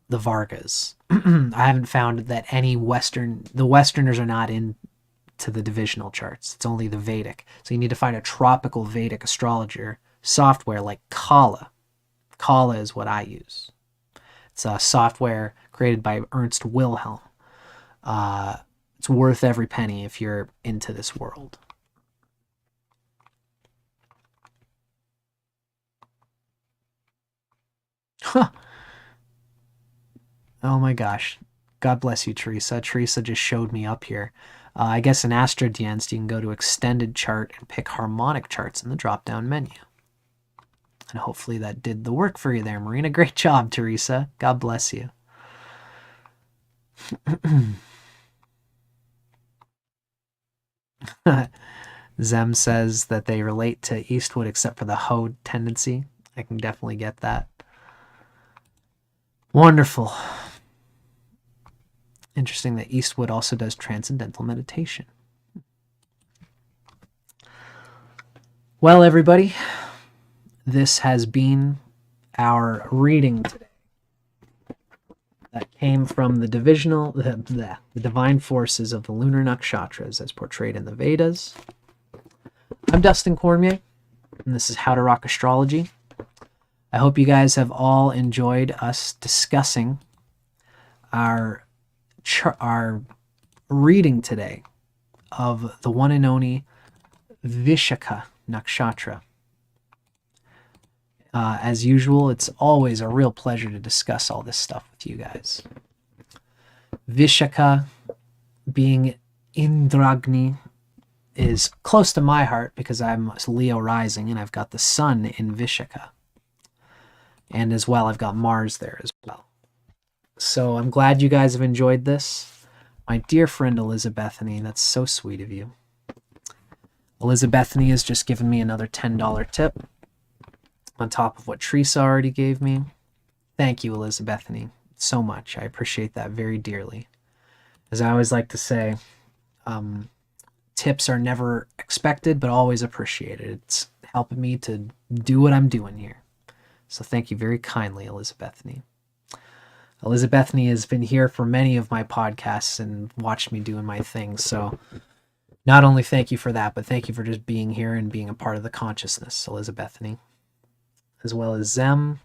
the Vargas. I haven't found that the Westerners are not into the divisional charts. It's only the Vedic. So you need to find a tropical Vedic astrologer software like Kala. Kala is what I use. It's a software created by Ernst Wilhelm. It's worth every penny if you're into this world. Huh. Oh my gosh. God bless you, Teresa. Teresa just showed me up here. I guess in Astrology, you can go to Extended Chart and pick Harmonic Charts in the drop-down menu. And hopefully that did the work for you there, Marina. Great job, Teresa. God bless you. Zem says that they relate to Eastwood except for the Ho tendency. I can definitely get that. Wonderful. Interesting that Eastwood also does transcendental meditation. Well, everybody, this has been our reading today that came from the divine forces of the lunar nakshatras as portrayed in the Vedas. I'm Dustin Cormier, and this is How to Rock Astrology. I hope you guys have all enjoyed us discussing our reading today of the one and only Vishaka Nakshatra. As usual, it's always a real pleasure to discuss all this stuff with you guys. Vishaka, being Indragni, is close to my heart because I'm Leo rising and I've got the sun in Vishaka. And as well, I've got Mars there as well. So I'm glad you guys have enjoyed this. My dear friend Elizabethany, that's so sweet of you. Elizabethany has just given me another $10 tip on top of what Teresa already gave me. Thank you, Elizabethany, so much. I appreciate that very dearly. As I always like to say, tips are never expected, but always appreciated. It's helping me to do what I'm doing here. So thank you very kindly, Elizabethany. Elizabethany has been here for many of my podcasts and watched me doing my thing. So not only thank you for that, but thank you for just being here and being a part of the consciousness, Elizabethany. As well as Zem.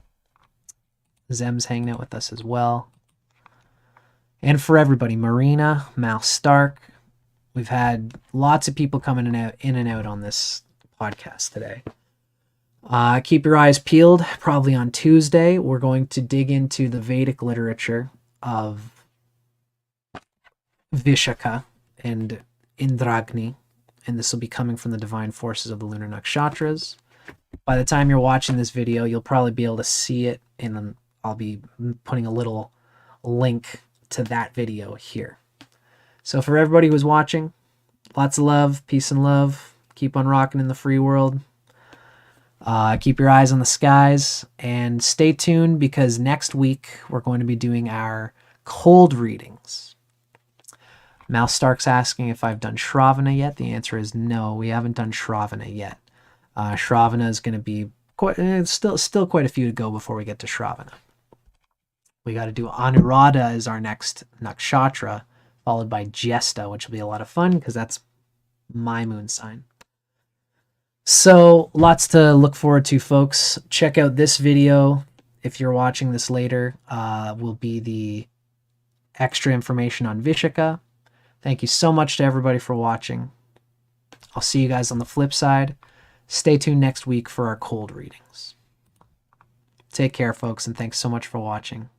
Zem's hanging out with us as well. And for everybody, Marina, Mal Stark. We've had lots of people coming in and out on this podcast today. Keep your eyes peeled. Probably on Tuesday, we're going to dig into the Vedic literature of Vishaka and Indragni, and this will be coming from the divine forces of the lunar nakshatras. By the time you're watching this video, you'll probably be able to see it, and I'll be putting a little link to that video here. So for everybody who's watching, lots of love, peace and love. Keep on rocking in the free world. Keep your eyes on the skies, and stay tuned because next week we're going to be doing our cold readings. Mal Stark's asking if I've done Shravana yet. The answer is no, we haven't done Shravana yet. Shravana is going to be still quite a few to go before we get to Shravana. We got to do Anuradha as our next nakshatra, followed by Jesta, which will be a lot of fun because that's my moon sign. So lots to look forward to, folks. Check out this video if you're watching this later. Will be the extra information on Vishaka. Thank you so much to everybody for watching. I'll see you guys on the flip side. Stay tuned next week for our cold readings. Take care, folks, and thanks so much for watching.